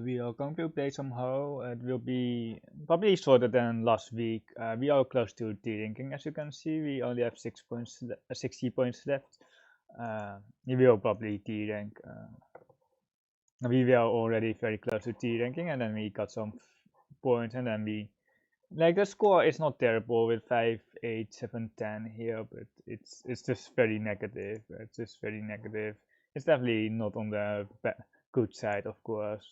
We are going to play somehow. It will be probably shorter than last week. We are close to the ranking, as you can see. We only have 6 points, 60 points left. We will probably T rank. We were already very close to T ranking, and then we got some points, and then we like the score is not terrible with 5, 8, 7, 10 here, but it's just very negative. It's just very negative. It's definitely not on the good side, of course.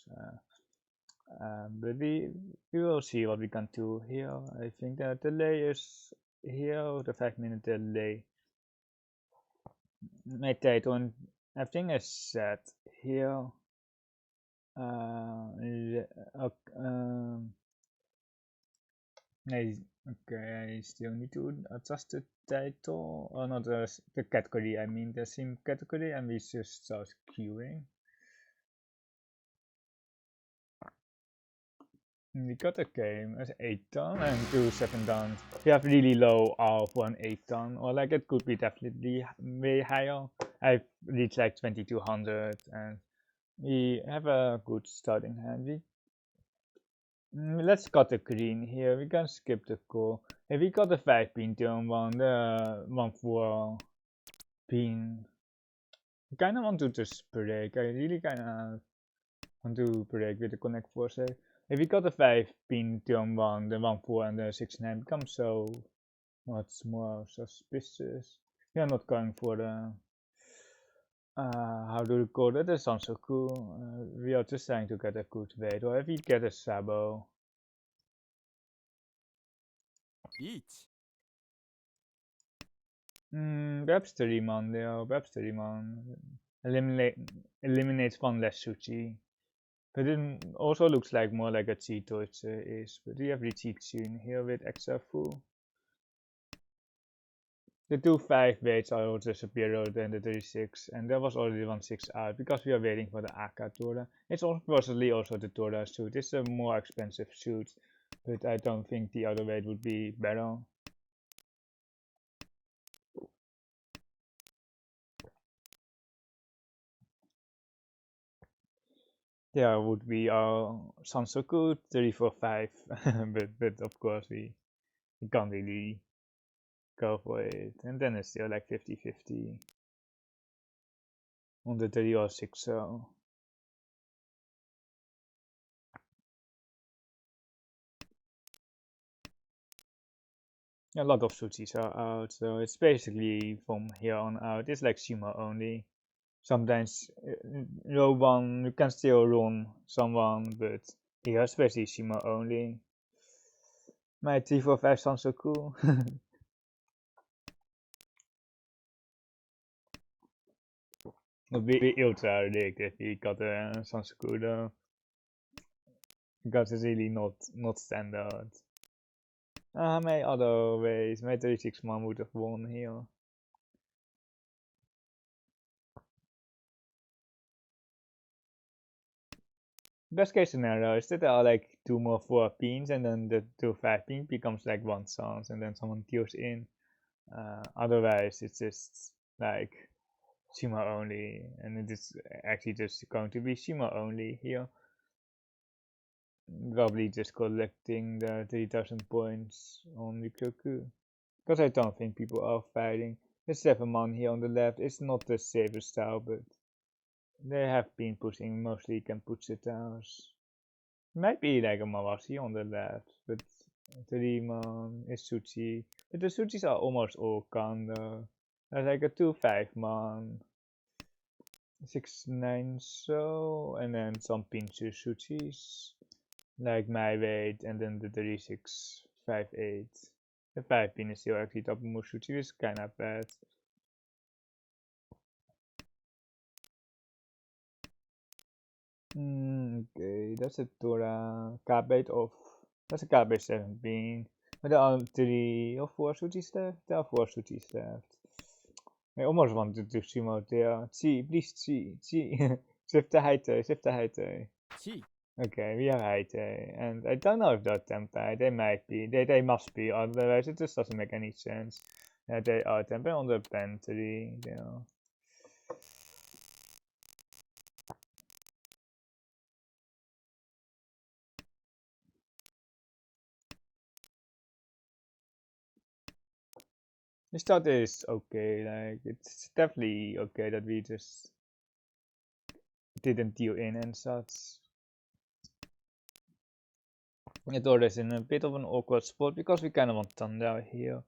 But we will see what we can do here. I think the delay is here, the 5-minute delay. My title, everything is set here. Okay, I still need to adjust the title, or not the category, I mean the sim category, and we just start queuing. We got a game as 8 ton and 2 7 tons. We have really low R for an 8 ton, or like it could be definitely way higher. I've reached like 2200 and we have a good starting hand. Let's cut the green here. We can skip the core. If we got a 5 pin turn 1, the 1-4 pin. I kinda want to just break. I really kinda want to break with the connect 4 save. If we got a 5 pin turn 1, the 1-4 and the 6-9 become so much more suspicious. We are not going for the how do you call it? The Sansoku. We are just trying to get a good weight. Or if we get a Sabo. Each. Perhaps 3 man there, perhaps 3 man. Eliminates one less sushi. But it also looks like more like a Cheeto is. But we have Riichi City here with extra full. The two 5 weights are also superior than the 36, and there was already 1-6 out because we are waiting for the Aka Tora. It's unfortunately also the Tora suit. It's a more expensive suit, but I don't think the other weight would be better. There would be our Sansoku 345, but of course we can't really go for it. And then it's still like 50-50 on the 3 or 6, so a lot of sushis are out, so it's basically from here on out. It's like Shima only. Sometimes row 1 you can still run someone, but here especially Shima only. My 345 sounds so cool. Would be ultra rigged if he got a Sansaku though. Because it's really not standard. My other ways, my 36 man would have won here. Best case scenario is that there are like 2 more 4 pins and then the 2 5 pin becomes like 1 sans and then someone deals in. Otherwise it's just like Shima only, and it is actually just going to be Shima only here. Probably just collecting the 3000 points on the Rikyoku. Because I don't think people are fighting. The 7 man here on the left is not the safest style, but they have been pushing mostly Kenputsu. Might be like a Mawashi on the left, but 3 man is Suchi. But the Suchis are almost all Kanda. There's like a 2-5 man. 6-9 so, and then some Pinchu Suchis. Like my weight, and then the 36, 5-8. The 5 pin is still actually top Mushuchi, is kinda bad. Okay, that's a Tora Kabate of. That's a Kabate 17. But there are 3 or 4 Suchis left? There are 4 Suchis left. I almost wanted to sumo there. Chi, please Chi. Shift the Haite, shift the Haite. Chi. Okay, we have Haite, and I don't know if they're tempered. They might be. They must be. Otherwise, it just doesn't make any sense. They are tempered on the pantry. You know. This start is okay, like it's definitely okay that we just didn't deal in and such. Tora is in a bit of an awkward spot because we kind of want Thunder here.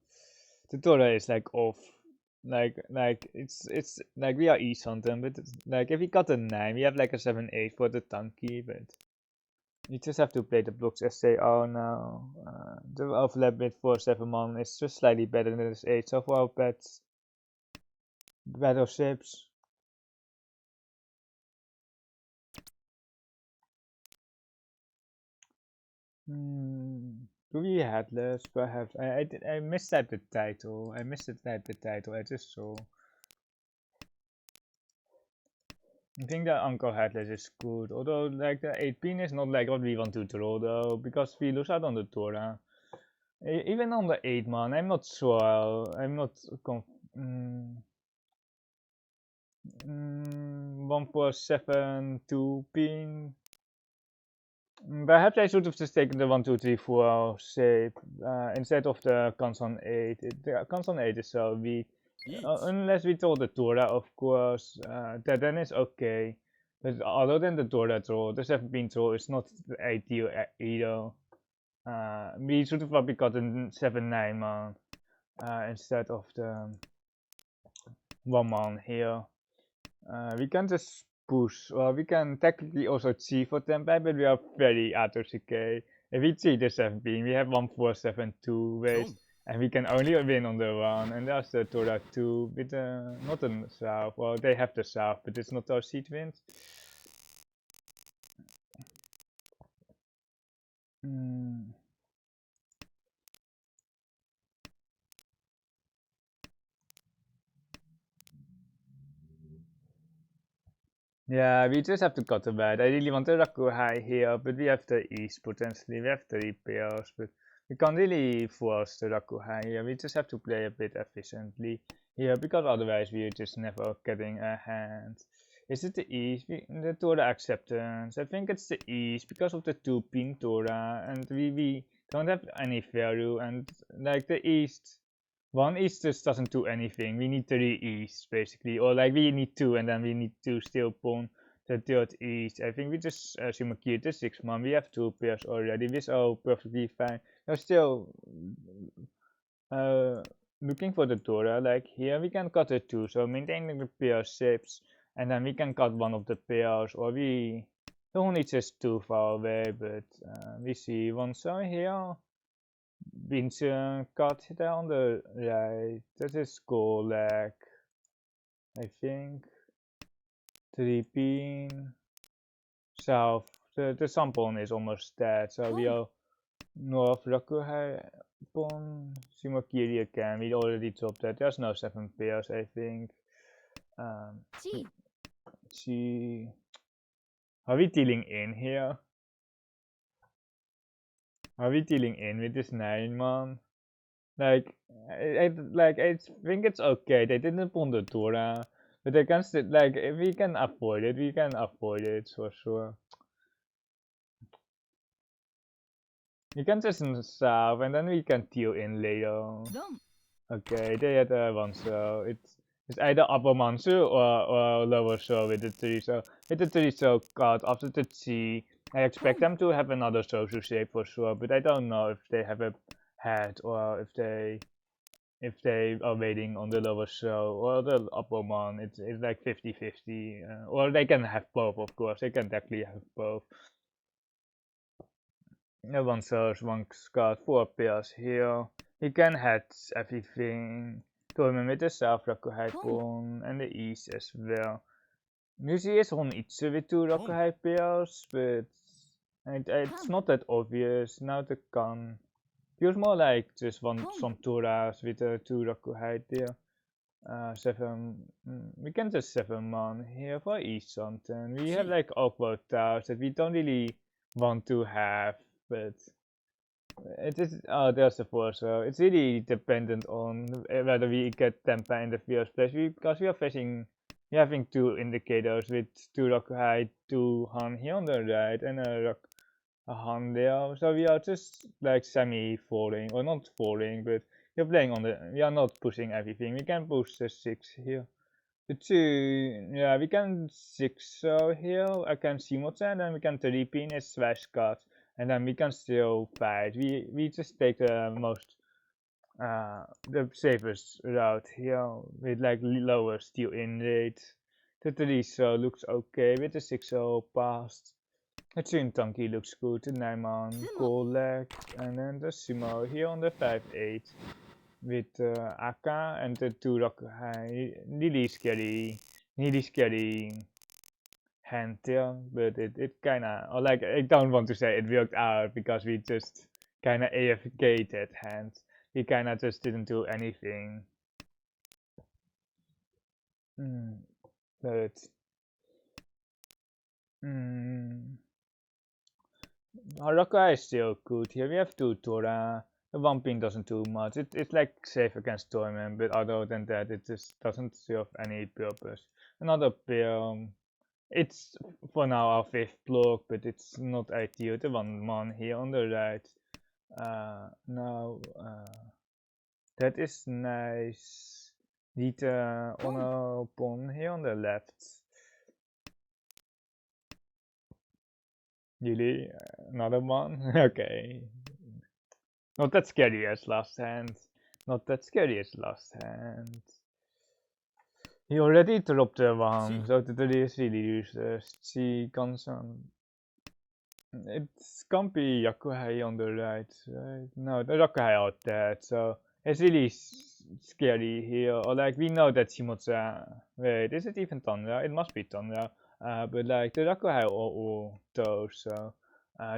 The Tora is like off. Like it's like we are East Hunter, but like if we got a 9, we have like a 7-8 for the Tanky, but you just have to play the blocks as they are now. The overlap with 4-7 man is just slightly better than this 8, so for our pets, battleships. To be headless, perhaps. I mistyped the title. I mistyped the title. I just saw. I think the Uncle Headless is good, although like the 8-pin is not like what we want to draw though, because we lose out on the Tora. Even on the 8 man, I'm not sure. I'm not 147 2-pin. Perhaps I should have just taken the 1, 2, 3, 4 shape instead of the Kansan 8. The Kansan 8 is so weak. Unless we draw the Tora, of course, that then is okay. But other than the Tora draw, the 7-pin draw is not ideal either. We should have probably gotten 7-9 man instead of the 1 man here. We can just push, or we can technically also cheat for tempai, but we are very out of CK. If we cheat the 7-pin, we have 1472 waste, and we can only win on the 1, and that's the Tora 2 with not the south. Well, they have the south, but it's not our seed wins. Yeah, we just have to cut the bad. I really want the Raku high here, but we have the east potentially. We have the repairs, but we can't really force the Raku high here. We just have to play a bit efficiently here, because otherwise we're just never getting a hand. Is it the east? The Tora acceptance. I think it's the east because of the 2-pin Tora, and we don't have any value, and like the east. 1 east just doesn't do anything. We need 3 east basically, or like we need 2 and then we need to still pawn the 3rd east. I think we just Shimakir the 6 man. We have 2 pairs already, which are perfectly fine. We're still looking for the Tora. Like here we can cut it 2, so maintaining the pair shapes, and then we can cut one of the pairs, or we don't need just too far away, but we see one side here. Vincent cut there on the right. That is goal leg, I think. 3-pin. South. The Sampon is almost dead, so we are north Rakuhai Pon. Shimakiri again. We already dropped that. There's no 7 pairs, I think. See. Are we dealing in here? Are we dealing in with this 9 man? Like, I think it's okay. They didn't pull the Dora, but they can still, like, if we can afford it, we can afford it for sure. We can just south, and then we can deal in later. Okay, they had one, so it's either upper Mansu or lower show with the 3. So with the 3 so card after the T, I expect them to have another social shape for sure, but I don't know if they have a head or if they are waiting on the lower show or the upper one. It's like 50-50, or they can have both, of course. They can definitely have both. One shows one got 4 pairs here. He can head everything. Torment with the South Rakuhai pawn and the East as well. Usually it's on each with 2 Rakuhai pairs, but it's not that obvious. Now the gun feels more like just some Toras with a 2 Rakuhai there. 7. We can just 7 man here for East something. We have like awkward towers that we don't really want to have, but it is. Oh, there's the 4. So it's really dependent on whether we get Tempa in the first place. Because we are facing, we having 2 indicators with 2 Rakuhai, 2 Han here on the right, and a Han there. So we are just like semi falling, or not falling, but We're playing on the. We are not pushing everything. We can push the 6 here. The 2, yeah, we can 6 so here. I can simultan, and then we can 3 pin is smash cut, and then we can still fight. We just take the safest route here with like lower steal in rate. The 3 so looks okay with the 6 so past. The Chuntanki looks good, the 9 man goal leg, and then the sumo here on the 5-8 with Aka and the 2 rock high. Really scary hand here, but it kinda, or like, I don't want to say it worked out because we just kinda AFK'd that hand. We kinda just didn't do anything. But Haruka is still good here. We have 2 Tora. The 1 pin doesn't do much. It's like safe against Torment, but other than that, it just doesn't serve any purpose. Another pair. It's for now our 5th block, but it's not ideal. The 1 man here on the right. Now that is nice. Need on a pawn here on the left. Really? Another one? Okay. Not that scary as last hand. Not that scary as last hand. He already dropped the one, so the is really useless. She concern. It can't be Yakuhei on the right, right? No, the Yakuhei are dead, so it's really scary here. Or like, we know that Shimotsa. Wait, is it even Tondra? It must be Tondra. But like, the Yakuhei are all those, so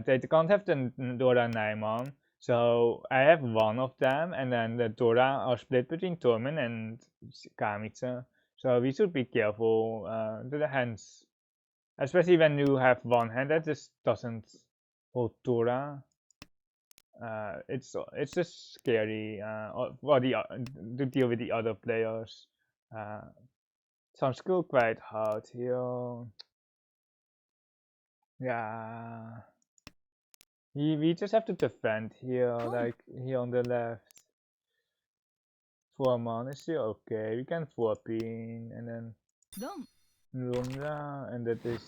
they can't have the Dora Naiman. So I have one of them, and then the Dora are split between Tormen and Kamitsa. So we should be careful. The hands, especially when you have one hand that just doesn't hold Dora. It's just scary. For to deal with the other players. Sounds still quite hard here. Yeah. We just have to defend here, like here on the left. 4 man is still okay. We can 4 pin and then Lunga, and that is.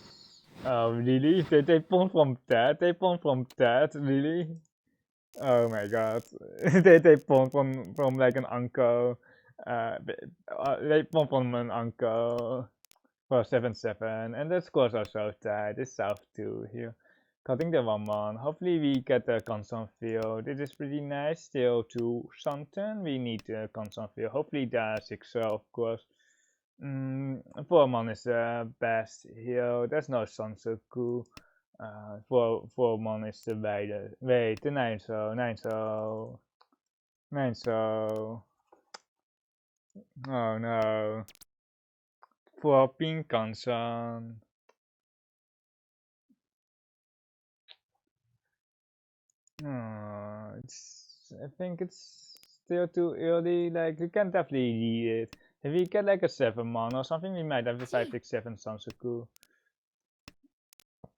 Oh, really? They pawn from that? They pawn from that? Really? Oh my god. They pawn from like an uncle. They pawn from an uncle for 7-7, and the scores are so tight. It's South 2 here. Cutting the 1 man. Hopefully we get the constant field. It is pretty nice. Still to something. We need the constant field. Hopefully the 6 of course. 4 man is the best here. There's no Sansoku. 4 man is the beide. Wait, the 9 so. 9 so. 9 so. Oh no. 4 pin constant. I think it's still too early. Like, we can definitely read it. If we get like a 7 man or something, we might have a 5-6-7 Sansoku.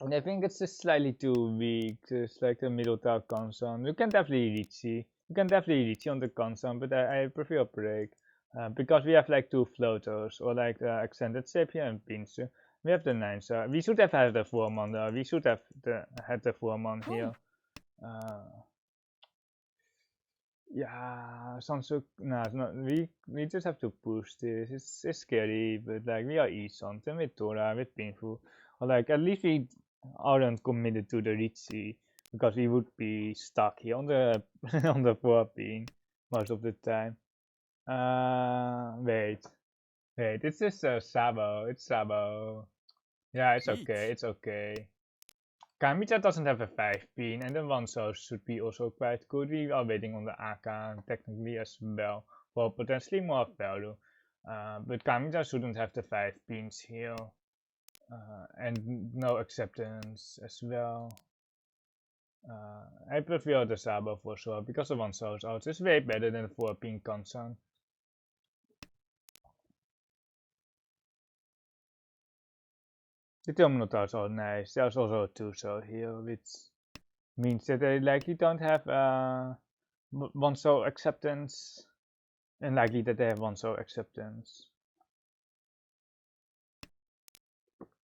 And I think it's just slightly too weak. Just like the middle tower console. You can definitely Riichi. You can definitely Riichi on the console, but I prefer a break. Because we have like 2 floaters or like extended Sapien and Pinsu. We have the 9, so we should have had the 4 man though. We should have had the 4 man here. Yeah, Sansu. No, it's not. We just have to push this. It's scary, but like we are each something with Tora, with Painful, or like at least we aren't committed to the Riichi because we would be stuck here on the on the 4 pin most of the time. Wait, it's just Sabo. It's Sabo. Yeah, it's okay. It's okay. Kamita doesn't have a 5 pin, and the 1 so should be also quite good. We are waiting on the Aka technically as well for potentially more value. But Kamita shouldn't have the 5 pins here. And no acceptance as well. I prefer the Sabo for sure because the 1 so out is way better than the 4 pin Kansan. The terminal towers are nice. There's also a 2 so here, which means that they likely don't have one soul acceptance, and likely that they have one soul acceptance.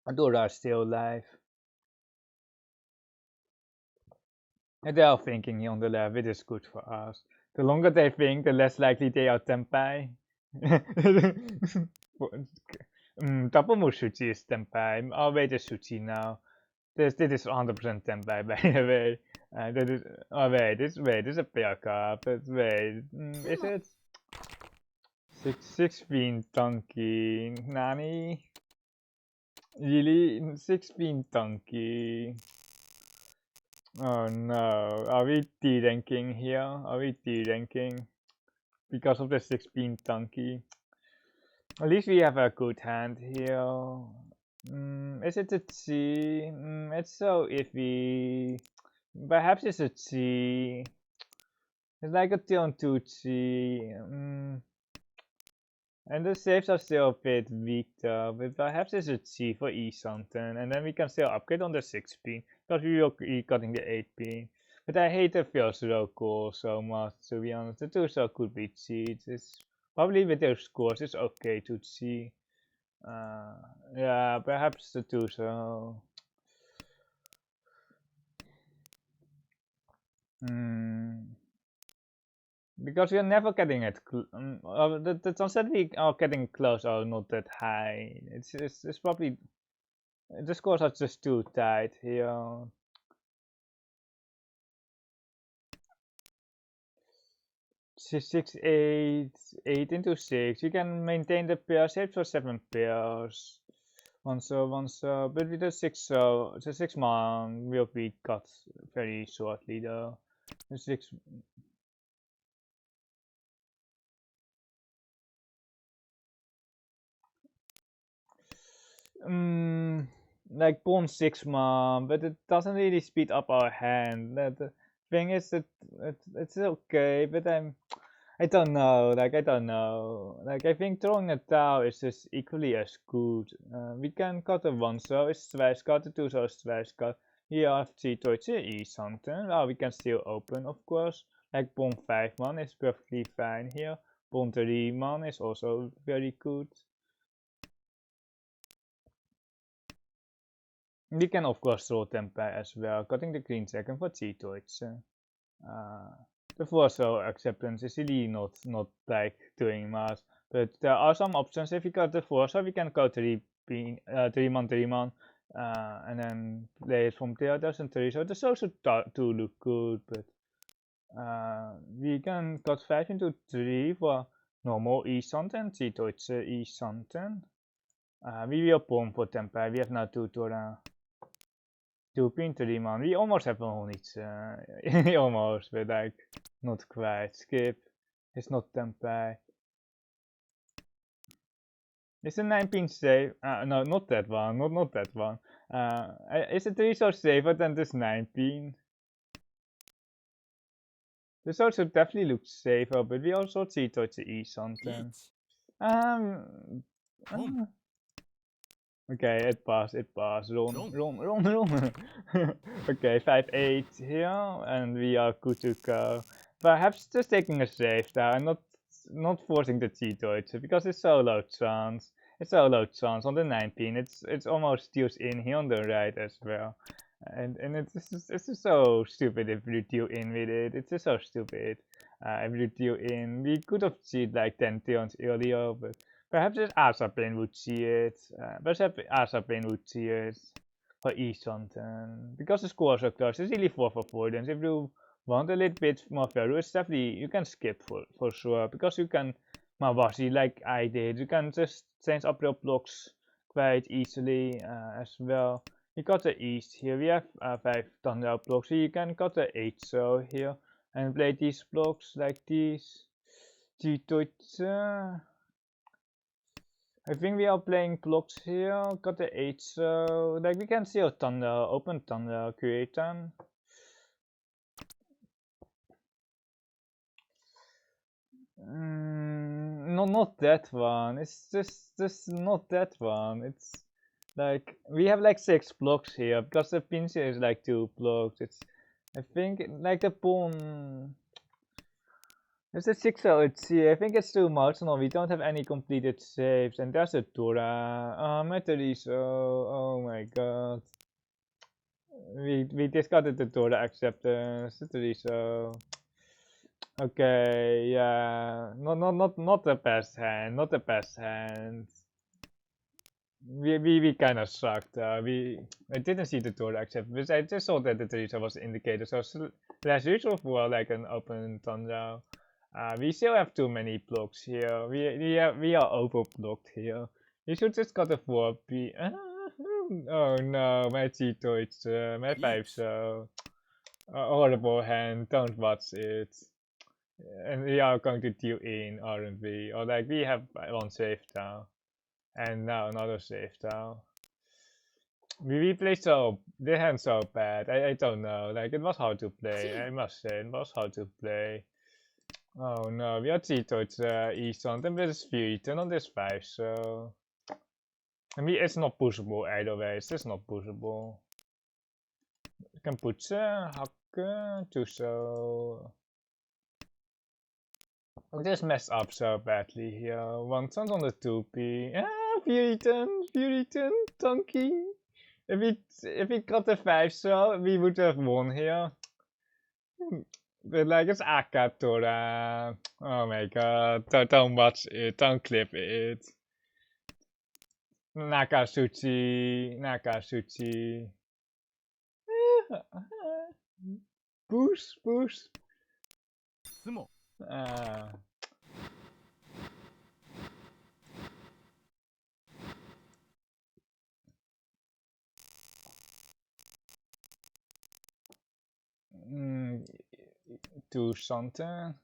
Adora is still alive. And they are thinking here on the left, it is good for us. The longer they think, the less likely they are tenpai. Double Mushuchi is tenpai. Oh wait, it's Shuchi now. This is 100% tenpai, by the way. That is. Oh wait, this is a pair card. But wait, is it 16 donkey? Nani? Really? 16 donkey? Oh no, are we D-ranking here? Are we D-ranking? Because of the 16 donkey. At least we have a good hand here. Is it a T? It's so iffy. Perhaps it's a T. It's like a turn 2 T. And the saves are still a bit weak though, but perhaps it's a T for E something, and then we can still upgrade on the 6 pin, because we will be cutting the 8 pin. But I hate the first row core so much, to be honest. The 2 row could be cheats. It's probably with those scores it's okay to see. Yeah, perhaps the 2 row. Because we are never getting it. The chance that we are getting close are not that high. It's probably the scores are just too tight here. 6, 8, 8 into 6. You can maintain the pair shape for 7 pairs. One so, but with the 6 so, the 6 man will be cut very shortly though. The 6. Like pawn 6 man, but it doesn't really speed up our hand. The thing is that it's okay, but I don't know, like I don't know. Like I think throwing a Tau is just equally as good. We can cut a 1 so is cut, the 2 so is cut. Here I have 3 torches E something. Oh, we can still open of course. Like pawn 5 man is perfectly fine here. Pawn 3 man is also very good. We can of course throw tempai as well, cutting the green second for 3 torches. The four-cell acceptance is really not like doing much, but there are some options. If you got the four-cell, we can go 3-man, and then play it from there. There's a 3, so the social do look good, but we can cut 5 into 3 for normal E something, 3 Deutsche E something. We will pawn for tempai. We have now 2 Tora. 2.3 man. We almost have nog iets. Almost, but like not quite. Skip. It's not tempai. Is the 9 pin safe? No, not that one. Not that one. Is the 3 so safer than this 9 pin? This also definitely looks safer, but we also see towards the E something. Okay, it passed. Run. Okay, 5-8 here, and we are good to go. Perhaps just taking a save there and not forcing the T-Deutsche, because it's so low chance. It's so low chance on the 9 pin. It's almost steals in here on the right as well. And it's just so stupid if you deal in with it. It's just so stupid. If you deal in, we could have cheated like 10 turns earlier, but perhaps this Asapin would see it. Perhaps Asapin would see it for something. Because the scores are close, it's really 4 for avoidance. If you want a little bit more value, it's definitely, you can skip for sure. Because you can Mawashi like I did. You can just change up your blocks quite easily as well. You got the east here. We have 5 thunder blocks. So you can cut the 8 so here and play these blocks like these. I think we are playing blocks here. Got the 8 so like we can see a thunder, open thunder, create them. Not that one. It's just not that one. It's like we have like 6 blocks here because the pinch is like 2 blocks. It's I think like the pawn. There's a 6OC, I think it's too much. No, we don't have any completed saves. And there's a Tora. Meteriso. Oh my god. We discarded the Tora acceptance. Meteriso. Okay, yeah. Not the best hand. Not the best hand. We kind of sucked. I didn't see the Tora acceptance. I just saw that the Teresa was indicated. So less usual for like an open Tanja. We still have too many blocks here. We are overblocked here. We should just got a 4P. Oh no, my Cheeto, it's my 5 so. Horrible hand, don't watch it. And we are going to deal in, aren't we? Or like we have one save now. And now another save now. We played the hand so bad. I don't know. Like it was hard to play. I must say it was hard to play. Oh no, we are Cheeto, it's Easton, and this is 4, and on this 5, so. I mean, it's not pushable either way, it's just not pushable. You can put hakken, to so. I just messed up so badly here. One turn on the 2P. Ah, Puritan, donkey. If we got the 5 so, we would have won here. But like it's Akatora. Oh my god, don't watch it, don't clip it. Nakasuchi. Boost. Sumo. Do something.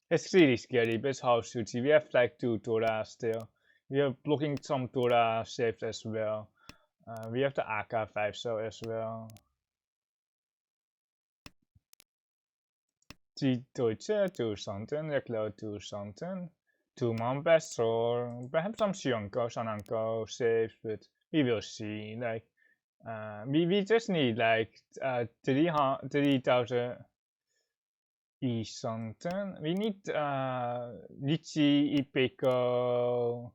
It's really scary, but it's Houou. We have like 2 Tora still. We are blocking some Tora saves as well. We have the AK5 so as well. Die Deutsche do something, Reklo do something. 2-man best or perhaps some Sananko saves, but we will see. Like we just need like 3,000 something. We need Riichi Ipeko.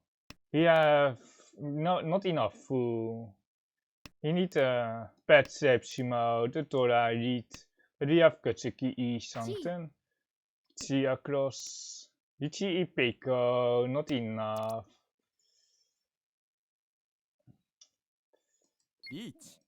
We have not enough food. We need pet shape Shimo, the Tora read. But we have Kutsuki something. Chi across. Riichi Ipeko, not enough. Each.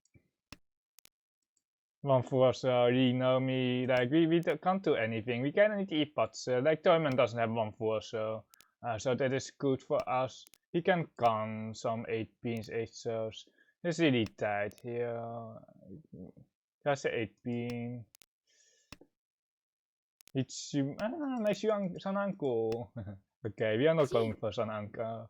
1 4 so Rinomi, like we can't do anything. We kind of need E-pots. Like Toyman doesn't have 1 4 so that is good for us. He can con some 8 pins, 8 shows. It's really tight here. That's an 8 pin. It's nice Sananko. Okay, we are not going for Sananko.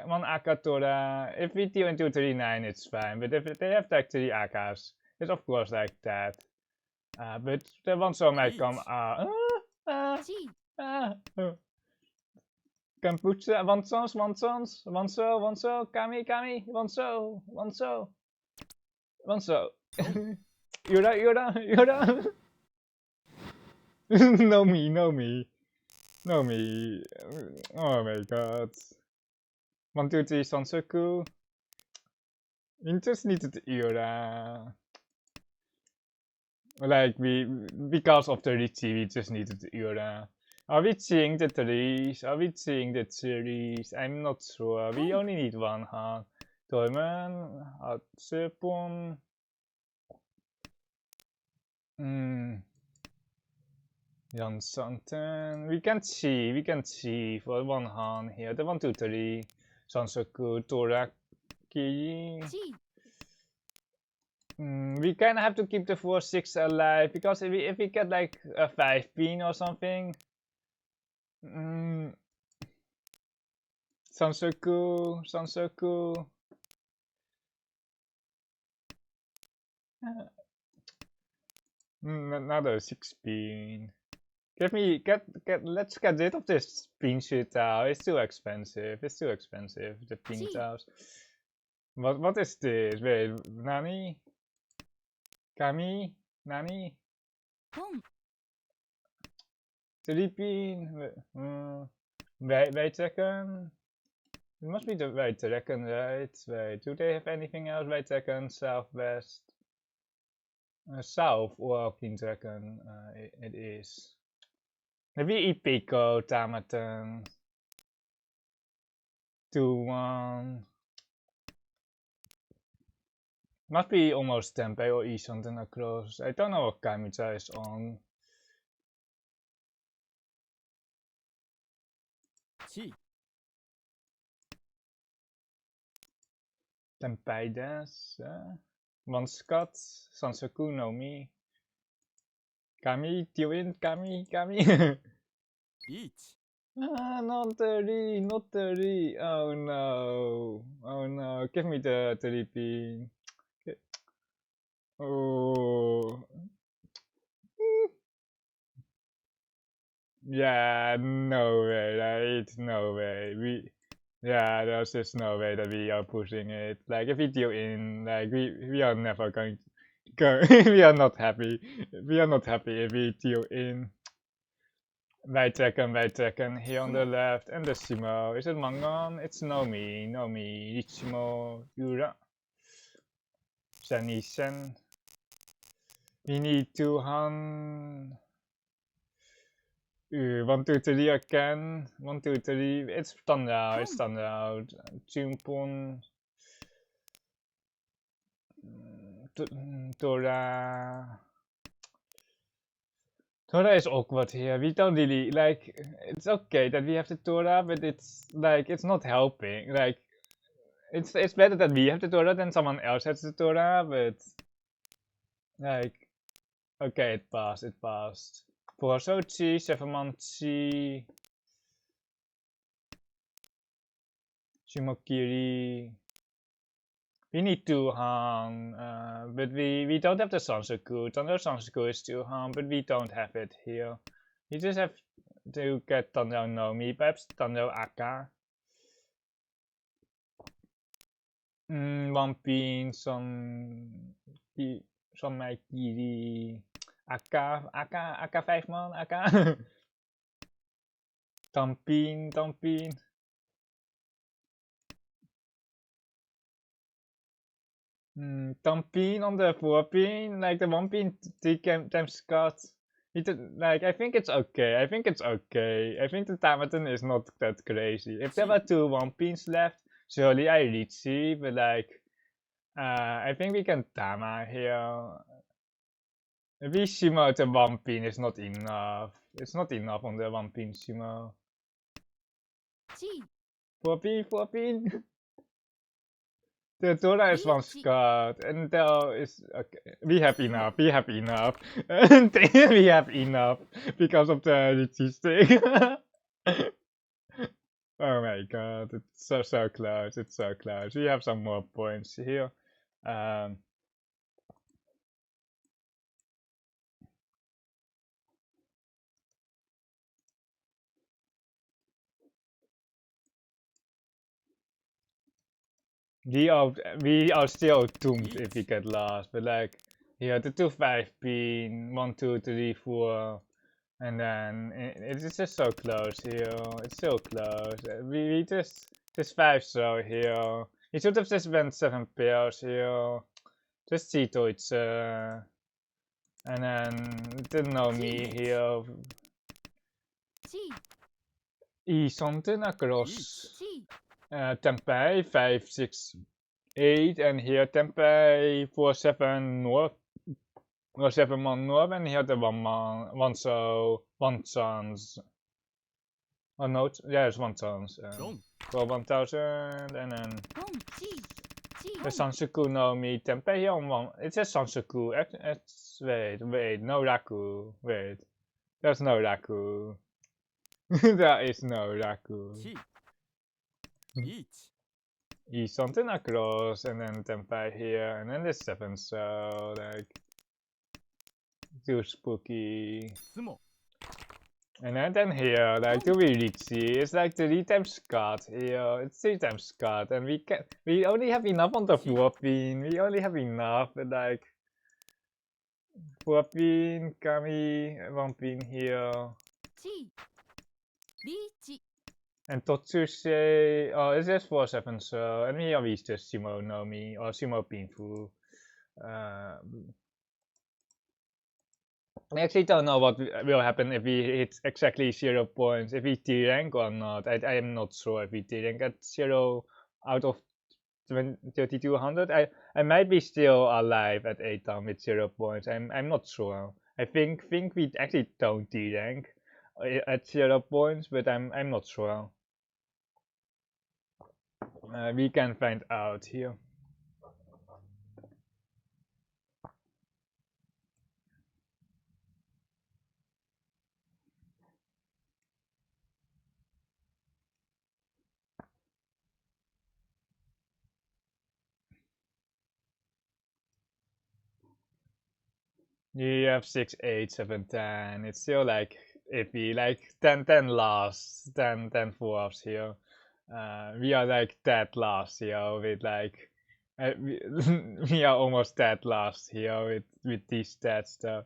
One Akatora. If we deal into 3-9, it's fine. But if they have like 3 Akas, it's of course like that. But the one so might come. Can put one sons, one so, Kami, one so. Yura. No me. Oh my god. 1, 2, 3, Sansoku. We just needed Yura. Like because of the Riichi, we just needed Yura. Are we seeing the trees? Are we seeing the series? I'm not sure. We only need 1 hand. Toyman, Hatsupon. Jan something. We can see for 1 hand here. The 1, 2, 3. Sansoku, Toraki. We kind of have to keep the 4, 6 alive because if we get like a 5 pin or something. Sansoku. Another 6 pin. Let's get rid of this pin shit out. It's too expensive. The pin tiles. What is this? Wait, Nani? Kami? Nani? 3 pin. Wait a second. It must be the wait second, right? Wait, do they have anything else? Wait a second, southwest. South or King Dragon, it is. Maybe Ipico, Tamaton. 2-1. Must be almost Tempe or East something across. I don't know what Kamicha is on. Chi. Tempe des. One Scott. Sansoku no Mi. Kami, Tywin, Kami. Each. Not 30, not 30. Oh no. Oh no. Give me the 30 pin. Oh. Yeah, no way, right? No way. Yeah, there's just no way that we are pushing it. Like, if we deal in, like, we are never going to go. We are not happy. We are not happy if we deal in. Wait second. Here on the left, and the Simo. Is it Mangon? It's Nomi. Ichimo, Yura. Sen. We need to Han. 1, 2, 3 again. 1, 2, 3. It's done out. Jumpon. Tora. Tora is awkward here. We don't really like. It's okay that we have the Tora, but it's like it's not helping. Like it's better that we have the Tora than someone else has the Tora, but like okay, it passed. Forsochi, 7-man-chi, Shimokiri. We need 2 Han, but we don't have the Sansoku. Thunder Sansoku is 2 Han, but we don't have it here. We just have to get Thunder Nomi, perhaps Thunder Aka. 1 pin, some Maikiri. Aka 5-man, Aka. Tampin. Tampin on the 4 pin, like the 1 pin times Scott. Like, I think it's okay. I think the Tamaton is not that crazy. If there were 2 1 pins left, surely I Riichi, but like, I think we can Tama here. Maybe Shimo the 1 pin is not enough. It's not enough on the 1 pin Shimo. 4 pin. The Dora is 1 Scott, and there is okay. We have enough. And we have enough because of the Riichi stick. Oh my god, it's so close. It's so close. We have some more points here. We are still doomed if we get lost, but like here the 2 5 pin, 1 2 3 4, and then it's just so close here. It's so close. We just 5 so here. We should have just went 7 pairs here. Just Cheeto it's and then didn't know me here. Something across. Tempeh 5 6 8, and here Tempeh 4 7 north, or 7-man north, and here the 1 so 1 chance. Oh no, yeah, it's 1 chance. For 1000, and then the Sansoku no Mi Tempeh here on 1. It says Sansoku. Wait, no Raku. Wait, there's no Raku. There is no Raku. East something across, and then Tempeh here, and then the 7, so like too spooky. And then here, like do we Riichi? It's like 3 times Scott here. It's 3 times Scott, and we only have enough on the 4 pin. We only have enough, but like 4 pin, Kami, 1 pin here. Chi. Riichi. And Totsuse, oh, it's just 4-7, so, and we always just Sumo Nomi or Sumo Pinfu. I actually don't know what will happen if we hit exactly 0 points, if we T-rank or not. I am not sure if we T-rank at 0 out of 3200. I might be still alive at 8 down with 0 points. I'm not sure. I think we actually don't T-rank at 0 points, but I'm not sure. We can find out here. You have 6, 8, 7, 10. It's still like iffy, like 10 last, 10 fourths here. We are like dead last here with like we are almost dead last here with these stats though.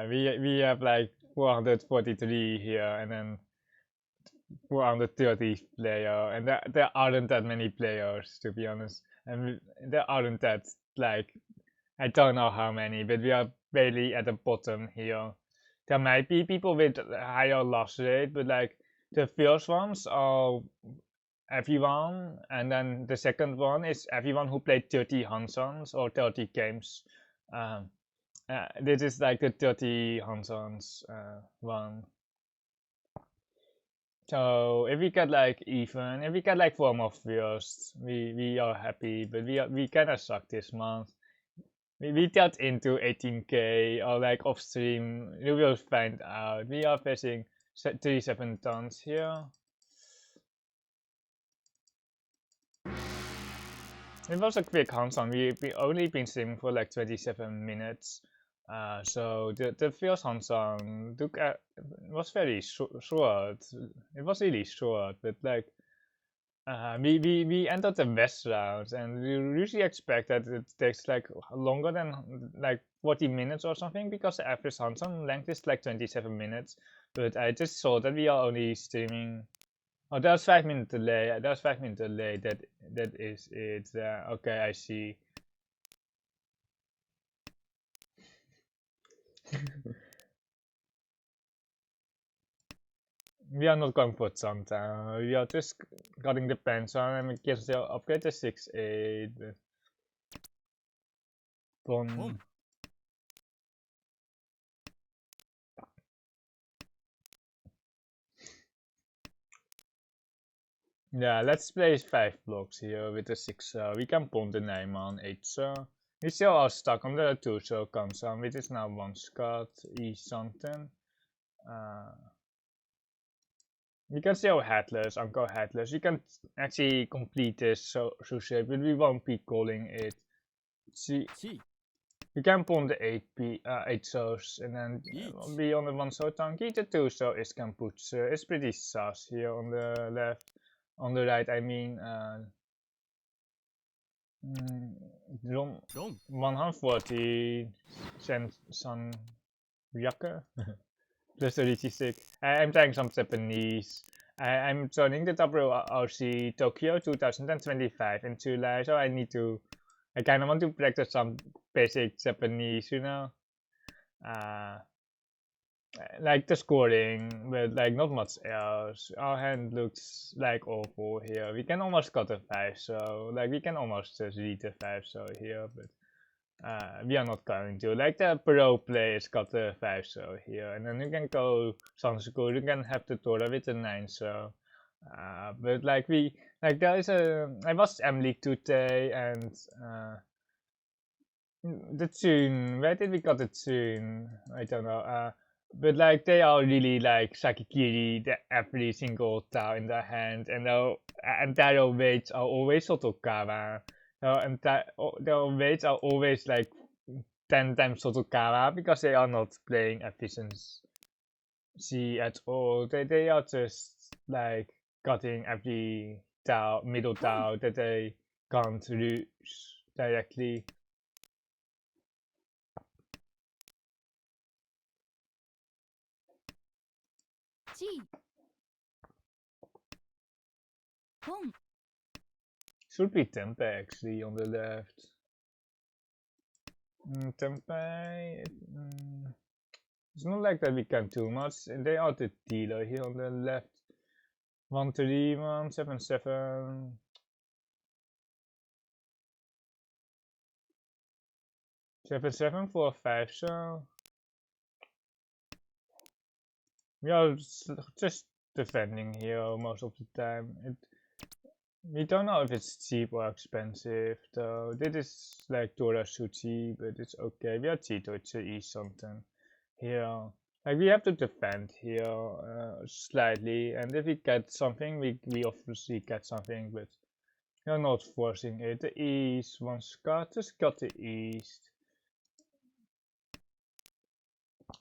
We have like 443 here and then 430 player, and there aren't that many players to be honest, and there aren't that like I don't know how many, but we are barely at the bottom here. There might be people with higher loss rate, but like the first ones are everyone, and then the second one is everyone who played 30 Hansons or 30 games. This is like the 30 Hansons one. So if we get like even, if we get like 4 more viewers, we are happy, but we kinda suck this month. We got into 18k or like off stream. You will find out. We are facing 37 tons here. It was a quick hands-on. We only been streaming for like 27 minutes. So the first hands-on took was very short. It was really short, but like we entered the west round, and we usually expect that it takes like longer than like 40 minutes or something, because the average hands-on length is like 27 minutes. But I just saw that we are only streaming. Oh, there's 5 minute delay. There's 5 minute delay. That is it. Okay, I see. We are not going for Santa. We are just cutting the pants on, and we can still upgrade the 6-8. Boom. Yeah, let's place 5 blocks here with the 6. We can pump the 9 on 8. We still are stuck on the 2 comes on, which is now 1 Scott, E something. We can still headless, Uncle Headless. You can actually complete this shape, but we won't be calling it. See, you can pump the 8 souls and then be on the 1 soul tanky. The 2 soul is Kamputsu. It's pretty sus here on the left. On the right, I mean, 140 San Ryaka plus the Riichi City. I'm trying some Japanese. I'm joining the WRC Tokyo 2025 in July, so I kind of want to practice some basic Japanese, you know. Like the scoring, but like not much else. Our hand looks like awful here. We can almost cut a 5, so like we can almost just read the 5 so here, but we are not going to. Like the pro players got the 5 so here, and then you can go Sansuku, you can have the Tora with the 9 so. But like there is I watched M League today, and the tune, where did we got the tune? I don't know. But like they are really like Sakikiri, every single tile in their hand, and their weights are always Sotokawa. And their weights are always like 10 times Sotokawa, because they are not playing efficiency at all. They are just like cutting every tile, middle tile that they can't reach directly. Chi. Hong. Should be Tempeh actually on the left. Tempeh. It's not like that we can too much. They are the dealer here on the left. 13177. 7745, so we are just defending here most of the time. We don't know if it's cheap or expensive, though. This is like Dora Sushi, but it's okay. We are cheated to eat something here. Like we have to defend here slightly, and if we get something, we obviously get something, but we're not forcing it. The east wants cut, just cut the east.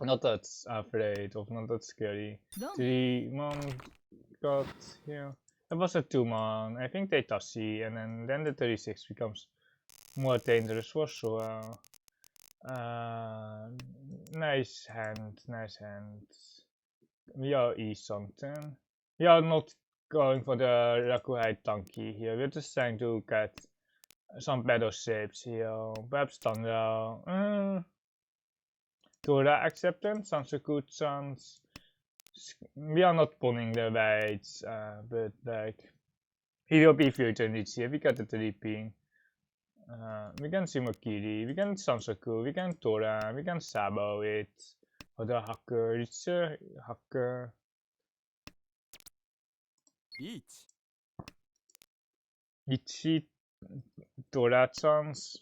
Not that afraid of, not that scary. 3-man got here. That was a 2-man. I think they Tassi, and then the 36 becomes more dangerous for sure. Nice hand, nice hand. We are E something. We are not going for the Rakuhai Tanki here. We're just trying to get some better shapes here. Perhaps Thunder. Dora acceptance, Sansaku chance. We are not pulling the weights, but like he will be future this year. We got the 3-pin. We can Shimokiri, we can Sansaku, we can Dora, we can Sabo it. Or the hacker, Riichi, hacker. Riichi, Dora chance.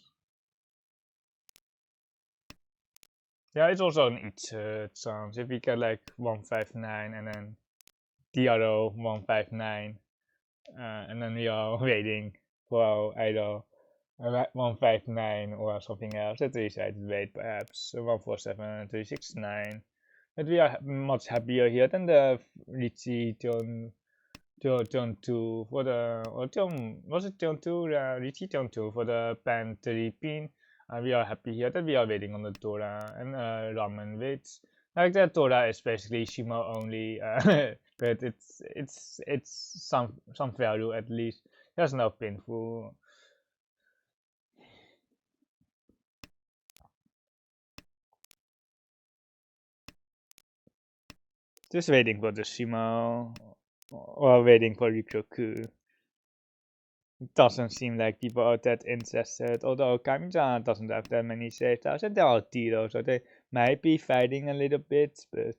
Yeah, it's also an each chance. If we get like 159 and then DRO 159, and then we are waiting for either 159 or something else. A 3-sided weight perhaps 147, 369. But we are much happier here than the Riichi turn 2 for the, or turn, was it turn 2? Riichi turn 2 for the pen 3-pin. We are happy here that we are waiting on the Dora and ramen weights. Like that Dora is basically Shima only, but it's some value at least. There's no painful. Just waiting for the Shima or waiting for Rikroku. It doesn't seem like people are that interested, although Kamijan doesn't have that many safe tiles, and they are Tito, so they might be fighting a little bit, but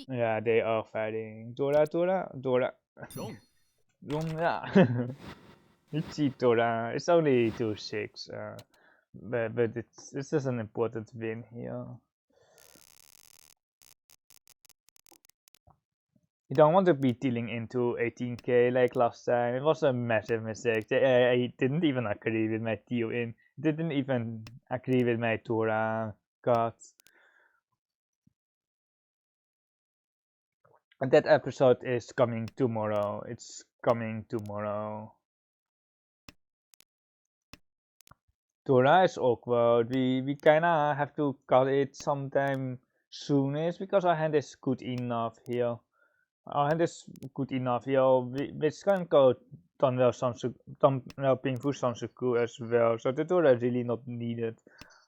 yeah, they are fighting. Dora. Lunga. Riichi Dora. It's only 2-6, but it's just an important win here. You don't want to be dealing into 18k like last time. It was a massive mistake. I didn't even agree with my deal in. Didn't even agree with my Dora cut. And that episode is coming tomorrow. It's coming tomorrow. Dora is awkward. We kinda have to cut it sometime soonish because our hand is good enough here. Our hand is good enough here. We can go Thunder Pingfu Sansuku as well. So the Dora is really not needed.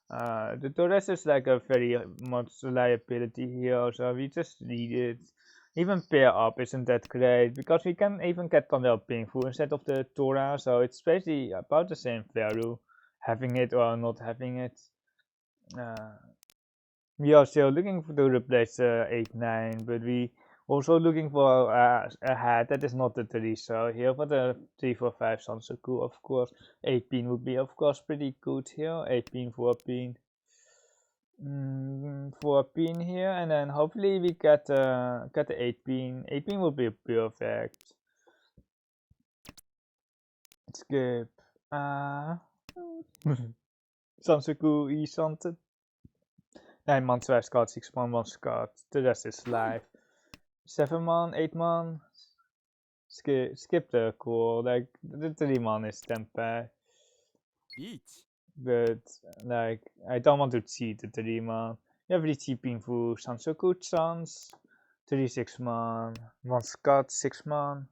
The Dora is like a very much liability here, so we just need it. Even pair up isn't that great because we can even get Thunder Pingfu instead of the Dora, so it's basically about the same value, having it or not having it. We are still looking to replace 8-9, but we also looking for a hat that is not the 3, so here for the 3-4-5 Sansaku, of course. 8-pin would be, of course, pretty good here. 8-pin, 4-pin. 4-pin here, and then hopefully we get the 8-pin. 8-pin would be perfect. Skip. Sansaku is something. 9-man, 2 scout, 6-man, 1 scout. The rest is live. 7-man, 8-man. Skip the cool. Like the 3-man is Tempeh. But like I don't want to cheat the 3-man. You have Riichi Pingfu Sansoku chance. 36 man, 1 Scott 6 man.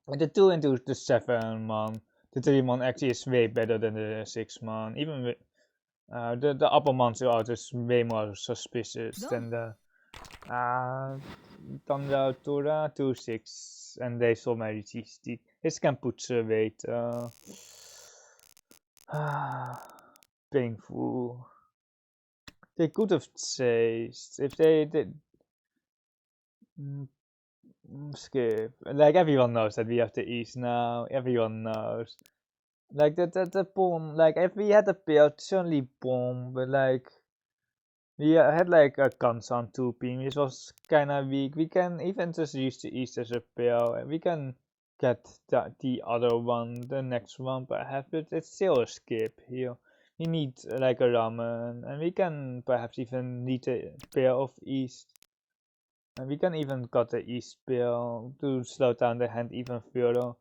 And the 2 into the 7 man, the 3 man actually is way better than the 6 man. Even with the upper monster art is way more suspicious than the Tanda Tora 2-6, and they saw my Riichi City. This can put weight. Painful. They could have chased if they did. Skip. Like everyone knows that we have the east now. Everyone knows. Like the bomb. Like if we had a pair, it's only bomb, but like we had like a Kansan 2 pin, which was kinda weak. We can even just use the east as a pair, and we can get the other one, the next one perhaps, but it's still a skip here. We need like a ramen, and we can perhaps even need a pair of east. And we can even cut the east pair to slow down the hand even further.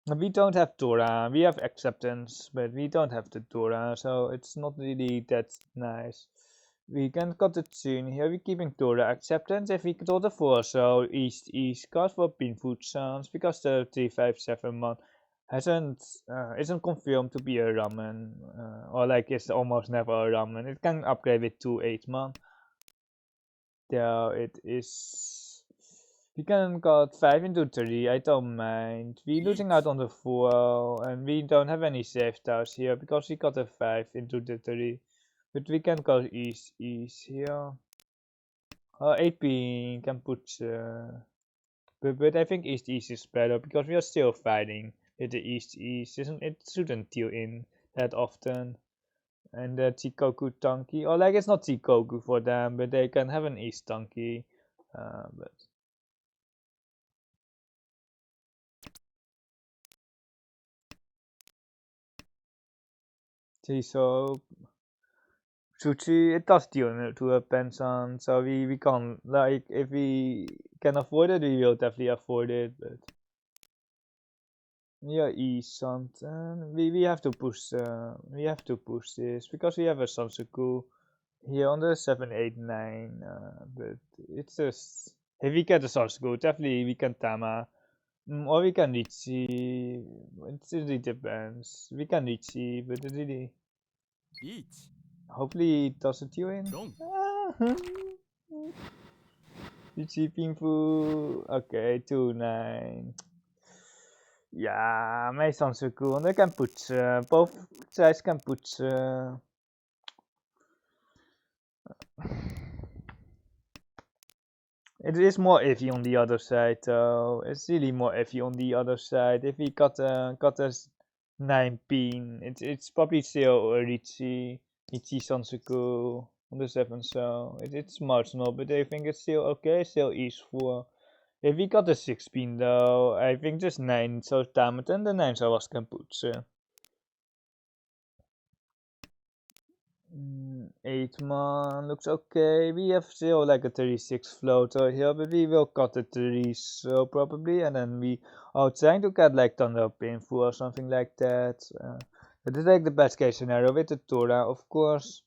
We don't have Dora, we have acceptance, but we don't have the Dora, so it's not really that nice. We can cut the tune here, we're keeping Dora acceptance. If we draw the 4, so east card for pinfoot sounds, because the 357 man isn't confirmed to be a ramen, or like it's almost never a ramen. It can upgrade with 2-8 man. There it is. We can got 5 into 3, I don't mind. We're losing out on the 4, and we don't have any safe tiles here because we got a 5 into the 3. But we can go east here. 8 can put. But I think east is better because we are still fighting with the east. Isn't it? Shouldn't deal in that often. And the Chikoku Tanki, or like it's not Chikoku for them, but they can have an east Tanki. But see, so Sushi, it does deal to a pension, so we can't, like, if we can afford it, we will definitely afford it, but yeah, east something. We have to push this because we have a Sansuku here on the 789, but it's just if we get a Sansuku, definitely we can Tama. Or we can Riichi. It really depends. We can Riichi, but it really. Hopefully it doesn't you in. Riichi Pinfu. Okay, 2-9. Ja, my Sansuku. And they can put. Both sides can put. It is more iffy on the other side though. It's really more iffy on the other side. If we got a 9 pin, it's probably still a Riichi Sansuku on the 7, so it's marginal, but I think it's still okay, still east 4. If we got a 6 pin though, I think just 9 so damage and the 9 so was can put. 8 man looks okay. We have still like a 36 floater here, but we will cut the 3 so probably, and then we are trying to get like Thunder Painful or something like that. That is like the best case scenario with the Tora, of course.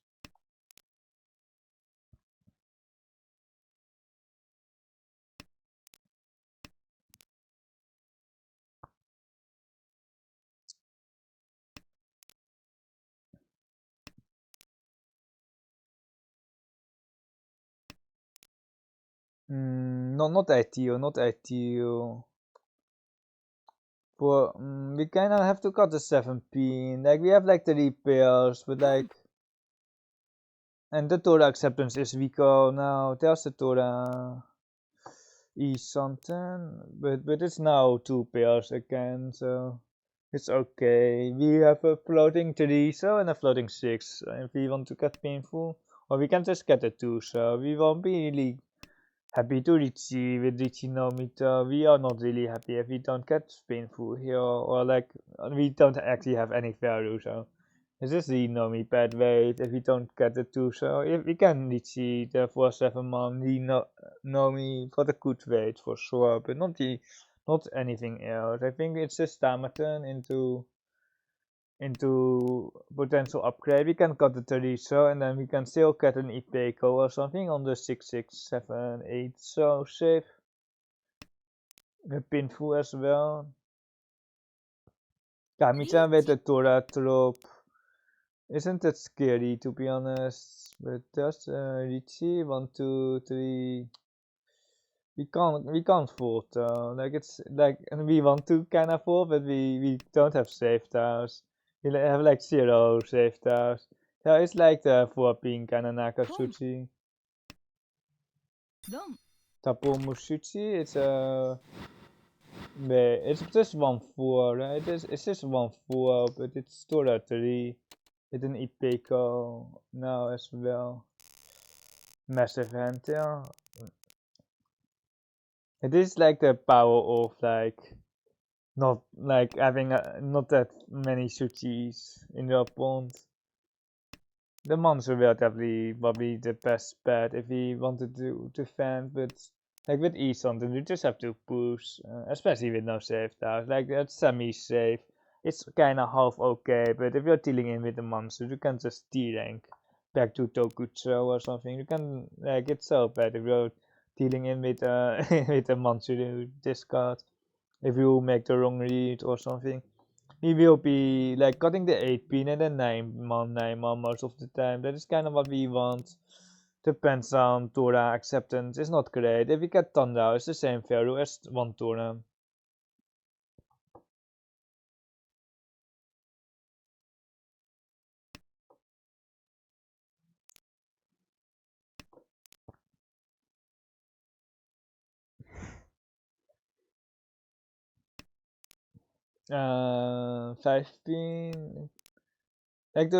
No, not ideal, not ideal. For we kinda have to cut the 7 pin. Like we have like the repairs, but like, and the Tora acceptance is weaker now. There's the Tora something, but it's now 2 pairs again, so it's okay. We have a floating 3 so and a floating 6 if we want to get painful, or we can just get a 2, so we won't be really happy to Riichi with Riichi no meter. We are not really happy if we don't get painful here, or like we don't actually have any value, so this is the Nomi bad weight if we don't get the 2, so if we can Riichi the 4-7 man, the Nomi for the good weight for sure, but not anything else. I think it's just Tamaton into potential upgrade, we can cut the Teresa and then we can still get an Ipeco or something on the 6, 6, 7, 8. So safe. A Pinful as well. Kamita with the Tora drop. Isn't that scary to be honest? But just Riichi, 1, 2, 3. We can't fold though. Like it's like, and we want to kinda fold, but we don't have safe tiles. We have like 0 safe tiles. Yeah, it's like the 4 pin kinda Nakatsuchi. Tapo Musuchi, it's just 1-4, right? It's just 1-4, but it's Tora 3 with an Ipeco now as well. Massive hand, yeah. It is like the power of like not like having not that many sushis in your pond. The monster will definitely probably the best bet if we wanted to defend, but like with something you just have to push, especially with no save tiles. Like that's semi-safe. It's kinda half okay, but if you're dealing in with the monster, you can just D-rank back to Tokutsu or something. You can like it's so bad if you're dealing in with with a monster you discard. If you make the wrong read or something. We will be like cutting the 8 pin and then 9 mon most of the time. That is kind of what we want. Depends on Tora acceptance. It's not great. If we get Thunder, it's the same value as 1 Tora. Five pin. Like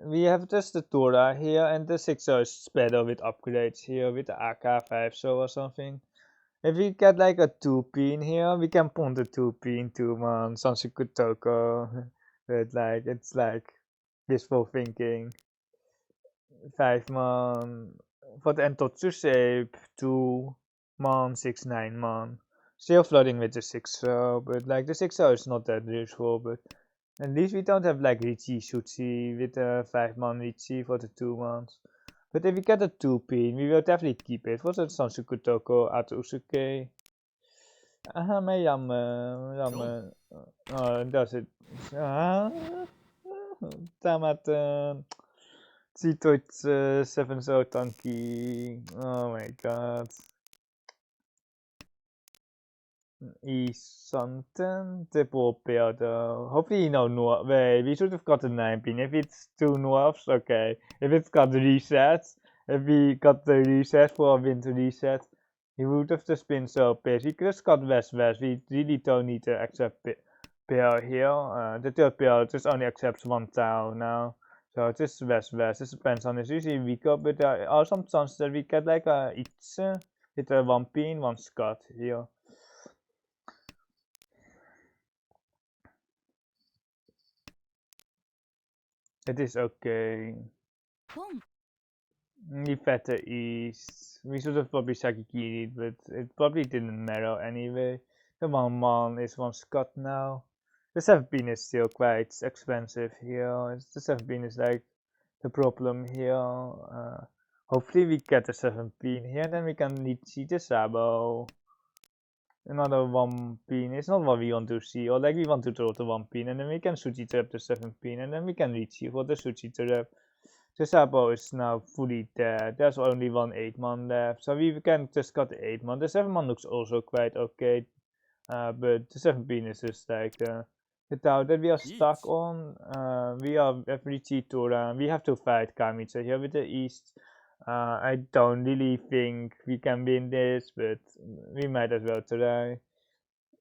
we have just the Tora here and the 6 is better with upgrades here with the AK5 so or something. If we get like a 2 pin here, we can put the 2 pin to Sansuku Toko. But like it's like wishful thinking. 5 man for the Entotsu shape, 2 man, 6, 9 man. Still flooding with the 6 but like the 6 is not that useful, but at least we don't have like Riichi City with the 5 man Riichi for the 2 mans. But if we get a 2 pin, we will definitely keep it for the Sansuku Toko at Usuke. Maar jammer. Oh, dat is het. Tamat. Zitoit 7 zo tanky. Oh my god. Something triple build. Hopefully no north. Wait, we should have got a 9 pin. If it's 2 norths, okay. If it's got resets, if we got the reset for a winter reset, he would have just been so pissed. He could have got west-west. We really don't need to accept pair here. The third pair just only accepts 1 tile now. So it's just west-west. It depends on it's usually weaker, but there are some chances that we get like a Itse with a 1 pin, 1 Scott here. It is okay. The better is we should have probably Sakikiri, but it probably didn't matter anyway. The 1 man is 1 Scott now. The 7 pin is still quite expensive here. The 7 pin is like the problem here. Hopefully we get the 7 pin here, then we can see the Sabo. Another 1 pin. It's not what we want to see, or like we want to throw the 1 pin, and then we can Suchi trap the 7 pin, and then we can reach here for the Suchi trap. The Sabo is now fully dead. There's only 1 8 man left, so we can just cut the 8 man. The 7 man looks also quite okay, but the 7 pin is just like the tower that we are stuck on. We have Riichi Tora. We have to fight Kamitsa here with the east. I don't really think we can win this, but we might as well try.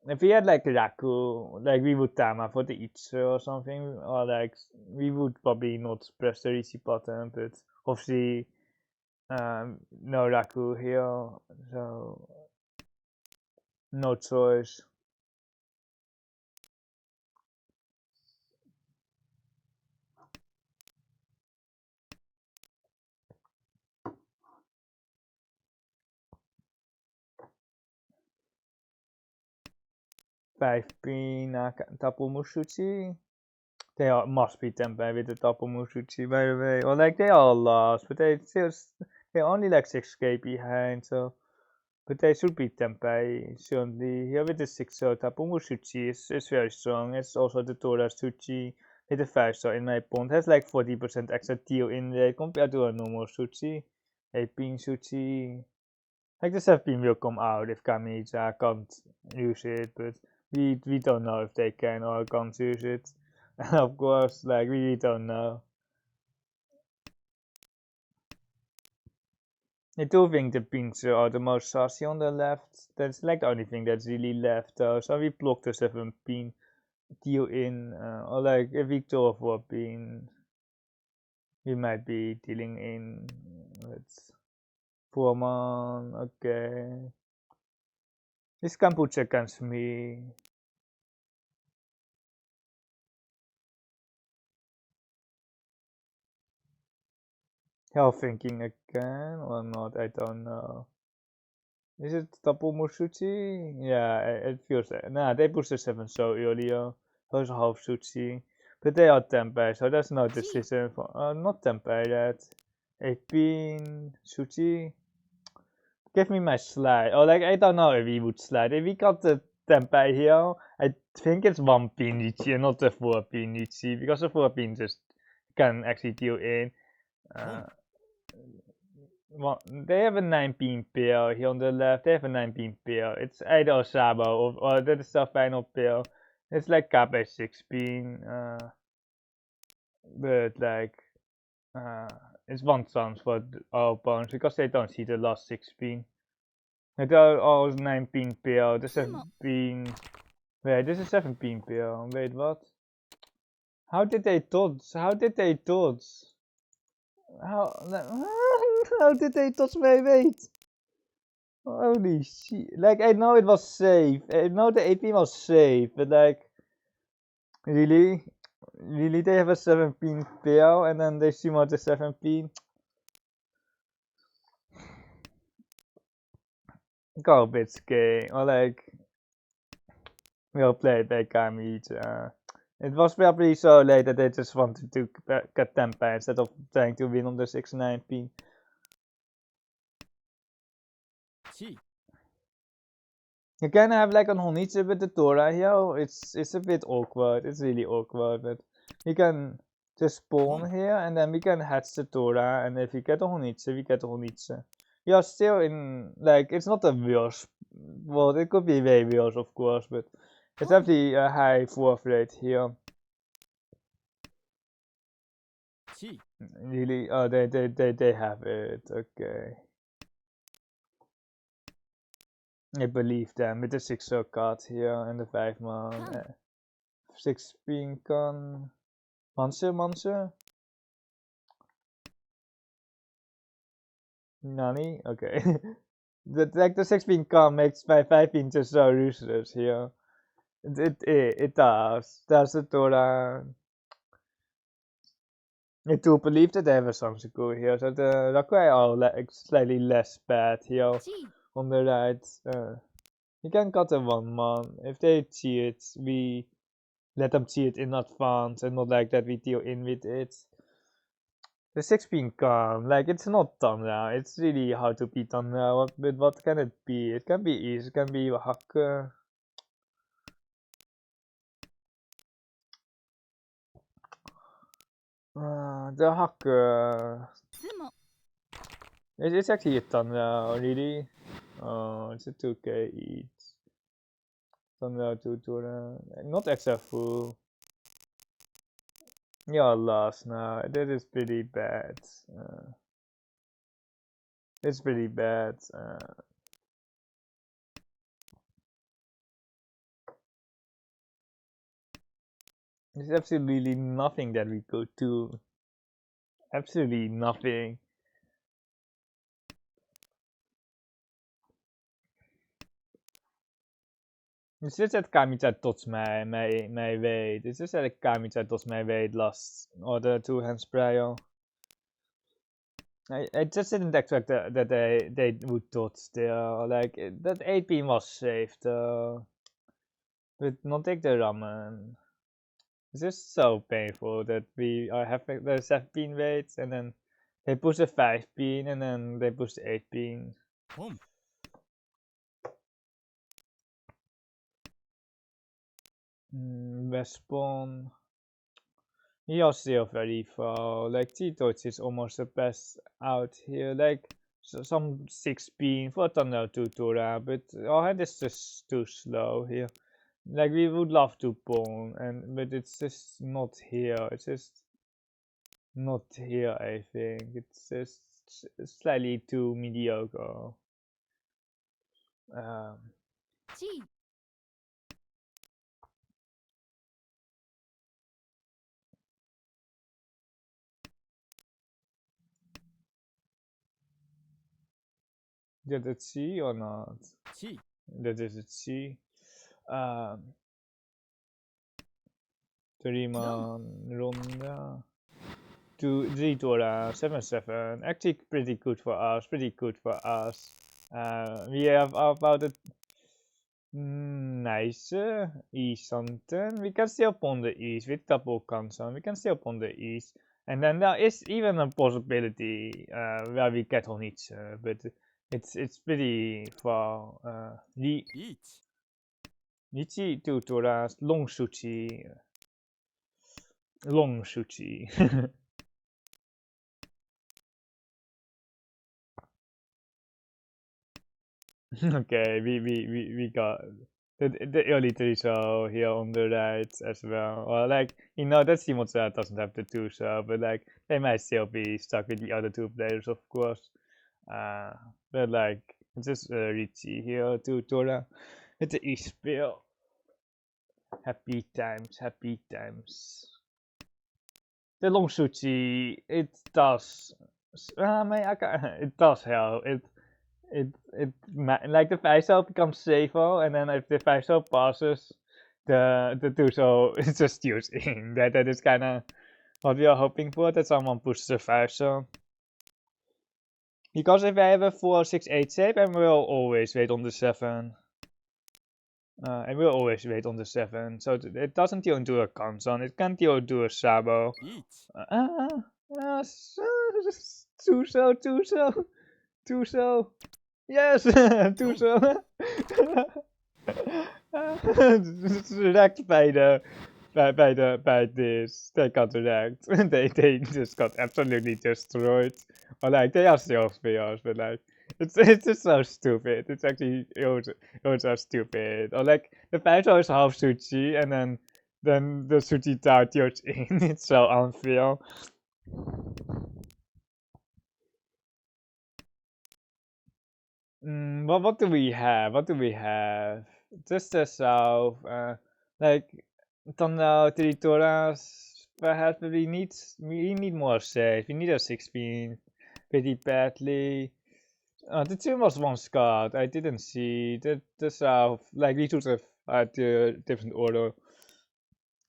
If we had like Raku, like we would Tama for the Itsu or something, or like we would probably not press the Riichi button, but obviously no Raku here, so no choice. Five pin Tapu Mushuchi. They are, must be tempeh with the tapomusuchi, by the way. Or like they are lost, but they're only like 6k behind, so. But they should be tempeh, certainly. Here with the 6-star tapomusuchi is very strong. It's also the Tora sushi with the 5-star in my pond. Has like 40% extra teal in there compared to a normal sushi. A pin sushi. Like the 7 will come out if Kamicha can't use it, but we don't know if they can or can't use it. Of course, like we really don't know. I do think the pins are the most saucy on the left. That's like the only thing that's really left though. So we block the 7 pin deal in, or like if we draw for a pin, we might be dealing in. Let's Foreman, okay. This can put against me. Health thinking again or not? I don't know. Is it Tapomusuchi? Yeah, it feels like. Nah, they pushed the 7 so earlier. Those are half sushi. But they are tempeh, so that's no decision for. Not tempeh, that. 18 sushi. Give me my slide. Oh, like, I don't know if we would slide. If we got the tempeh here, I think it's 1 pinichi and not the 4 pinichi, because the 4 pin just can actually deal in. Well, they have a 9-pin pair here on the left. They have a 9-pin pair. It's either Sabo or that is the final pair. It's like Kabe 6-pin, but like it's one chance for our opponents because they don't see the last 6-pin. It are all 9-pin pair. The 7-pin. Wait, this is 7-pin pair. Wait, what? How did they dodge? How did they dodge? How? How did they dodge my weight? Holy shit. Like, I know it was safe. I know the AP was safe, but like, really? Really, they have a 7-pin pair and then they zoom out the 7-pin? Garbage game. Or like, well played by Kamicha. It was probably so late that they just wanted to cut tempo instead of trying to win on the 6-9-pin. You can have like a Honitsu with the Tora here. It's a bit awkward. It's really awkward, but we can just spawn here and then we can hatch the Tora, and if we get a Honitsu, we get a Honitsu. We are still in, like, it's not a worse. Well, it could be way worse, of course, but it's definitely a high fourth rate here. Really? Oh, they have it. Okay. I believe them with the 6-star card here and the 5-man. 6-pin con. Monster? Nani? Okay. Like the 6-pin con makes my 5-pin just so useless here. It does. That's the Tora. I do believe that they have a Samsuku here, so the Rakuai are like slightly less bad here on the right. You can cut a 1-man. If they cheat, we let them cheat in advance and not like that we deal in with it. The 6-pin con, like, it's not done now. It's really hard to be done now. But what can it be? It can be easy. It can be a hacker. The hacker. It's actually a ton now, really. Oh, it's a 2k each. Thunder tutorial. Not except for. You're lost now. That is pretty bad. It's pretty bad. There's absolutely nothing that we could do. Absolutely nothing. It's just that Kamicha touched my weight. It's just that Kamicha touched my weight last order 2-hands prior. I just didn't expect that they would touch there. Like, that 8-pin was safe though. But not take the ramen. It's just so painful that we are having the 7 weights and then they push the 5 pin and then they push the 8 pin. Boom. West pawn. You're still very far. Like T-Touch is almost the best out here. Like some 6 pin for Thunder Tutora, but our hand is just too slow here. Like we would love to pawn, but it's just not here. It's just not here. I think it's just slightly too mediocre. G. Did it C or not? G. That is it C. 3-man ronda. 3 Dora, 7-7. Actually pretty good for us, we have about a nice east something. We can still pawn the east with double console. We can still pawn the east. And then there is even a possibility where we get on each, but it's pretty far. Riichi to Toras, long sushi. Long sushi. Okay, we got the early 3-show here on the right as well. Or like, you know, that Simotsa doesn't have the 2-show, but like, they might still be stuck with the other 2 players, of course. But like, it's just Riichi here to Tora with the E-Spill. Happy times, happy times. The long sushi, it does, it does help. Like the 5-cell becomes safer, and then if the 5-cell passes, the 2-cell is just used in. That is kind of what we are hoping for, that someone pushes the 5-cell. Because if I have a 4-6-8 shape, I will always wait on the 7. I will always wait on the 7, so it doesn't deal into a Kansan, it can deal into a Sabo. 2-cell, 2-cell, 2-cell. Yes, 2-cell. Wrecked by this. They got wrecked. they just got absolutely destroyed. Or like they are still spears, but like it's just so stupid. It's actually it was so stupid. Or like the fighter is half sushi and then the sushi tower deals in. It's so unfair. What do we have? What do we have? Just a south, like Thunder Tritoras. Perhaps we need more safe. We need a 16 pretty badly. The team was one scarred. I didn't see the south. Like we should have had a different order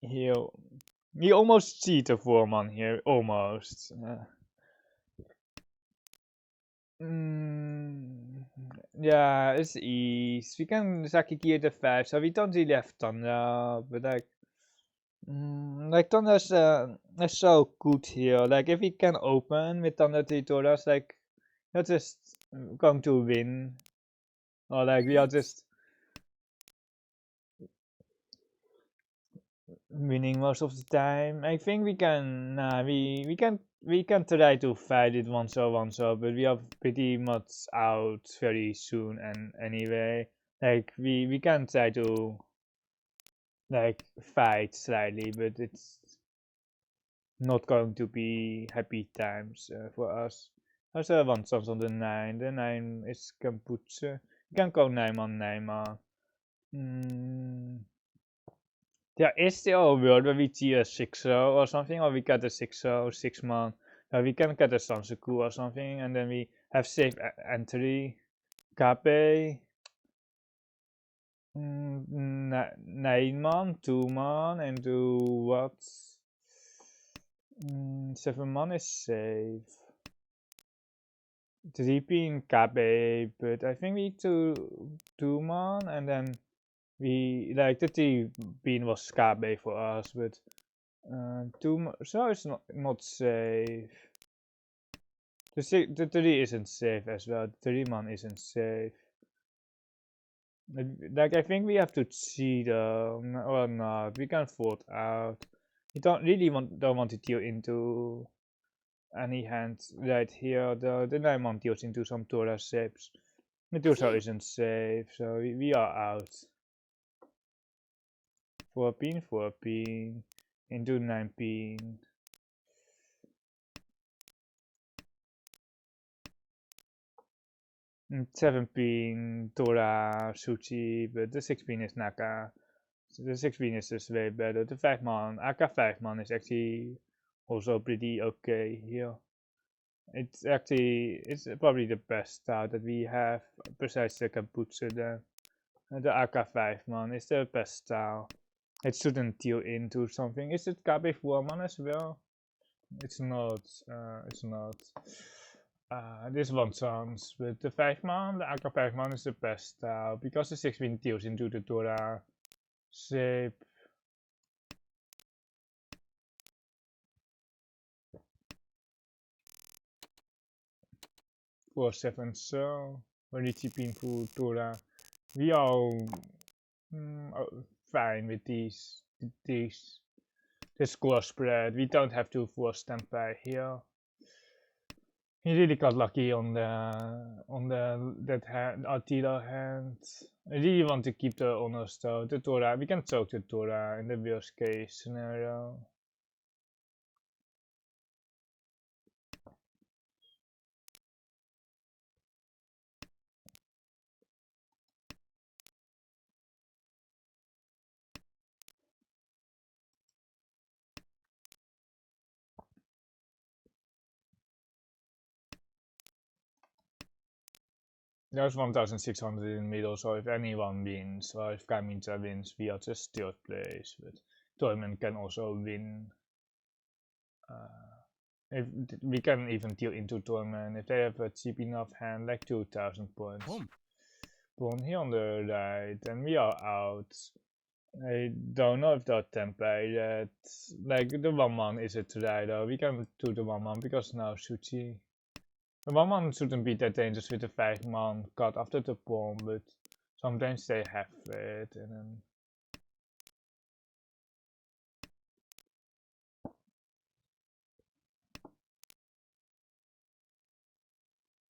here. We almost cheat the 4-man here. Almost. Yeah, it's east. We can Sakiki at the 5, so we don't really have Thunder, but like Thunder's so good here. Like if we can open with Thunder Tritoras, like you're just going to win. Or like we are just winning most of the time. I think we can we can try to fight it once or but we are pretty much out very soon and anyway. Like we can try to like fight slightly, but it's not going to be happy times for us. Also want soms on the 9. The 9 is Kampuche. You can go 9-man, 9-man. There is still a world where we see a 6-0 or something, or we get a 6-0, 6-man. We can get a Sansaku or something, and then we have safe entry. Kape. 9-man, 2-man, and do what? 7-man is safe. 3-pin Kape, but I think we need to 2-man, and then we like the 3-pin was Kabe for us, but So it's not safe. The 3 isn't safe as well. The 3-man isn't safe. Like I think we have to cheat or not. We can vote out. We don't want to deal into any hands right here though. The 9-man deals into some Torah shapes. Medusa isn't safe, so we are out. 4-pin, 4-pin, into 9-pin. 7-pin Torah Suchi, but the 6-pin is Naka. So the 6-pin is just way better. The 5-man, AK 5-man is actually also pretty okay here. It's probably the best style that we have besides the Kamputsu then. The AK 5-man is the best style. It shouldn't deal into something. Is it KB 4-man as well? It's not. It's not. This one sounds, but the 5-man, the AK 5-man is the best style because the 6-pin deals into the Torah shape. For 7 so Riichi Pin Torah. We are fine with this score spread. We don't have to force Tempai here. He really got lucky on that hand, Attila hand. I really want to keep the honors though. The Torah, we can choke the Torah in the worst case scenario. There's 1600 in the middle, so if anyone wins, or if Kaimincha wins, we are just third place, but Toyman can also win. If we can even deal into Toyman if they have a cheap enough hand, like 2000 points. Pawn here on the right, and we are out. I don't know if that Tempai that like the 1-man is a try though. We can do the 1-man because now Suchi. The 1-man shouldn't be that dangerous with the 5-man cut after the pawn, but sometimes they have it and then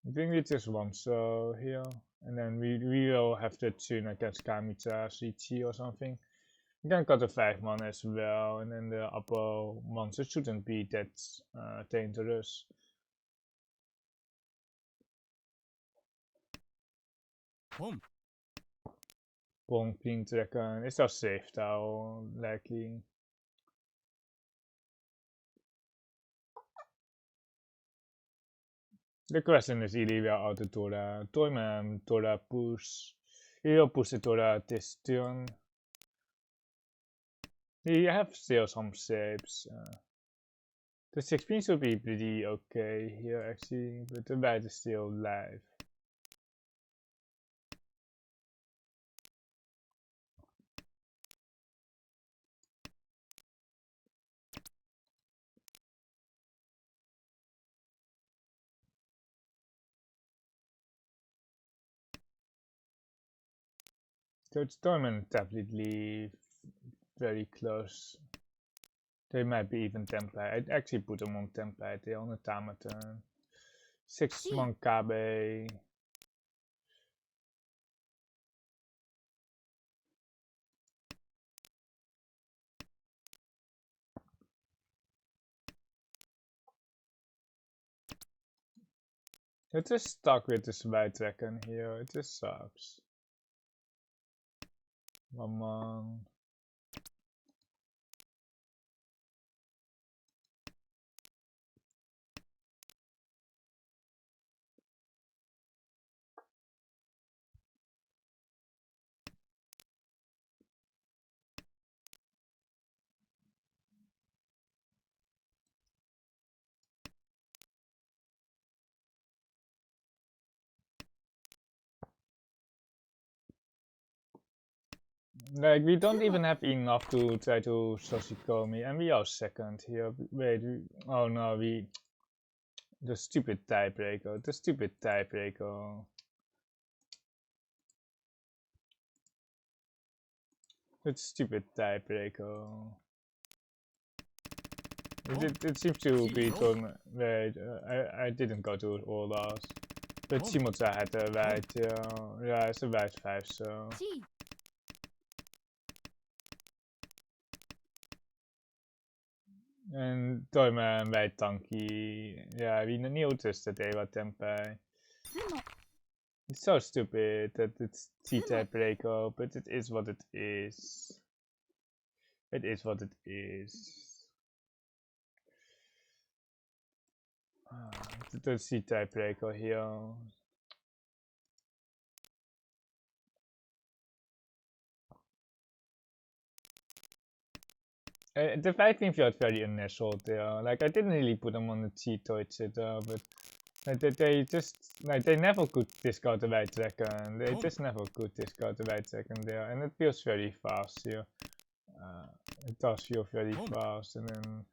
I think we just one so here, and then we will have the tune against Kamicha, Riichi or something. We can cut the 5-man as well, and then the upper monster shouldn't be that dangerous. Pawn Queen trekken is dat safe though, likely. The question is really where out the Torah. Toyman Torah push. He will push the Torah this turn. He have still some shapes. The 6-pin should be pretty okay here actually, but the white is still live. So it's Toyman definitely very close. They might be even Tempai. I'd actually put them on Tempai. They're on a timer turn. 6-man KB. It just stuck with this white dragon here. It just sucks. 1-man. Like, we don't even have enough to try to Soshikomi, and we are second here. Wait, oh no, the stupid tiebreaker, the stupid tiebreaker. That stupid tiebreaker. It seems to be tournament. Wait, I didn't go to all those. But Shimoza had the right, yeah, it's a right 5, so. En toimen right tanky. Yeah, we noticed that they were tempai. It's so stupid that it's C-type breaker, but it is what it is. It is what it is. The C-type breaker here. The fighting felt very unnatural there. Like, I didn't really put them on the cheat towards it, but they just, like, they never could discard the right second. They just never could discard the right second there, and it feels very fast here. It does feel very fast, and then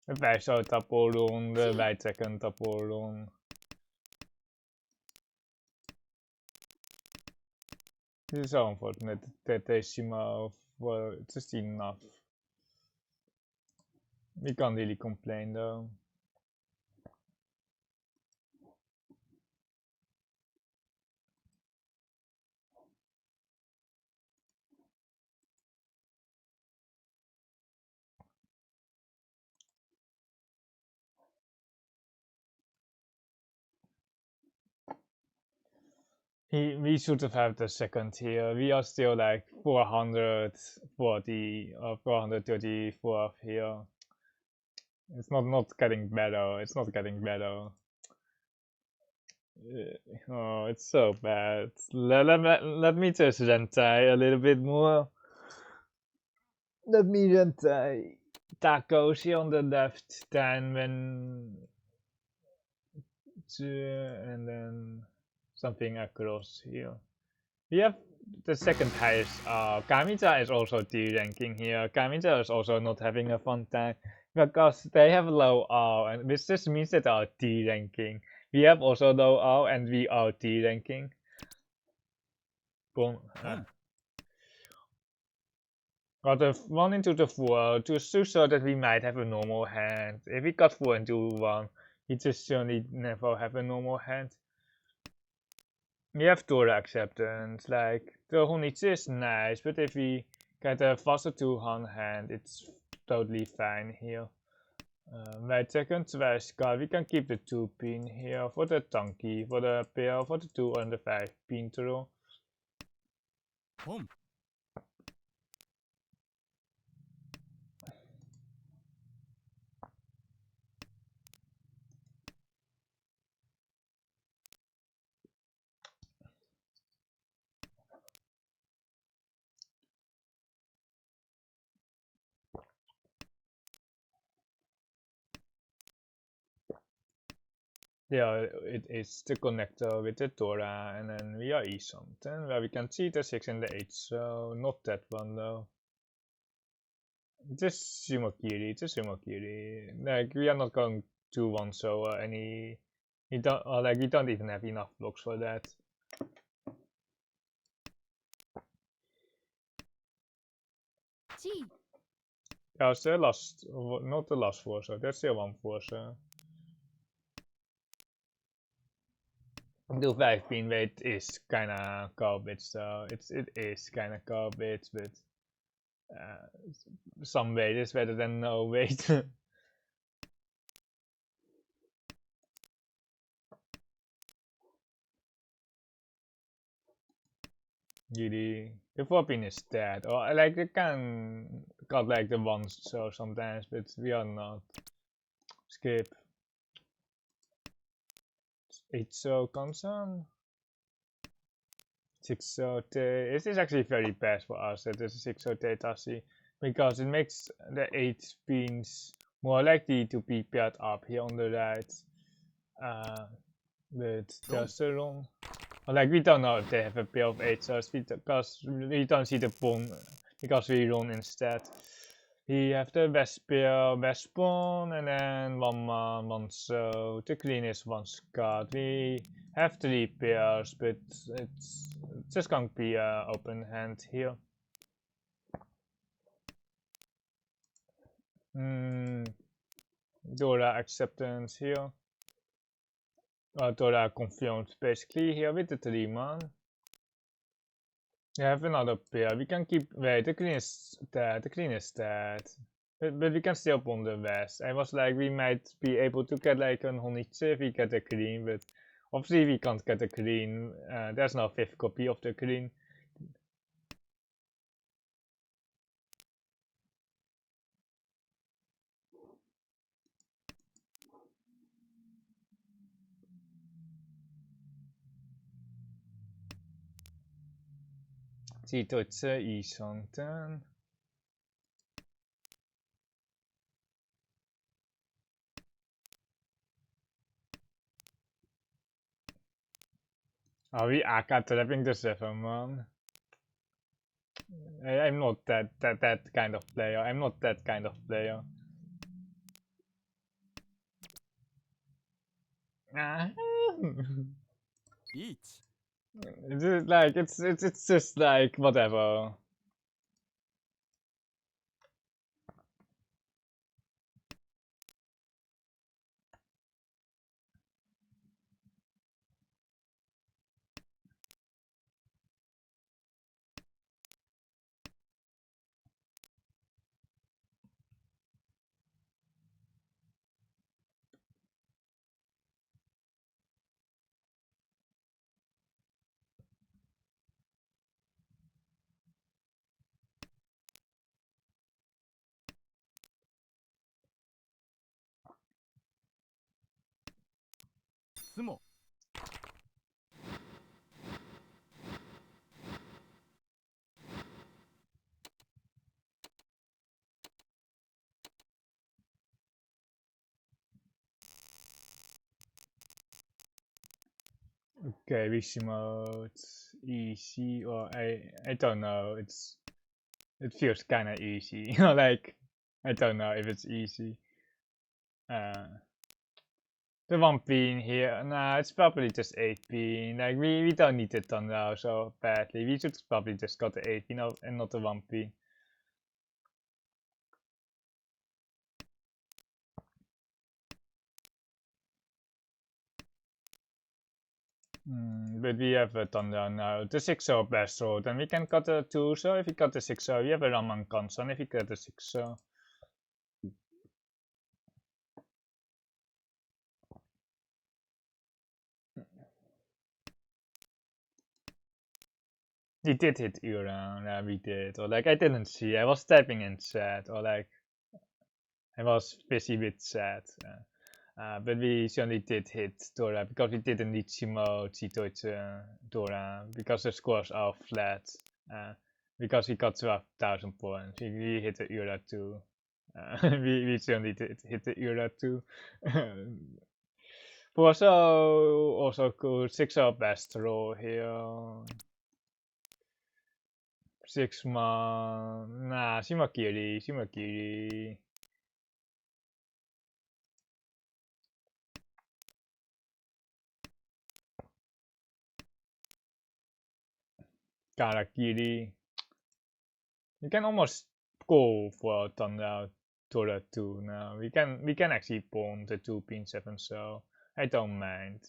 if I saw Tapolon, the right second Tapolon. This is so unfortunate that they seem well, just enough. We can't really complain though. We should have had the second here. We are still like 440 or 434 here. It's not getting better. It's not getting better. Oh, it's so bad. Let me just rentai a little bit more. Let me rentai tacos here on the left, then and then something across here. We have the second highest. Kamita is also D ranking here. Kamita is also not having a fun time because they have low R, and this just means that they are D ranking. We have also low R, and we are D ranking. Boom. Got a 1 into the 4 to show that we might have a normal hand. If we got 4 into 1, we just certainly never have a normal hand. We have Dora acceptance, like the Honichi is nice, but if we get a faster 2-hand hand, it's totally fine here. Right second, Svaskar, we can keep the 2 pin here for the Tanky, for the pair, for the 2 and the 5 pin throw. Yeah, it is the connector with the Dora, and then we are E something where we can see the 6 and the 8, so not that one though. Just Shumokiri, just Shumokiri. Like, we are not going to one so any. We don't, like, we don't even have enough blocks for that. Yeah, it's the last, not the last force, that's still one force. The 5 pin weight is kinda garbage, so it is kinda garbage, but some weight is better than no weight. Really, the 4 pin is dead, or like it can got like the ones so sometimes, but we are not. Skip. 8 so concern. 6 so it is actually very bad for us that there's a 6 so Tashi, because it makes the 8 pins more likely to be paired up here on the right. But that's wrong. Like we don't know if they have a pair of 8 stars because we don't see the pawn because we run instead. We have the best pair, best pawn, and then 1 man, 1 so. The queen is 1 card. We have 3 pairs, but it's just gonna be an open hand here. Dora acceptance here. Dora confirmed basically here with the 3 man. We have another pair. We can keep. Wait, the queen is dead. The queen is dead. But we can still pawn the west. I was like, we might be able to get like an Honichi if we get a queen, but obviously we can't get a queen. There's no 5th copy of the queen. C2 E something. Are we AK trapping the 7 man? I'm not that kind of player. I'm not that kind of player. Eat. It's like it's just like whatever. Sumo. Okay, Riichi mode, easy, or I don't know. It feels kind of easy. Like I don't know if it's easy. The 1 pin here, nah, it's probably just 8 pin. Like we don't need it on now so badly. We should probably just got the 8 pin and not the 1 pin. But we have a thunder now. The 6-0 best roll. Then we can cut the 2, so if we cut the 6-0, we have a Raman Kansan if we cut the 6-0. He did hit Ura, yeah, we did. Or like I didn't see, I was typing in chat, or like I was busy with chat. But we certainly did hit Dora because we didn't need Simo, Chitoichi, Dora because the scores are flat. Because we got 12,000 points, we hit the Ura too. We certainly did hit the Ura too. But also cool, 6-0 best roll here. 6 man, nah, Shimakiri. Karakiri. You can almost go for Thunder Tora 2 now. We can actually pawn the 2 pin 7, so I don't mind.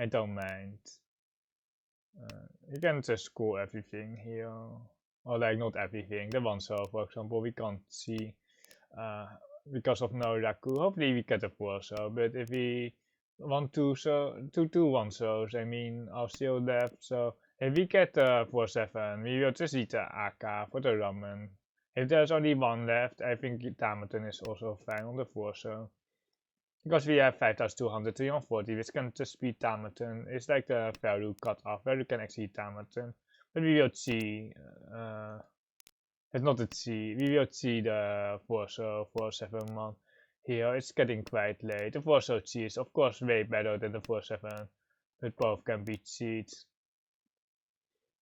I don't mind. You can just score everything here. Or like not everything. The 1 so for example we can't see because of no Raku. Hopefully we get a 4 so, but if we want 2 so 2 1 so's, I mean are still left, so if we get 4-7, we will just eat the AK for the ramen. If there's only 1 left, I think Tamaton is also fine on the 4 so. Because we have 5,200, 340, which can just be Tamaton. It's like the value cut off where you can actually Tamaton. But we will see. It's not a T. We will see the 4 so 4-7 one. Here it's getting quite late. The 4 so T is of course way better than the 4-7. But both can be cheats.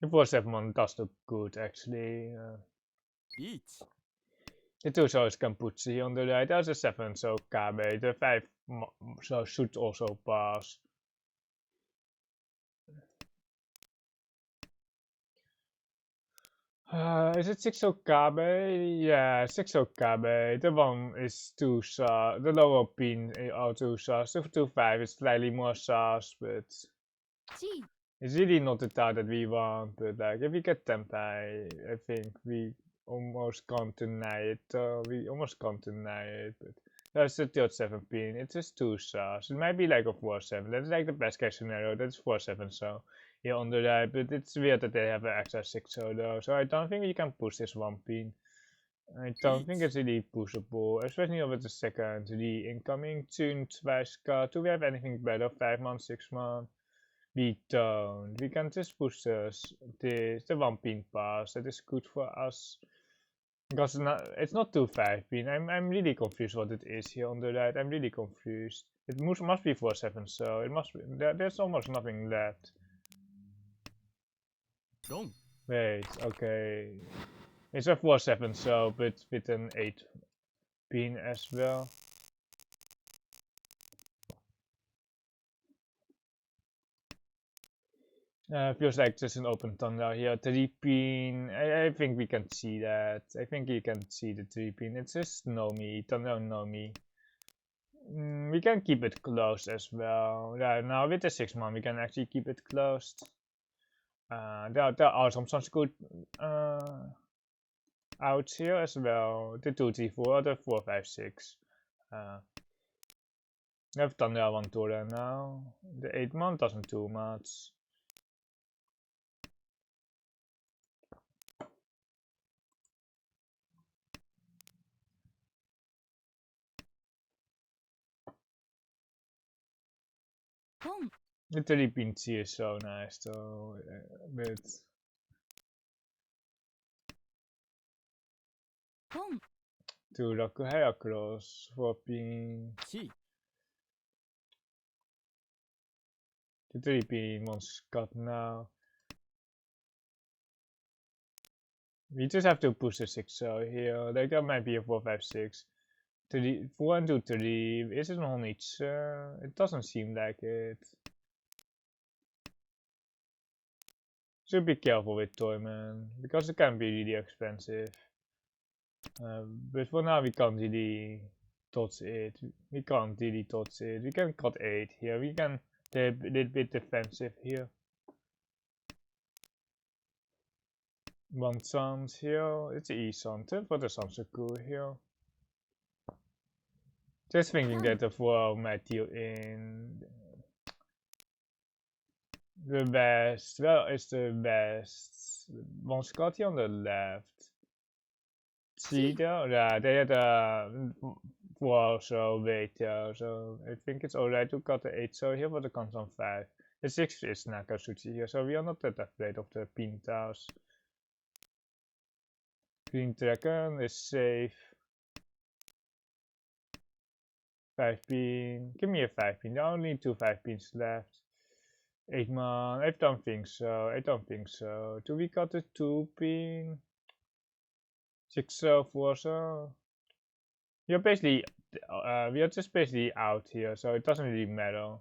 The 4-7 one does look good actually. 1 The 2 so is Campucci on the right, there's a 7 so Kabe, the 5 so should also pass. Is it 6 Okabe? Yeah, 6 Okabe. The one is 2 sauce. The lower pin are 2 sauce. The 2-5 is slightly more sauce, but G. it's really not the tile that we want. But like, if we get Tempai, I think we almost can't deny it. We almost can't deny it. But that's the third 7 pin. It's just 2 sauce. It might be like a 4-7. That's like the best case scenario. That's 4-7 so. Yeah, on the right, but it's weird that they have an extra 6 though, so I don't think you can push this one pin. I don't think it's really pushable, especially with the second, the incoming tune twice cut. Do we have anything better? 5 man, 6 man? We don't. We can just push this, the 1 pin pass. That is good for us. Because it's not 2-5 pin. I'm really confused what it is here on the right. I'm really confused. It must be 4-7, so it must be. There's almost nothing left. Long. Wait, okay. It's a 4-7 so, but with an 8 pin as well. Feels like just an open thunder here. 3 pin. I think we can see that. I think you can see the 3 pin. It's just Nomi, thunder Nomi. We can keep it closed as well. Yeah, now with the 6 man we can actually keep it closed. There are some good outs here as well. The 2-3-4, the 4-5-6. We have Thunder Aventura now. The 8 man doesn't do much. Home. The 3 pin C is so nice though, but Home. 2 Rakuhei across 4 pin. 4 The 3 pin one's cut now. We just have to push the 6 so here. Like that might be a 4-5-6. 4 and 2 3. Is it on each? It doesn't seem like it. Should be careful with Toyman because it can be really expensive. But for now we can't really dodge it. We can't really dodge it. We can cut 8 here. We can be a little bit defensive here. 1 sound here. It's E something, but the sounds are cool here. Just thinking that the 4 might deal in the best. Well, it's the best. One Scotty on the left. See there? Yeah, they had a 4 so wait there, so I think it's alright to cut the 8 so here for the comes on 5. The 6 is Nakatsuchi here, so we are not that afraid of the Pintas. Green Dragon is safe. 5 pin. Give me a 5 pin. There are only 2 5 pins left. 8 man. I don't think so. I don't think so. Do we cut the 2 pin? 6 so, 4 so. We are just basically out here, so it doesn't really matter.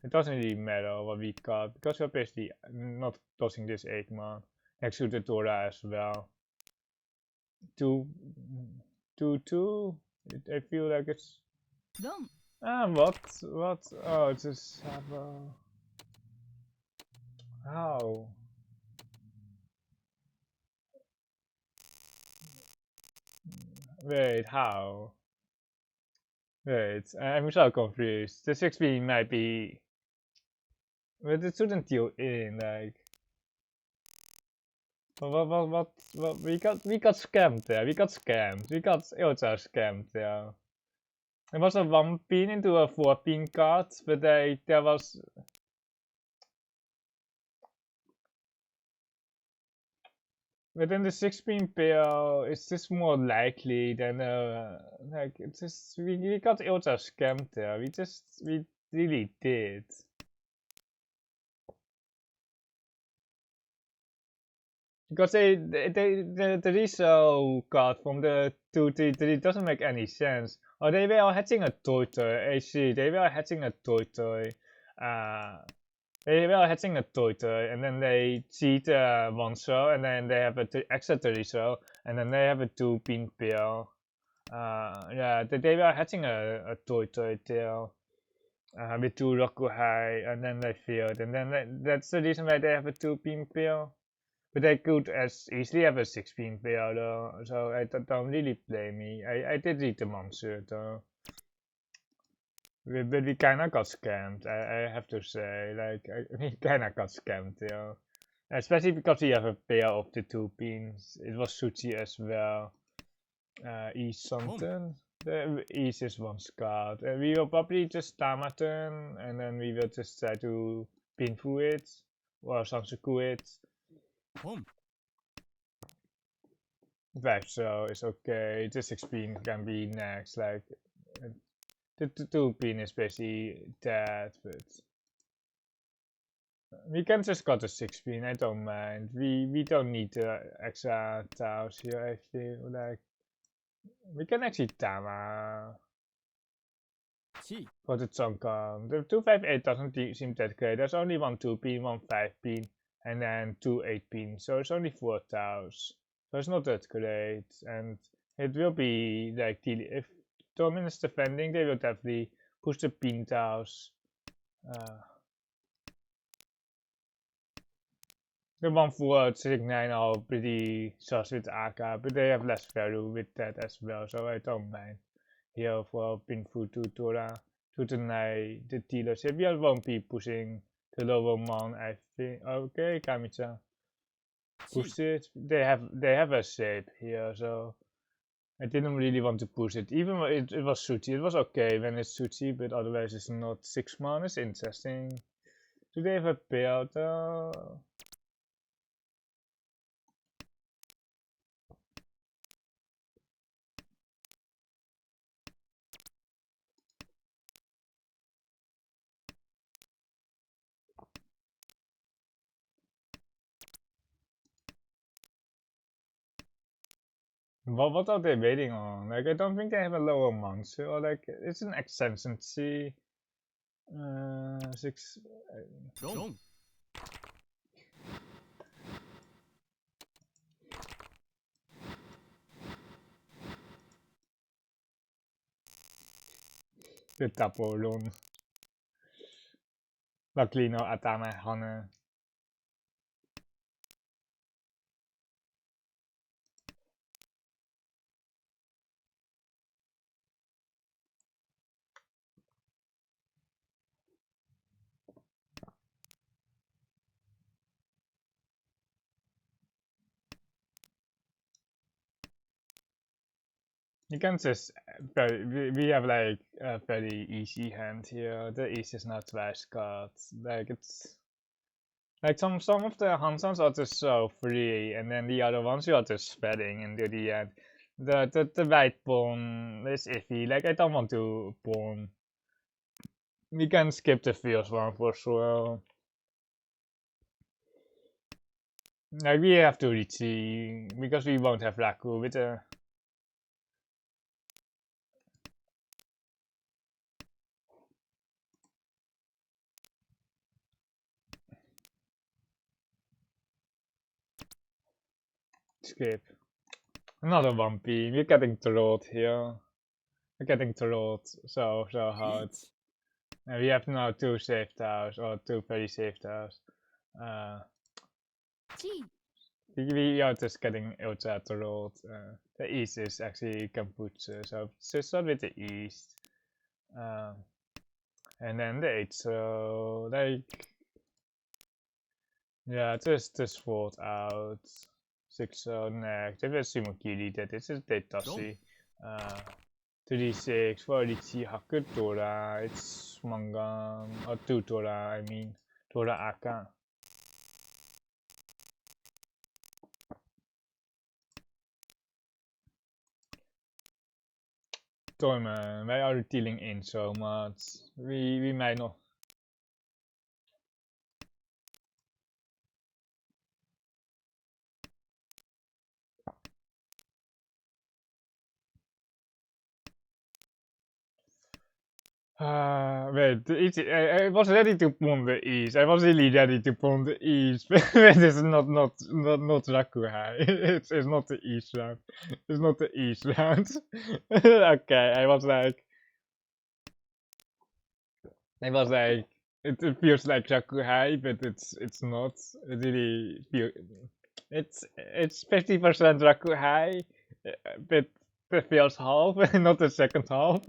It doesn't really matter what we cut because we're basically not tossing this 8 man next to the Dora as well. 2 2. I feel like it's. Long. What? Oh, it's a Saba. How? Wait, how? Wait, I'm so confused. The 6 pin might be. But it shouldn't deal in, like. What? We got scammed there. We got scammed. We got ultra scammed there. There was a 1 pin into a 4 pin card, but there was. But then the 6 pin pair is just more likely than like it's just we got ultra scammed there. We really did. because the resale card from the 233 doesn't make any sense. Or they were hatching a toy. I see, they were hatching a toy. They were hatching a toy, and then they cheat one show, and then they have a extra 3 show, and then they have a 2-pin pill. Yeah, they were hatching a toy tail with 2 Roku High, and then they failed, and then that's the reason why they have a 2-pin pill. But they could as easily have a 6-pin pill though, so I don't really blame me. I did read the monster though. But we kinda got scammed, I have to say. Like, we kinda got scammed, yeah. Especially because we have a pair of the 2 pins. It was Suchi as well. East something. The East is one card. We will probably just Tama turn, and then we will just try to pin through it. Or Sansuku it. Right, so it's okay. The 6-pin can be next, like... The 2-pin is basically dead, but we can just got the 6-pin, I don't mind. We don't need the extra tiles here, I feel like. We can actually Tama for the Chongkong. The 258 doesn't seem that great. There's only one 2-pin, one 5-pin, and then 2 8-pins, so it's only 4 tiles. So it's not that great, and it will be like if Tormin is defending, they will definitely push the pin tiles. The 1-4 6-9 are pretty sus with Aka, but they have less value with that as well, so I don't mind. Here for pin through to Tora to deny the dealership. We won't be pushing the lower mon, I think. Okay, Kamicha. Push it. They have a shape here, so I didn't really want to push it. Even though it was Suchi. It was okay when it's Suchi, but otherwise it's not 6 mon. It's interesting. Do they have a payout though? What are they waiting on? Like, I don't think they have a lower monster, or like, it's an extension-C. 6... The double run. Luckily no Atama Hana. You can just, we have like a very easy hand here. The ace is not twice cards. Like it's, like some of the Hansons are just so free, and then the other ones you are just spreading into the end. The white pawn is iffy. Like I don't want to pawn. We can skip the first one for sure. Like we have to Riichi because we won't have Raku with a. Skip. Another 1P. We're getting trolled here. We're getting trolled so hard. And we have now 2 safe tiles, or 2 very safe tiles. We are just getting ultra trolled. The east is actually Kampuche, so just start with the east. And then the 8, so like. Yeah, just fold out. 6 next. If it's Sumokiri, that is Detashi. 3-6 for Riichi Haku Tora. It's Mangan, or 2 Tora, I mean. Tora Aka. Torment, why are you dealing in so much? We might not. Wait, I was ready to pawn the east. I was really ready to pawn the east. But it's not Rakuhai. It's not the east round. It's not the east round. Okay, I was like, it feels like Rakuhai, but it's not. It really feel it's 50% Rakuhai, but it feels half, not the second half.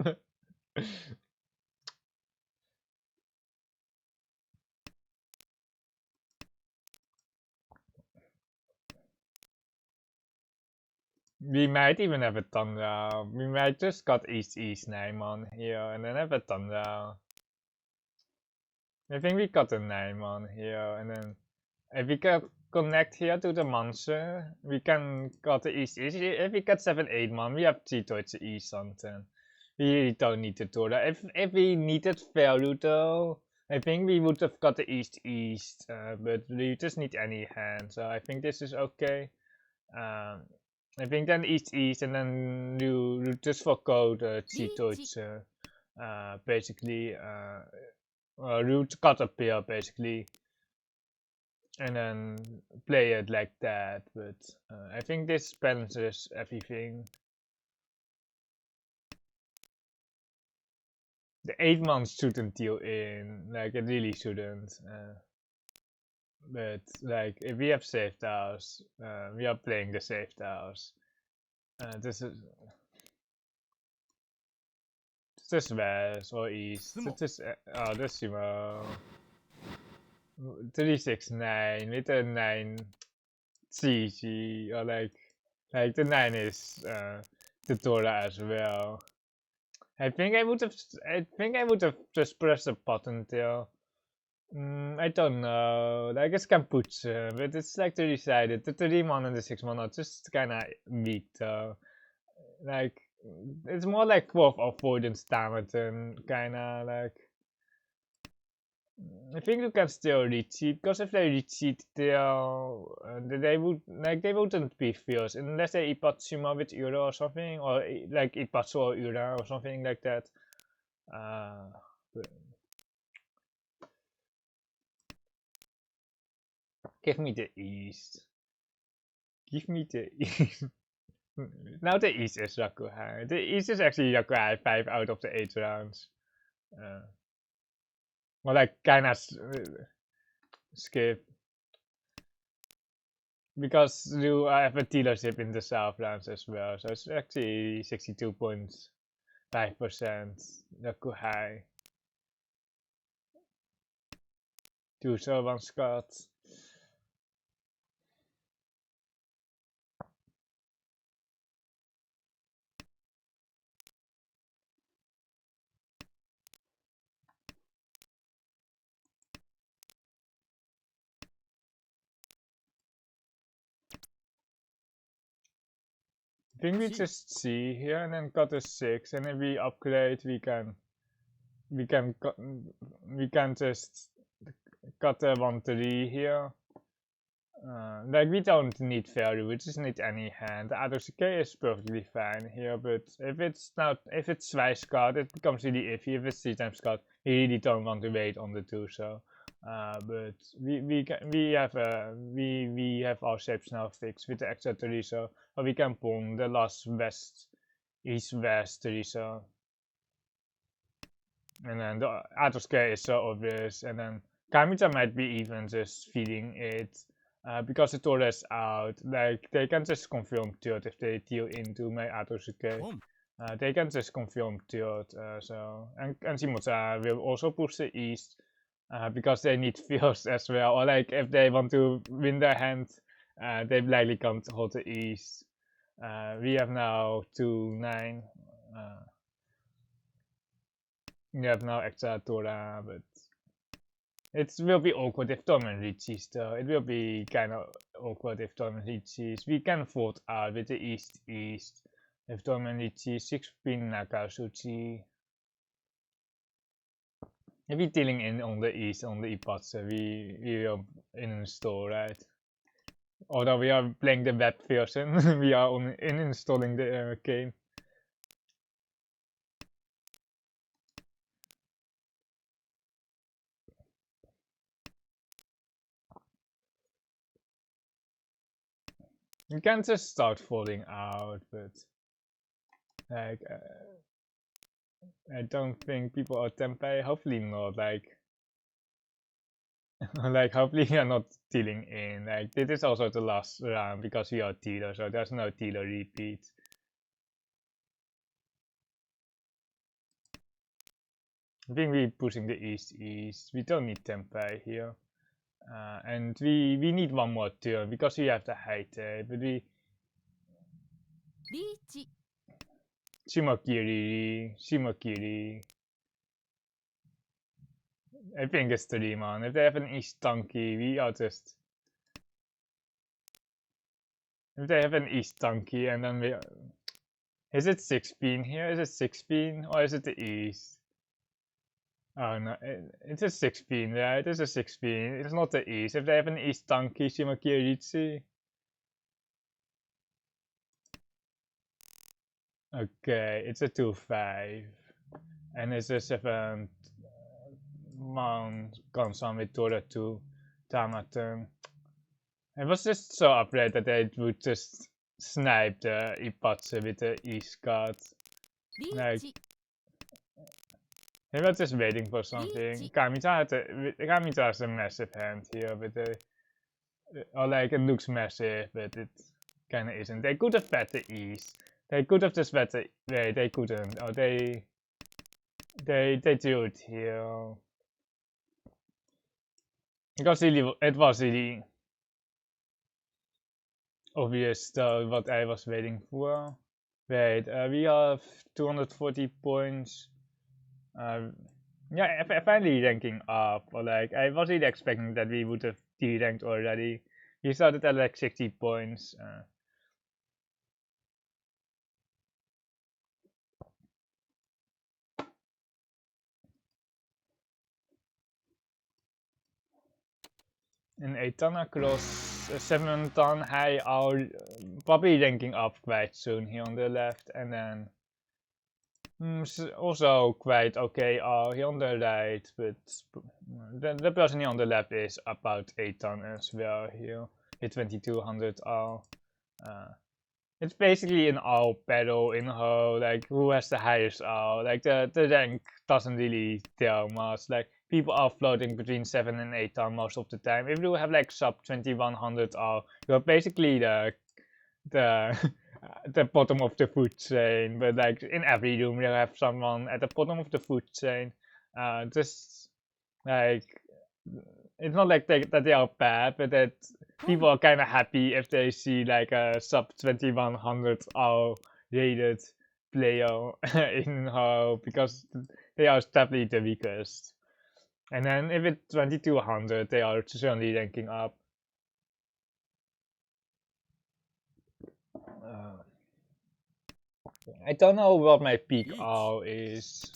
We might even have a Tundra. We might just got East Nijman here and then have a Tundra. I think we got a Nijman here and then if we can connect here to the monster, we can got the East. If we got 7-8 man, we have 3 Deutsche East something. We don't need the Tundra. If we needed value though, I think we would have got the East, but we just need any hand, so I think this is okay. I think then East and then you just forgo the Deutsche, basically, root cut a pair basically, and then play it like that. But I think this balances everything. The 8 months shouldn't deal in, like it really shouldn't. But like if we have safe tiles, we are playing the safe tiles. This is west or east. This is this is 369 with a 9 CG, or like the 9 is the Torah as well. I think I would have just pressed a button till. I don't know. Like it's Kampuche, but it's like 30-sided. The 3-man and the 6-man are just kinda weak though. Like it's more like 12 avoidance damage and kinda like. I think you can still retreat, because if they retreat, they wouldn't be fierce unless they Ipatsuma with Ura or something, or like Ipatsu or Ura or something like that. Give me the east. Give me the east. Now the east is Rakuhai. The east is actually Rakuhai 5 out of the 8 rounds. Well, like kinda skip. Because you have a dealership in the south rounds as well, so it's actually 62.5% Rakuhai. 2 1 Scott. I think we just see here and then got a 6, and if we upgrade we can just got a 1-3 here. Like we don't need value, we just need any hand. The Adosuke is perfectly fine here, but if it's twice Scott, it becomes really iffy. If it's 3 times Scott, we really don't want to wait on the 2, so but we have our shapes now fixed with the extra 3, so we can pawn the last east-west 3, so. And then the Adosuke is so obvious, and then Kamicha might be even just feeding it. Because the Torah is out, like they can just confirm third if they deal into my Atosuke. They can just confirm third, so and Shimoza will also push the east because they need fields as well. Or like if they want to win their hand, they likely can't hold the east. We have now 2-9. We have now extra Torah, but it will be awkward if Torment reaches though. It will be kind of awkward if Torment reaches. We can vote out with the east. If Torment reaches 6-pin Nakasuchi. If we're dealing in on the east, on the Ipatsu, we will install, right? Although we are playing the web version, we are installing the game. You can just start falling out, but like I don't think people are tempeh. Hopefully not. Like like hopefully you're not dealing in. Like this is also the last round because we are dealer, so there's no dealer repeat. I think we're pushing the east. We don't need tempeh here. And we need one more turn because we have the high tape, but we Riichi. Shimakiri. I think it's 3 man. If they have an east donkey, we are just. If they have an east donkey and then we. Is it 6-pin here? Is it 6-pin or is it the east? Oh no, it's a 6-pin, right? It is a 6-pin. It's not the east. If they have an east donkey, Shimakiri Riichi. Okay, it's a 2-5. And it's a 7 man comes on with Dora 2 Tamaturn. I was just so afraid that they would just snipe the Ipatsu with the east card. Like, Riichi. they were just waiting for something. Kamita has a massive hand here, but or like it looks massive, but it kinda isn't. They could have bet the east. They could have just bet the. Wait, they couldn't. Oh, they do it here. Because it was really obvious though what I was waiting for. Wait, we have 240 points. Yeah, finally ranking up. Or like, I was really expecting that we would have D-ranked already. We started at like 60 points. In 8 ton across 7 ton high, are probably ranking up quite soon here on the left, and then also quite okay here on the right, but the person here on the left is about 8 ton as well here, hit 2200 all. It's basically an all battle in Houou, like who has the highest all. Like the rank doesn't really tell much. Like people are floating between 7 and 8 ton most of the time. If you have like sub 2100 all, you're basically the the bottom of the food chain. But like in every room you have someone at the bottom of the food chain. Just like it's not like that they are bad, but that people are kind of happy if they see like a sub 2100 all rated player in Houou, because they are definitely the weakest. And then if it's 2200, they are certainly ranking up. I don't know what my peak all is.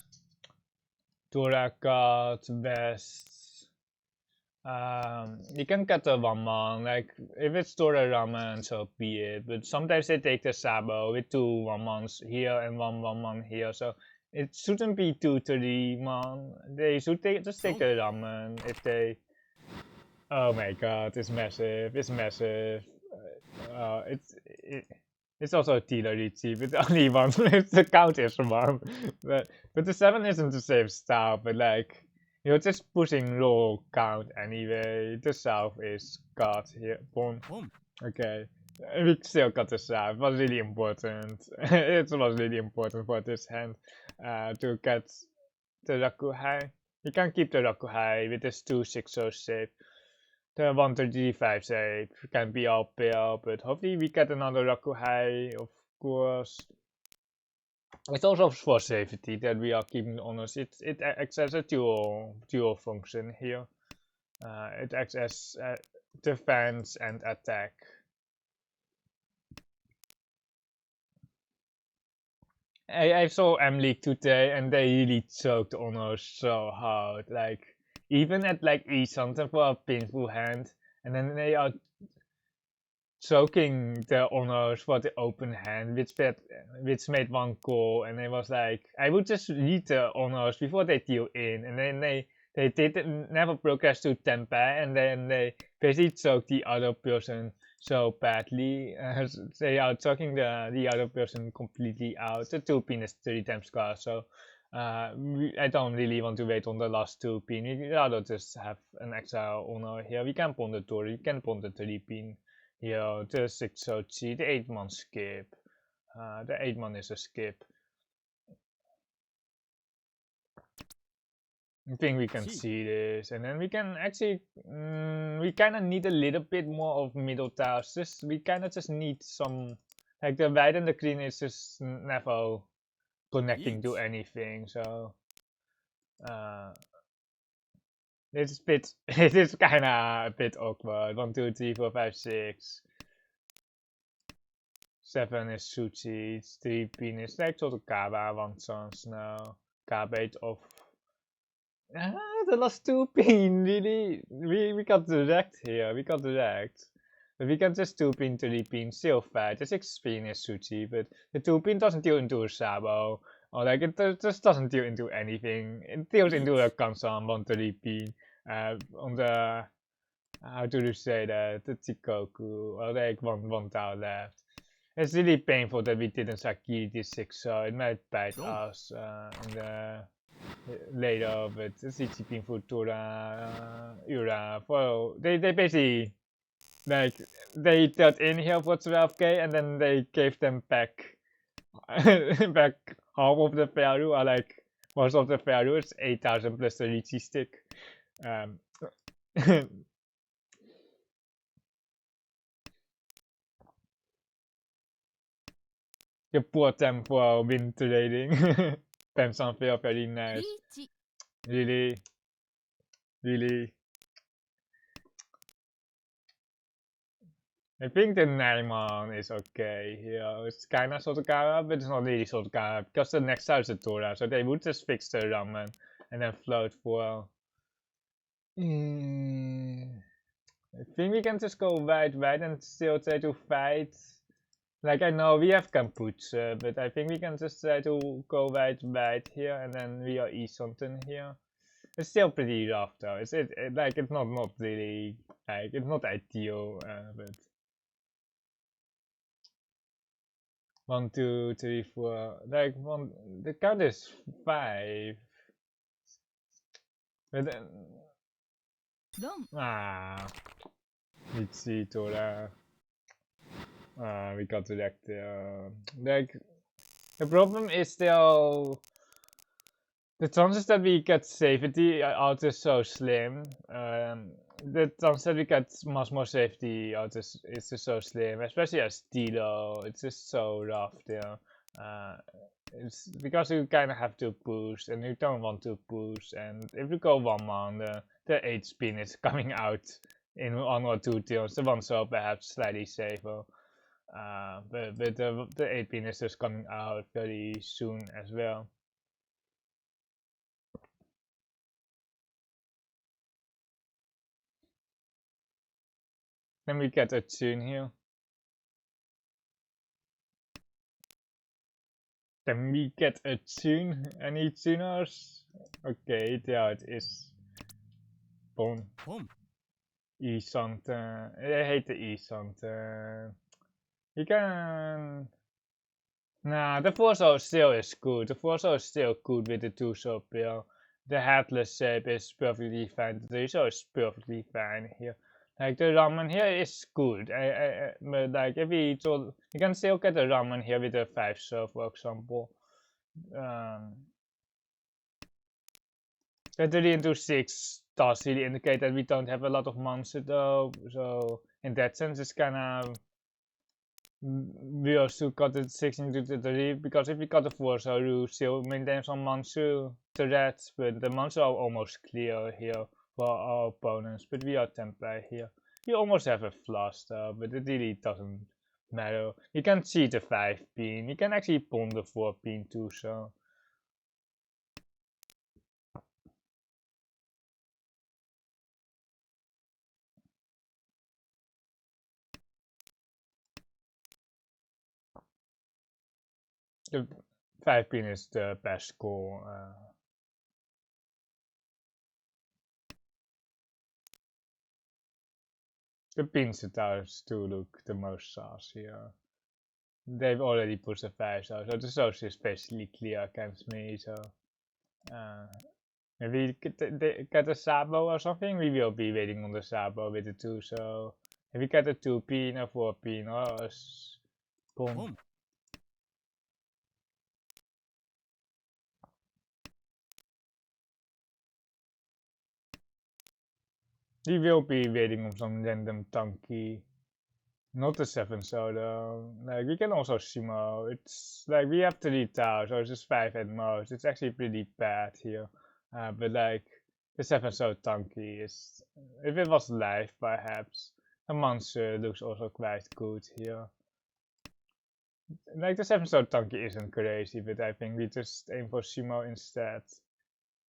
Durakat, best. You can get the 1-man, like if it's Dora Ramen, so be it. But sometimes they take the Sabo with 2 1-mans here and 1-man here, so it shouldn't be 2-3-man. They should just take the ramen if they. Oh my god, it's massive! It's massive. It's also a dealer Riichi, but only one. The count is 1, but the 7 isn't the same style. But like you're just pushing low count anyway. The south is got here. Boom. Okay. We still got the south. It was really important. It was really important for this hand to get the Rakuhai. You can keep the Rakuhai with this 2-6-0 shape. The 135 shape can be all pair, but hopefully we get another Rakuhai, of course. It's also for safety that we are keeping honors. It acts as a dual function here. It acts as defense and attack. I saw M-League today and they really choked honors so hard. Like even at like E-something for a painful hand, and then they are choking the honors for the open hand, which made 1 goal, and it was like I would just read the honors before they deal in, and then they didn't never progress to tempeh, and then they basically choked the other person so badly. They are talking the other person completely out. The 2-pin is 3 times cost, so I don't really want to wait on the last 2-pin. We rather just have an extra owner here. We can pawn the door, we can pawn the 3-pin here. The 6 so cheap, the 8-man skip. The 8-man is a skip. I think we can see this, and then we can actually, we kind of need a little bit more of middle tiles. We kind of just need some, like the white and the green is just never connecting to anything, so it's a bit, it is kind of a bit awkward. 1, 2, 3, 4, 5, 6. 7 is sushi, 3-pin is like sort of Kaba, 1 chance now. Kaba 8 off. The last 2-pin, really? We got direct here, we got direct. But we can just 2-pin, 3-pin, still fat. The 6-pin is sushi, but the 2-pin doesn't deal into a Sabo. Or like, it just doesn't deal into anything. It deals into a Kansan, 1 3-pin. On the, how do you say that? The Chikoku, or like one tile left. It's really painful that we didn't Saki this 6, so it might bite us in the later, but it's Ichipin Futura, Ura. Well, they basically, like, they dealt in here for 12k and then they gave them back back half of the value, or like most of the value. It's 8,000 plus the Riichi stick. You poor them for win trading. Them some feel very nice. Really? Really? I think the Naiman is okay here. It's kinda Sotokara, but it's not really Sotokara because the next tile is the Tora, so they would just fix the ramen and then float for. I think we can just go white and still try to fight. Like, I know we have Kampuche, but I think we can just try to go white here and then we are something here. It's still pretty rough though. It's like it's not really, like, it's not ideal, but 1, 2, 3, 4. Like the count is 5. But then let's see, Tora. We got direct there. Like, the problem is still the chances that we get safety are just so slim. The chance that we get much more safety are just so slim, especially as Tilo. It's just so rough there. It's because you kind of have to push and you don't want to push, and if you go 1 man, the 8-pin is coming out in 1 or 2 turns. The 1 so perhaps slightly safer. But the 8-pin is just coming out very soon as well. Then we get a tune here. Then we get a tune. Any tuners? Okay, there it is. Boom. E-something. I hate the E-something. You can. Nah, the 4-so still is good. The 4-so is still good with the 2-so bill. The headless shape is perfectly fine. The 3-so is perfectly fine here. Like, the ramen here is good. But like, if we told, you can still get the ramen here with the 5-so, for example. The 3 into 6 does really indicate that we don't have a lot of monster though. So in that sense, it's kind of, we also got the 6 into the 3, because if we got the 4, so you still maintain some monster threats, but the monster are almost clear here for our opponents, but we are template here. We almost have a flush though, but it really doesn't matter. You can see the 5-pin, you can actually pawn the 4-pin too, so. The 5-pin is the best score. the pins stars to look the most sus here. They've already pushed a 5 so the sauce is basically clear against me, so maybe get a Sabo or something. We will be waiting on the Sabo with the 2, so if we get a 2 pin, a 4 pin, or a pawn. ポン We will be waiting on some random tanky. Not the 7 so though. Like we can also sumo. It's like we have 3 tau, so it's just 5 at most. It's actually pretty bad here. But like the 7 so tanky is, if it was live perhaps. A monster looks also quite good here. Like the 7 so tanky isn't crazy, but I think we just aim for sumo instead.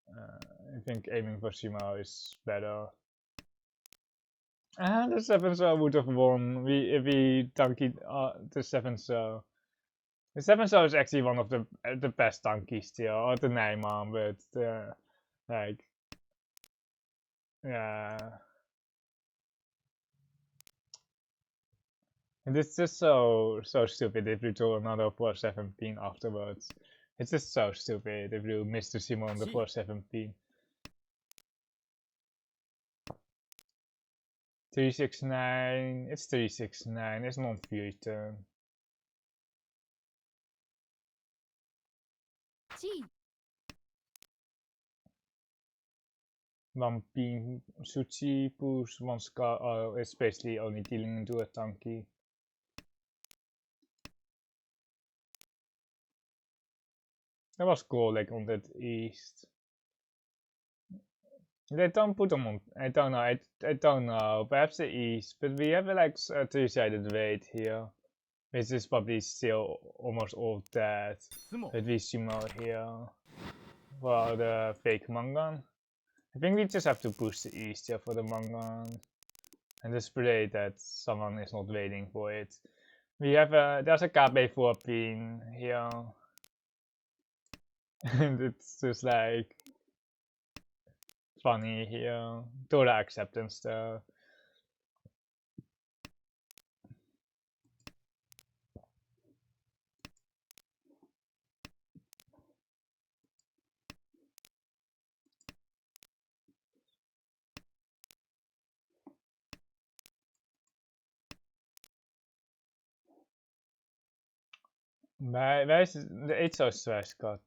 I think aiming for sumo is better. The 7 so would have won if we tankied the 7 so. The 7 so is actually one of the best tankies still, or the Nijman, but like, yeah. And it's just so stupid if you draw another 4-7 pin afterwards. It's just so stupid if you miss the sumo on the 4-7 pin. 369, it's 369, it's non-fury turn. G. One pin Suchi push, one scar, oh, it's basically only dealing into a tanky. That was cool, like on that east. They don't put them on, I don't know, I don't know, perhaps the east, but we have like a 3-sided weight here, which is probably still almost all dead, スモ but we sumo here for the fake Mangan. I think we just have to push the east here for the Mangan, and just pray that someone is not waiting for it. We have there's a KB4 pin here, and it's just like funny here. Tora acceptance though. Waar is de eetsaus-kat?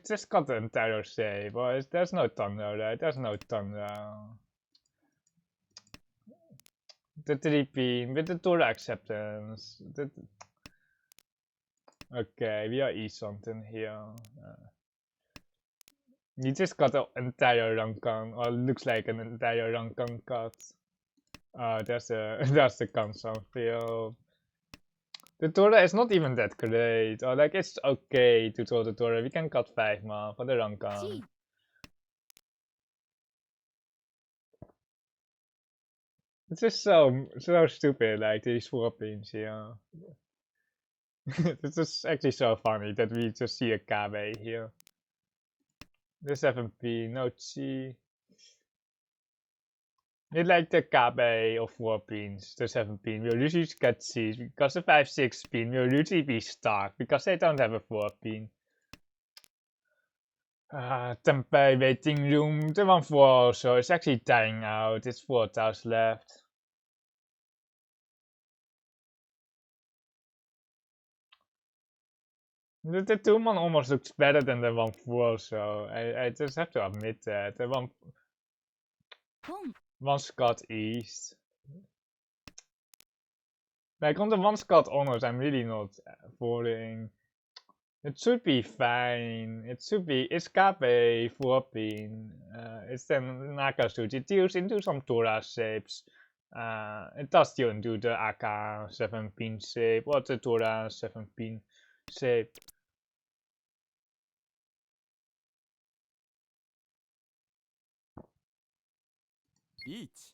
Just got the entire save, boys. There's no thunder, right? There's no thunder. The 3 pin with the Tora acceptance. Okay, we are E-something here. You just got the entire Rankan, or looks like an entire Rankan cut. There's the console field. The Tora is not even that great, or like it's okay to throw the Tora. We can cut 5 more for the Rankan. G. It's just so stupid, like these 4 pins here. It's just actually so funny that we just see a KB here. The 7p, no chi. It's like the KB of 4 pins, the 7 pin will usually get C's, because the 5-6 pin will usually be stuck, because they don't have a 4 pin. Tempeh waiting room, the 1-4 also, it's actually dying out, it's 4 tiles left. The 2-man almost looks better than the 1-4, so I just have to admit that. The 1 Scott East. Like on the 1 Scott honors, I'm really not falling. It should be fine. It's KP 4 pin. It's then Nakasu. It deals into some Tora shapes. It does deal into the AK 7 pin shape or the Tora 7 pin shape. Riichi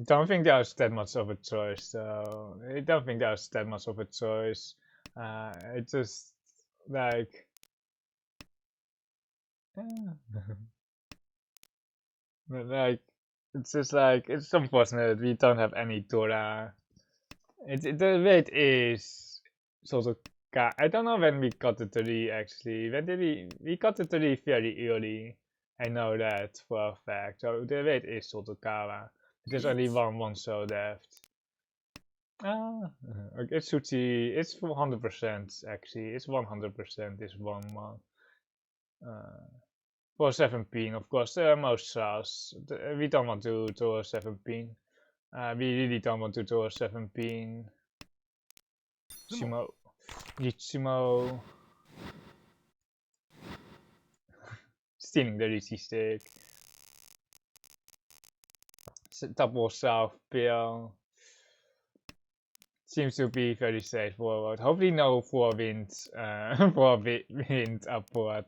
Don't think there's that much of a choice, though. I don't think there's that much of a choice. It's just like. But like, it's just like, it's unfortunate we don't have any Dora. The rate is sort of. I don't know when we got the 3 actually. When did we got the 3 very early. I know that for a fact. So the rate is sort of Kawa. There's only one show left. Ah, okay, Suchi, it's 100% actually. It's 100% this one. For 17, of course, there are most stars. We don't want to draw 17. We really don't want to draw 17. Sumo. Sumo. Stealing the Riichi stick. Double south bill. Seems to be very straightforward. Hopefully no 4 wind, 4 wind upward.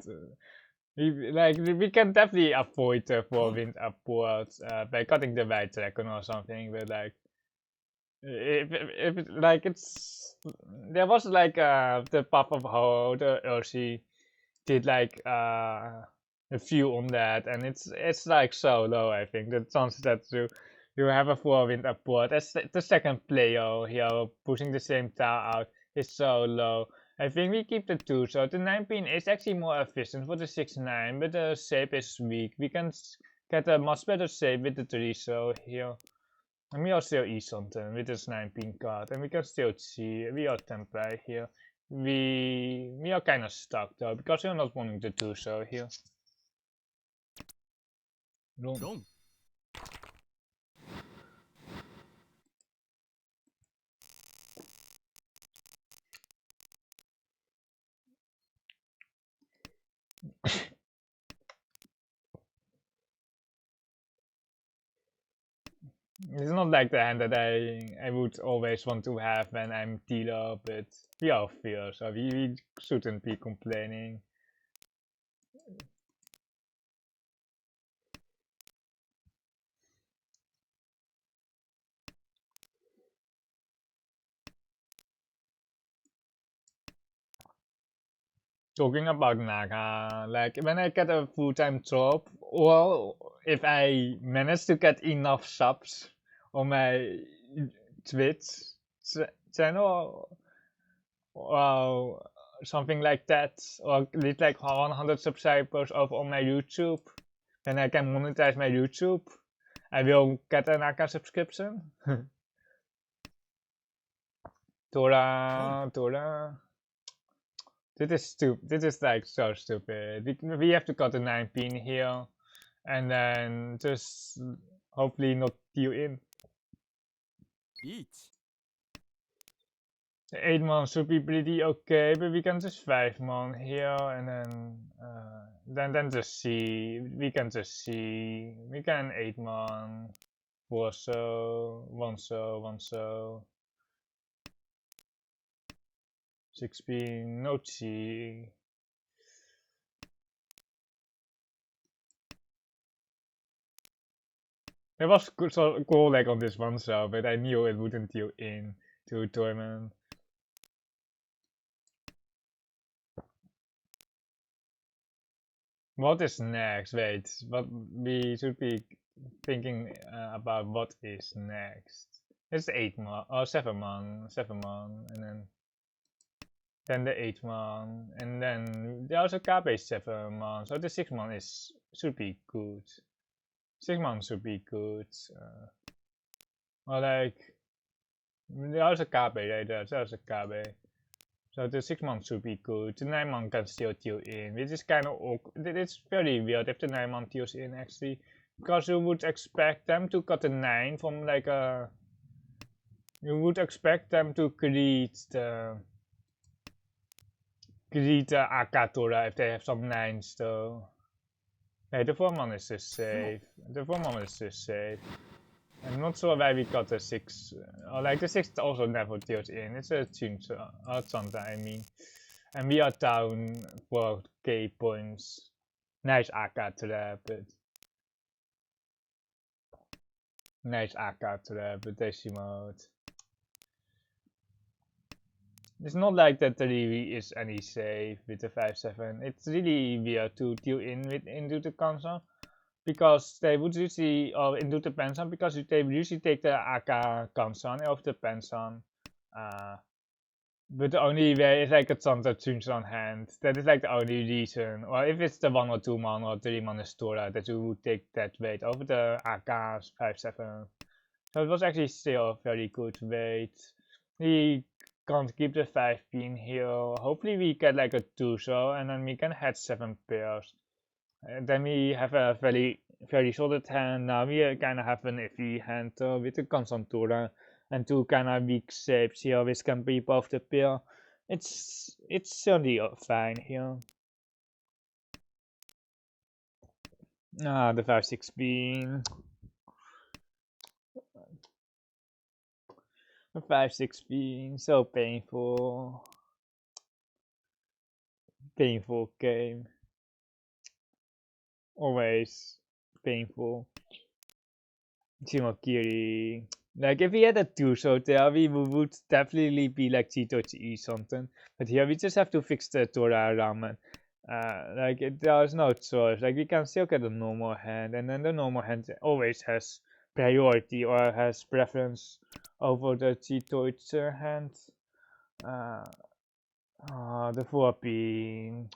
We can definitely avoid the 4 wind upwards by cutting the white dragon or something, but like if like it's there was like the Path of Ho, the Urshi did like a few on that, and it's like so low. I think the chances that you have a 4 wind upward as the second player here pushing the same tower out is so low. I think we keep the 2, so the 9 pin is actually more efficient for the 6-9, but the shape is weak. We can get a much better shape with the 3 so here. And we are still E-something with this 9 pin card, and we can still see we are template here. We are kind of stuck though, because we're not wanting to do so here. Long. It's not like the hand that I would always want to have when I'm dealer, but we are fair, so we shouldn't be complaining. Talking about Naga, like when I get a full-time job, well, if I manage to get enough subs on my Twitch channel, well, something like that, or with like 100 subscribers on my YouTube, then I can monetize my YouTube. I will get an Naga subscription. Dora. This is stupid. This is like so stupid. We have to cut a 9 pin here, and then just hopefully not deal in. Each. The 8 mon should be pretty okay, but we can just 5 mon here, and then just see. We can just see. We can 8 mon, 4 so, 1 so, 1 so. 6 pin, no chi. There was so cool leg on this one so, but I knew it wouldn't deal in to tournament. What is next? Wait, what we should be thinking about what is next. It's 8 mon, or 7 mon, and then the 8 mon, and then the also Kabe 7 mon, so the 6 mon should be good. 6 mon should be good. Or like, there's a Kabe right there, there's a Kabe. So the 6 months should be good. The 9 month can still deal in, which is kind of awkward. It's very weird if the 9 month deals in actually, because you would expect them to cut a 9 from like a. You would expect them to greet the Akatora if they have some 9s though. Hey, the 4 month is just safe. The 4 month is just safe. I'm not sure why we got the 6, or like the 6 also never deals in. It's a Chanta, I mean. And we are down 4k points. Nice Aka trap, but Nice AK trap with AC mode. It's not like that the really is any safe with the 5.7. It's really weird to deal into the console because they would usually, or into the Penson, because they would usually take the AK console of the Penson. But the only way is like a Santa tunes on hand. That is like the only reason. Or if it's the 1 or 2 man or 3 man Stora that you would take that weight over the AK's 5.7. So it was actually still a very good weight. We can't keep the 5 pin here. Hopefully we get like a 2 so and then we can head 7 pairs. And then we have a very solid hand. Now we kind of have an iffy hand with the Constantura and 2 kind of weak shapes here which can be above the pair. It's certainly fine here. The 5-6 pin. The 5-6 pin, so painful. Painful game. Always painful. Shimakiri. Like if we had a 2 so there we would definitely be like Chitochi something. But here we just have to fix the Tora ramen. Like there's no choice. Like we can still get a normal hand, and then the normal hand always has priority or has preference over the Chitochi hand. The 4 pin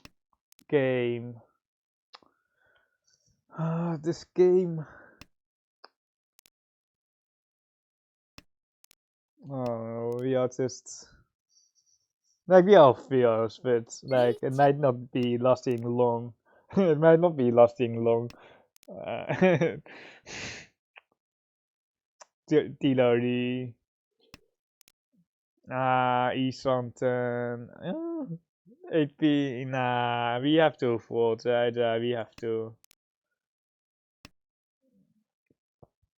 game. This game. Oh, we are just like we are fierce, but like it might not be lasting long. It might not be lasting long. Tilary. E something. 8p. Nah, we have to fold, right? We have to.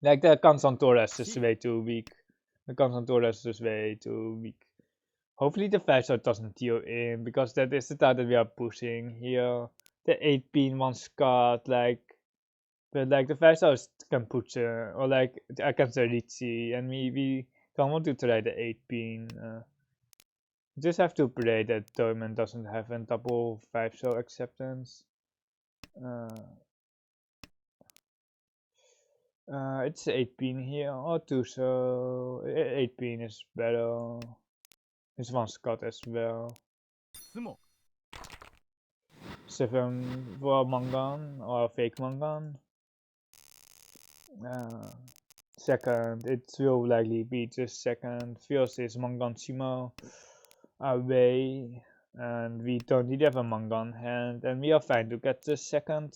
Like the Constantoras is way too weak. The Constantoras is way too weak. Hopefully the 5 doesn't deal in, because that is the type that we are pushing here. The 8 pin one Scott, like, but like the 5 can push, or like against the Riichi, and we don't want to try the 8 pin. Just have to pray that Toyman doesn't have a double 5 acceptance. It's 8 pin here, or 2 so 8 pin is better. It's one Scott as well. 7 for Mangan or fake Mangan. Second, it will likely be just second. First is Mangan Shimo away, and we don't need to have a Mangan hand, and we are fine to get the second.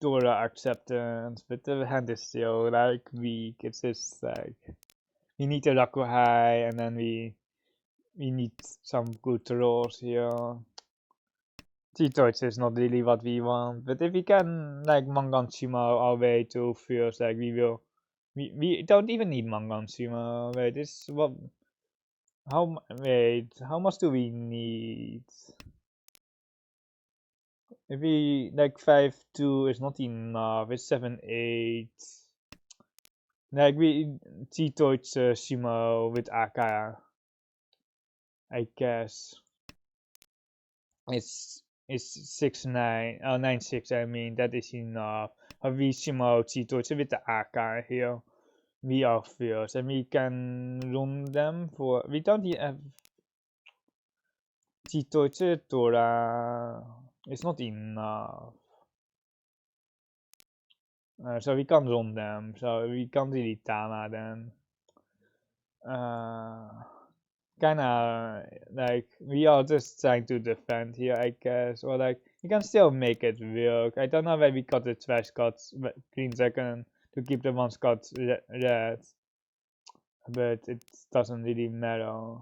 Dora acceptance, but the hand is still like weak. It's just like we need a Rakuhai, and then we need some good rolls here. T-Torch is not really what we want, but if we can like Mangan Shima our way to first, like we will. We don't even need Mangan Shima. Wait, this what? How much do we need? If we like 5-2 is not enough. It's 7-8. Like we T-Torch Shima with Aka, I guess. It's 6-9, 9-6. I mean that is enough. We Shima T-Torch with the Aka here. We are first, and we can run them for. We don't have T-Torch Tora. It's not enough. So we can't run them. So we can't really Tama them. Kinda like we are just trying to defend here, I guess, or like you can still make it work. I don't know why we got the trash cuts green second to keep the one Scott red, but it doesn't really matter.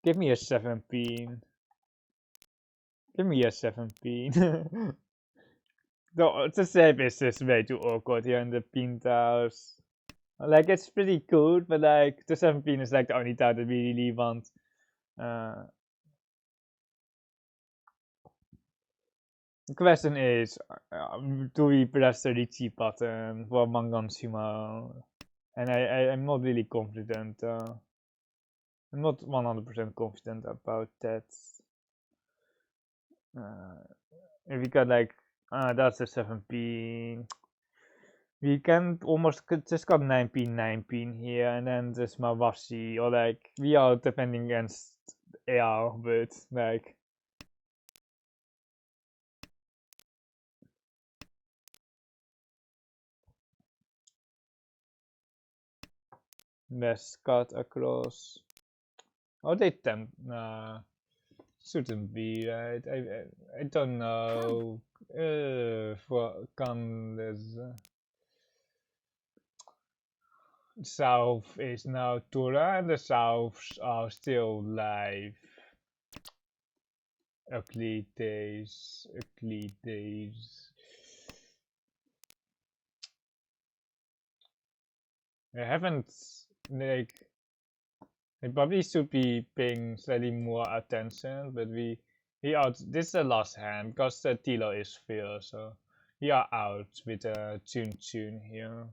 Give me a 7 pin. Give me a 17. The save is just way too awkward here in the pin tiles. Like, it's pretty cool, but like, the 17 is like the only tile that we really want. The question is, do we press the Riichi button for Mahjong Soul? And I'm not really confident. I'm not 100% confident about that. If we got like, that's a 7p. We can almost just got 9p, 9p here, and then there's Mawashi, or like, we are defending against AR, but like, best cut across. Oh, they tempt. Nah, shouldn't be, right? I don't know. For can there's South is now Tura, and the Souths are still live. Ugly days, ugly days. I haven't, like, I probably should be paying slightly more attention, but we out. This is the last hand because the dealer is fair, so we are out with a Chun here.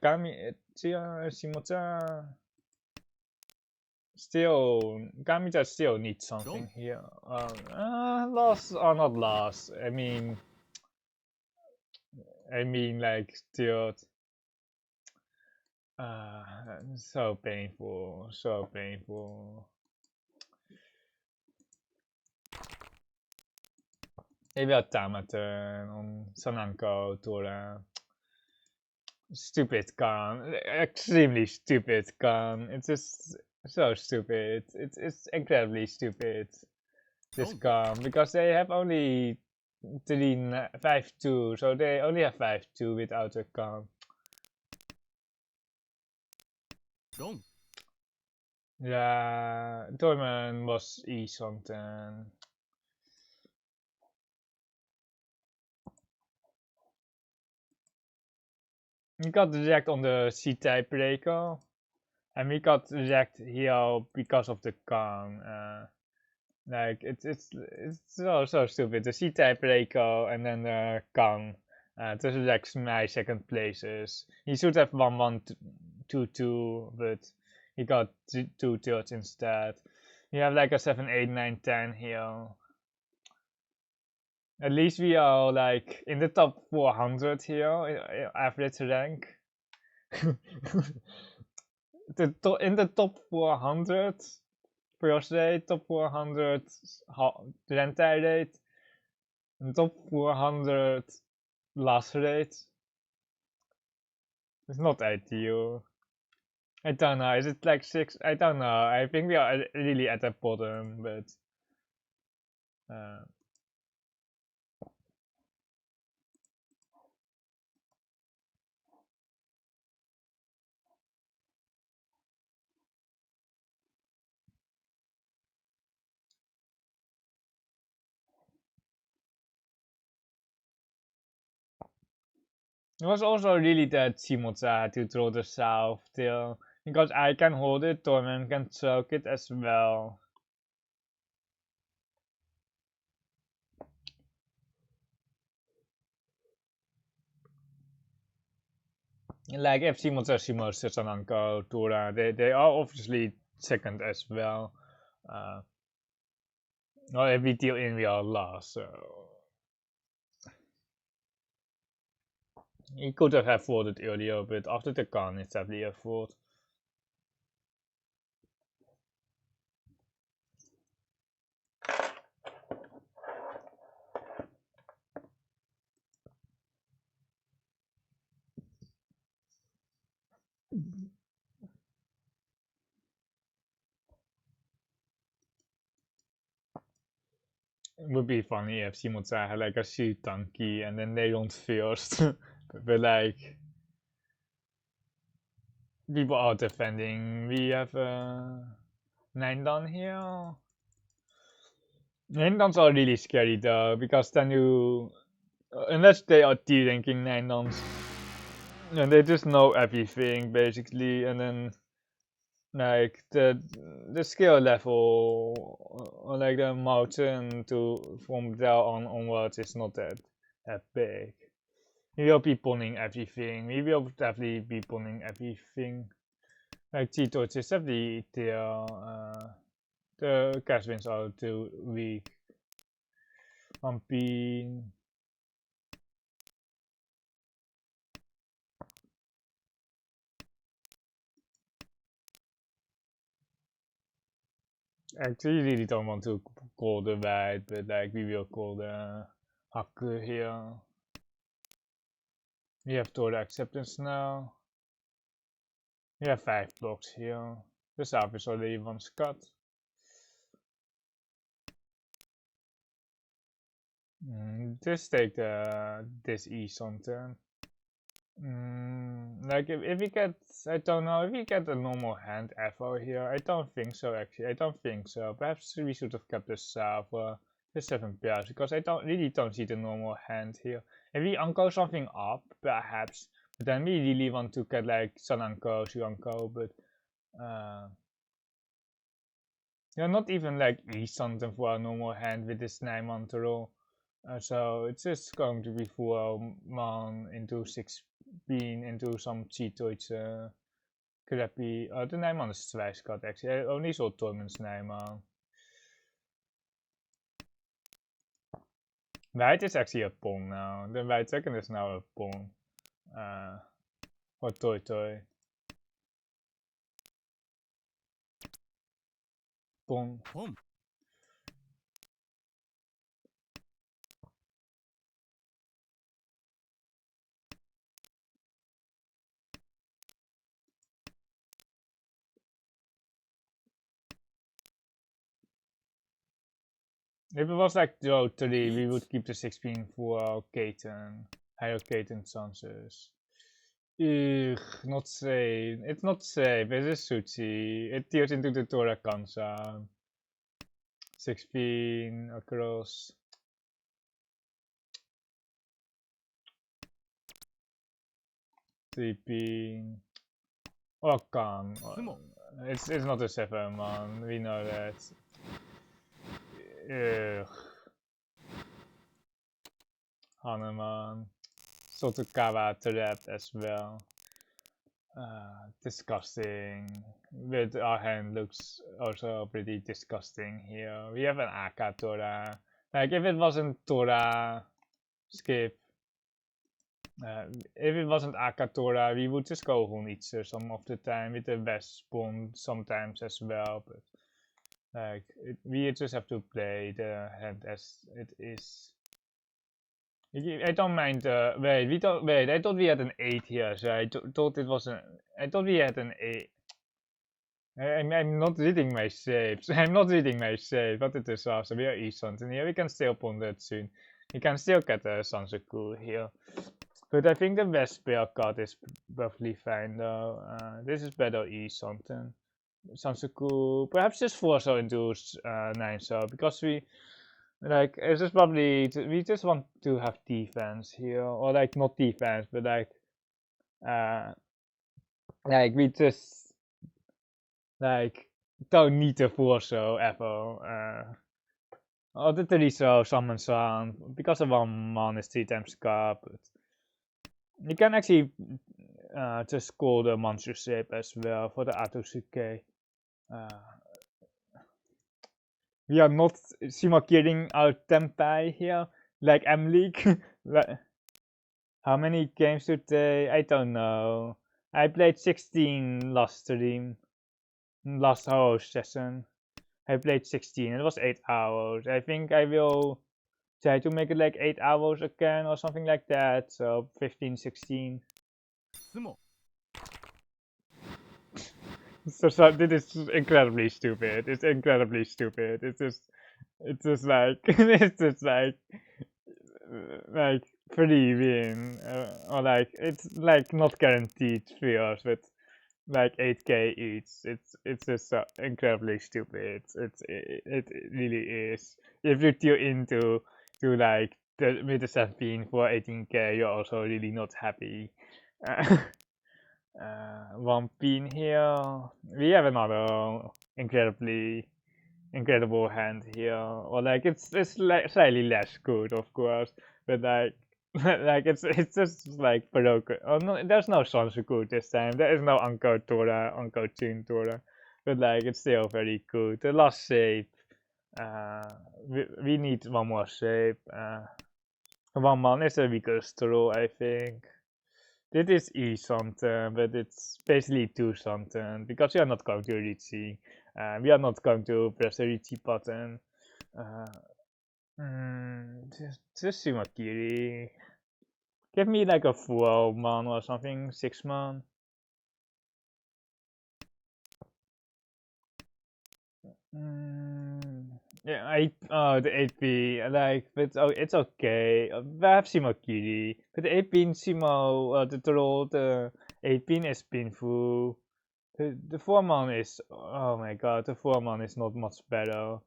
Kami, Shimocha still, Kami still needs something here. Lost or not lost? I mean, like, still. So painful, so painful. Maybe I'll time a turn on Sananko to stupid con, extremely stupid con. It's just so stupid. It's incredibly stupid. This con, because they have only 5-2, so they only have 5-2 without a con. Yeah, Dorman was E something. We got reject on the C-type breaker, and we got reject here because of the con. Like, it's so stupid. The C-type breaker and then the con. This is like my second places. He should have 1-1-2-2, but he got 2-3 instead. You have like a 7, 8, 9, 10 here. At least we are like in the top 400 here, average rank. In the top 400 first rate, top 400 rental rate, and top 400 last rate. It's not ideal. I don't know, is it like 6? I don't know, I think we are really at the bottom, but it was also really that Shimoza had to throw the south till, because I can hold it, Torment can choke it as well. Like, if Shimoza sits on Uncle Tura, they are obviously second as well. Or if we deal in, we are last, so he could have folded earlier, but after the con, it's definitely a fold. It would be funny if Shimoza had like a shoot donkey and then they don't first. But like, people are defending. We have 9 down here. Nine-dons are really scary though, because then you, unless they are T-ranking nine-dons, and they just know everything basically, and then like the skill level, or like the mountain to from there on onwards is not that big. We will be pulling everything. We will definitely be pulling everything. Like Tito just have the cash wins are too weak. Pumping. Actually, really don't want to call the white, but like we will call the hacker here. We have total acceptance now. We have 5 blocks here. The south is already once cut. Just take this east on turn. Like if we get, I don't know, if we get a normal hand ever here, I don't think so actually, I don't think so. Perhaps we should have kept the south or the 7 pairs, because I don't see the normal hand here. If we uncle something up, perhaps, but then we really want to get like Sun uncle, Shu uncle, but yeah, not even like east something for a normal hand with this 9-man to roll. So it's just going to be full man into 6 bean into some cheat crappy. The Nijman is twijskat actually. I only saw Tormund's Nijman. White is actually a pawn now. The white second is now a pawn. For Toy Toy. Pawn. ポン If it was like draw 3, we would keep the 16 for Katen. Higher Katen chances. Ugh, not safe. It's not safe. It is Suchi. It tears into the Torah Kansa. 16 across. Sleeping. Oh, come. It's not a 7, man. We know that. Ugh. Hanuman. Sotokawa trapped as well. Disgusting. But our hand looks also pretty disgusting here. We have an Aka Torah. Like, if it wasn't Torah, skip. If it wasn't Aka Torah, we would just go Honitsu some of the time with the West Spawn sometimes as well. But like, we just have to play the hand as it is. I don't mind. Wait, I thought we had an 8 here, so I thought it was an. I thought we had an 8. I'm not reading my saves. I'm not reading my saves. What it is also. We are East and here we can still pawn that soon. We can still get a Sansaku here. But I think the West pair card is perfectly fine though. This is better East something. Sansaku, perhaps just force her into 9 so because we. Like, it's just probably, we just want to have defense here, or like, not defense, but like, we just, like, don't need to force so ever, or the Teriso summons on, because of 1 man is 3 times cup, but you can actually, just call the monster shape as well for the Atosuke. We are not Shimakiring our Tempai here, like M-League. How many games today? I don't know. I played 16 last stream. Last host session. I played 16. It was 8 hours. I think I will try to make it like 8 hours again or something like that. So 15, 16. スモ So this is incredibly stupid. It's incredibly stupid. It's just like it's just like free win or like it's like not guaranteed for us, but like 8k each. It's just so incredibly stupid. It really is. If you tune into like the with the 17 for 18k, you're also really not happy. One pin here. We have another incredible hand here. Or like it's slightly less good, of course, but like like it's just like broken. Oh no, there's no Sansuku this time. There is no Uncle Tora, Uncle Chin Tora, but like it's still very good. The last shape. We need one more shape. One man is a weaker stroll, I think. This is E something, but it's basically 2 something because we are not going to Riichi. We are not going to press the Riichi button. Just Sumakiri. Give me like a 4 man or something, 6 man. Yeah, the 8p, like, but oh, it's okay. We have Sumakiri, but the 8-pin Sumo, the troll, the 8-pin is painful. The 4-man is, oh my god, the 4-man is not much better.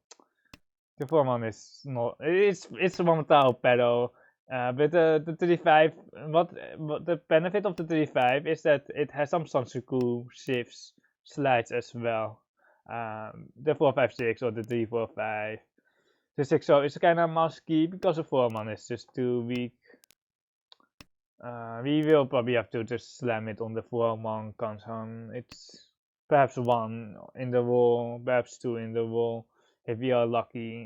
The 4-man is not, it's 1 tile better. But the 35, what the benefit of the 35 is that it has some Sansuku shifts, slides as well. The 456 or the 345. The 60 is kind of musky because the 4-man is just too weak. We will probably have to just slam it on the 4-man Kansan. It's perhaps 1 in the wall, perhaps 2 in the wall, if we are lucky.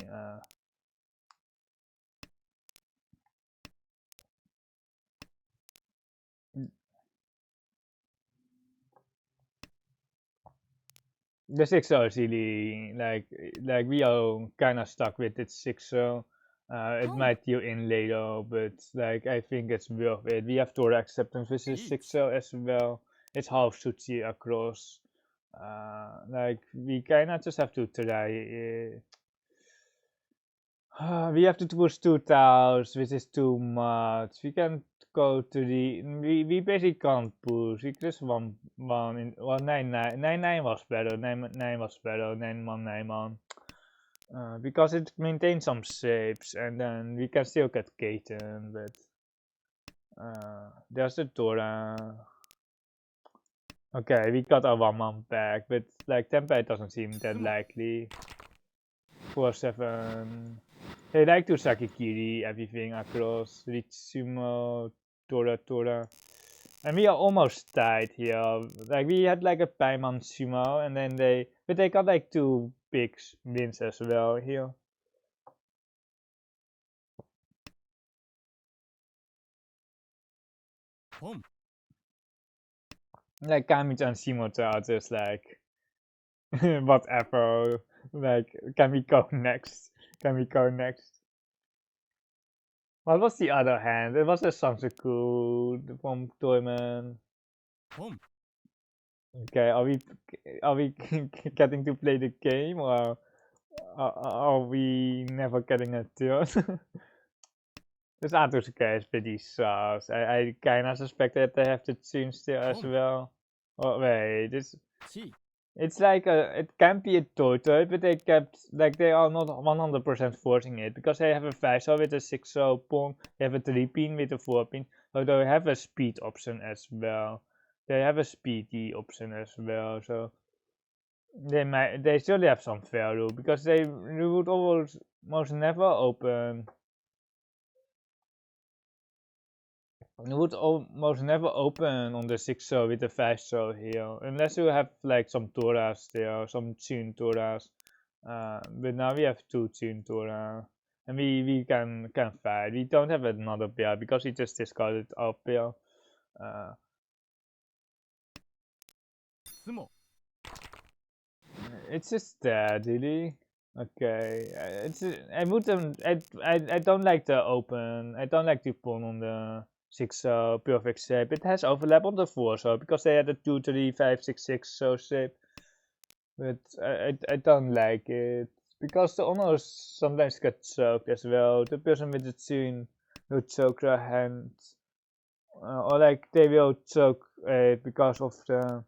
The 6-0 is really like we are kind of stuck with it 6-0. It might deal in later, but like I think it's worth it. We have Tora acceptance with this 6-0 as well. It's half Suchi across. Like we kind of just have to try it. We have to push 2 tiles, which is too much. We can go to the we basically can't push. We just one in 9 was better. 9 was better. 9 because it maintains some shapes, and then we can still get Kaiten, but there's the Dora. Okay, we got our 1-man back, but like Tempai doesn't seem that likely. 4-7. They like to Sakikiri everything across Ritsumo, Tora. And we are almost tied here. Like we had like a Paiman Sumo, and then but they got like 2 big wins as well here. Like Kamichi and Shimoto are just like whatever. Like, can we go next? Can we go next? What was the other hand? It was a Sansuku from Toyman. Okay, are we getting to play the game, or are we never getting a turn? This Atosuke is pretty sus. I kinda suspect that they have to tune still as well. Oh wait, it's like it can be a total, but they kept like they are not 100% forcing it because they have a 5-0 with a 6-0 pawn, they have a 3-pin with a 4-pin, so they have a speed option as well. They have a speedy option as well, so they still have some value because they would almost never open. It would almost never open on the 6-0 with the 5-0 here, unless you have like some Toras there, some Tune Toras. But now we have 2 Tune Tora, and we can fight. We don't have another pair because we just discarded our pair. It's just that, really. Okay, I don't like the open. I don't like the pawn on the 6-0 perfect shape. It has overlap on the 4-0 because they had a 2, 3, 5, 6, 6 so shape. But I don't like it because the honors sometimes get choked as well. The person with the tune will choke their hand, or like they will choke because of the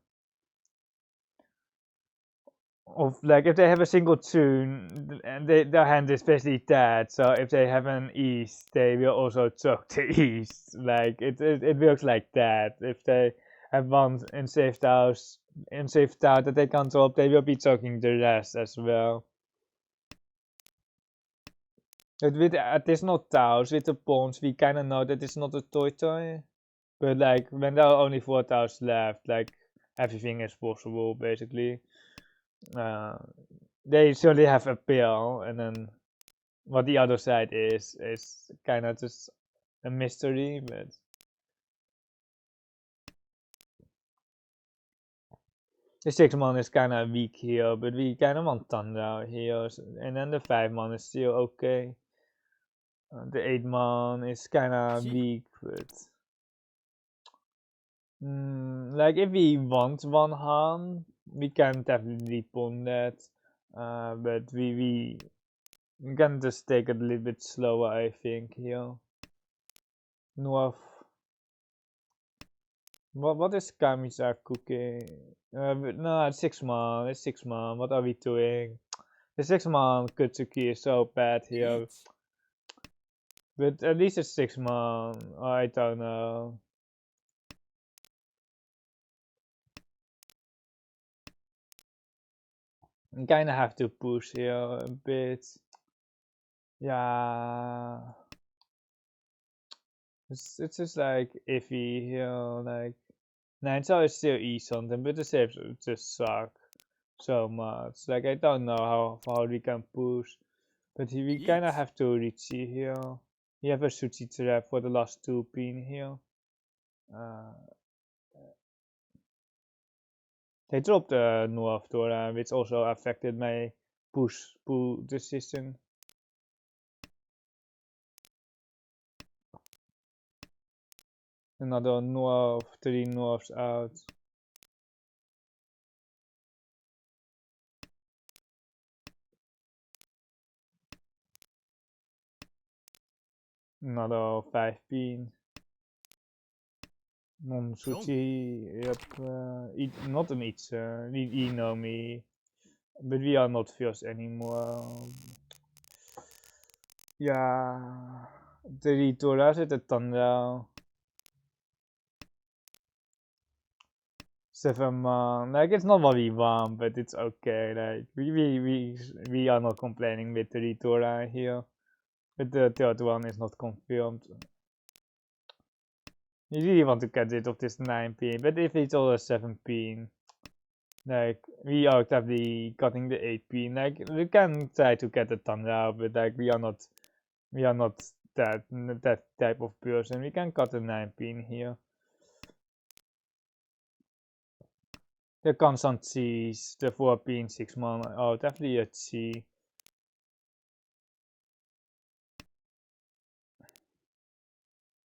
of like if they have a single tune and their hand is basically dead, so if they have an east they will also choke the east. Like it works like that. If they have one unsaved house that they can't drop, they will be choking the rest as well. But with additional tiles, with the pawns, we kinda know that it's not a toy. But like when there are only 4 tiles left, like everything is possible basically. They certainly have appeal, and then what the other side is kind of just a mystery. But the 6 mon is kind of weak here, but we kind of want Thunder here, and then the 5 mon is still okay. The 8 mon is kind of weak, but like if we want one hand, we can definitely pawn that. But we can just take it a little bit slower, I think, here. North. What is Kami's cooking? No, it's 6 man. It's 6 man. What are we doing? The 6 man Kutsuki is so bad here. 1 But at least it's 6 man. I don't know. I kinda have to push here a bit. Yeah. It's just like iffy here. Like 9 is still something, but the saves just suck so much. Like I don't know how far we can push. But we kind of have to Riichi here. We have a Suchi trap for the last 2 pin here. They dropped the North Dora, which also affected my pull decision. Another North, 3 Norths out. Another 5 pin. Suchi, yep, not an Itza, we know me, but we are not first anymore. Yeah, the Ritora zit het dan wel. 7 like it's not what we want, but it's okay. Like we are not complaining with the Ritora here, but the third one is not confirmed. You really want to get rid of this 9 pin, but if it's all a 7 pin, like we are definitely cutting the 8 pin. Like we can try to get the Tundra, but like we are not that type of person. We can cut the 9 pin here. The constant C's, the 4 pin 6 man. Oh, definitely a C.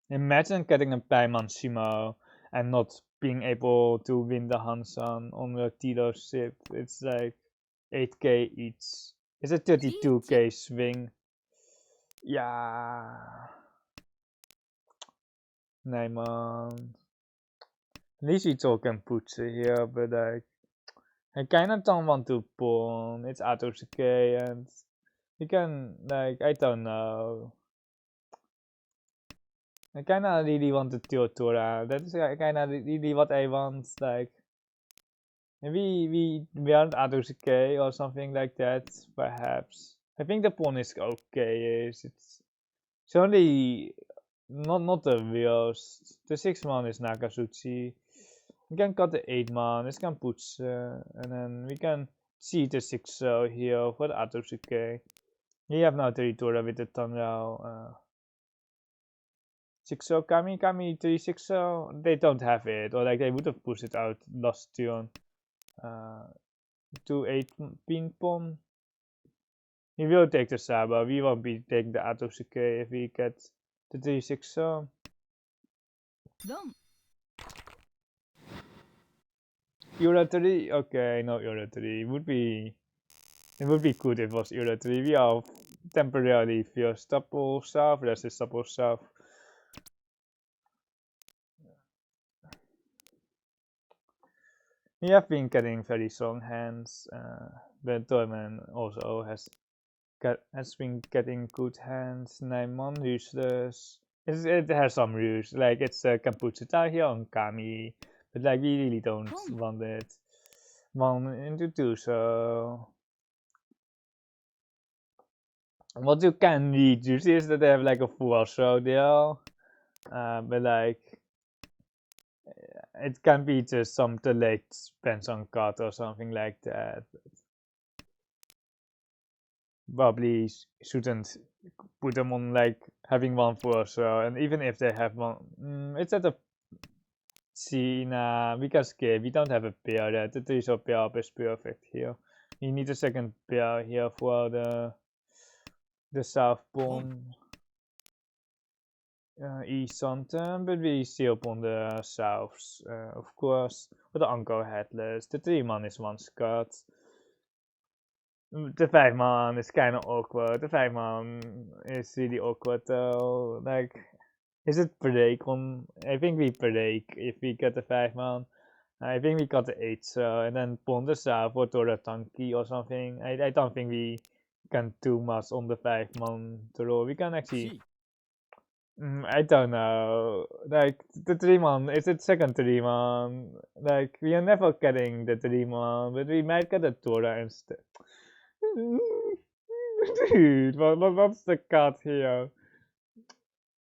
Imagine getting a Paiman Shimo and not being able to win the Hansan on the Tito ship. It's like 8k each. It's a 32k swing. Yeah. Nee man. At least we talk and poetsen here, but like I kinda don't want to pawn. It's Atosuke and we can like I don't know. I kinda really want the Teotora. That is kinda really what I want. Like maybe we aren't Atosuke or something like that, perhaps. I think the pawn is okay. It's only not the worst. The 6 man is Nakasuchi. We can cut the 8 man, this can put and then we can see the 6 here for the Atosuke. We have now Teritora with the Tanrao. 6 Kami 3 6 they don't have it, or like they would have pushed it out last turn. 2 8 pin pon. We will take the Saba, we won't be taking the Atosuke if we get the 3 6 Euro 3? Okay, no Euro 3. It would be good if it was Euro 3. We are temporarily first double south, rest is double south. We have been getting very strong hands. but Toyman also has been getting good hands. 9-man useless. It has some use, like it's Kamputsuta here on Kami, but like we really don't want it. 1 into 2, so what you can read usually is that they have like a full show deal, but like it can be just some delayed pension cut or something like that. Probably shouldn't put them on like having 1 full show, and even if they have one, it's at a see, nah, we can skip. We don't have a pair there. The 3 shot pair up is perfect here. We need a second pair here for the south pawn. East something, but we still on the souths, of course. But the uncle headless. The 3-man is 1 cut. The 5-man is kind of awkward. The 5-man is really awkward though. Like, is it break on? I think we break if we get the 5-man. I think we got the 8, and then pawn the south or to the tanky or something. I don't think we can do much on the 5-man draw. We can actually. I don't know. Like the 3-man, is it second 3-man? Like we are never getting the 3-man, but we might get a Tora instead. Dude, what's the cut here?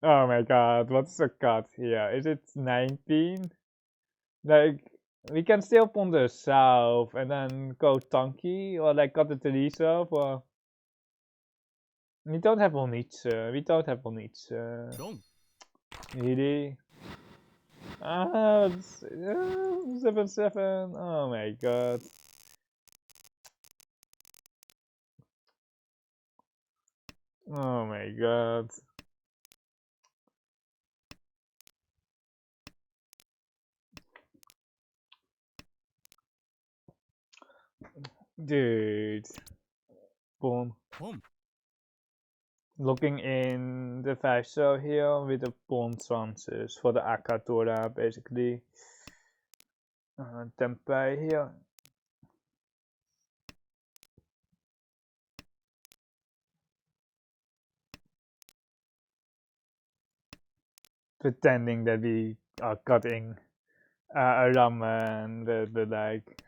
Oh my god, what's the cut here? Is it 19? Like we can still pawn the south and then go tanky, or like cut the 3 south, or we don't have on each. We don't have on each. Really? It's 7-7. Oh my god. Oh my god. Dude. Boom. Looking in the 5 show here with the pawn chances for the Akatora basically. Tempai here. Pretending that we are cutting a ramen, but like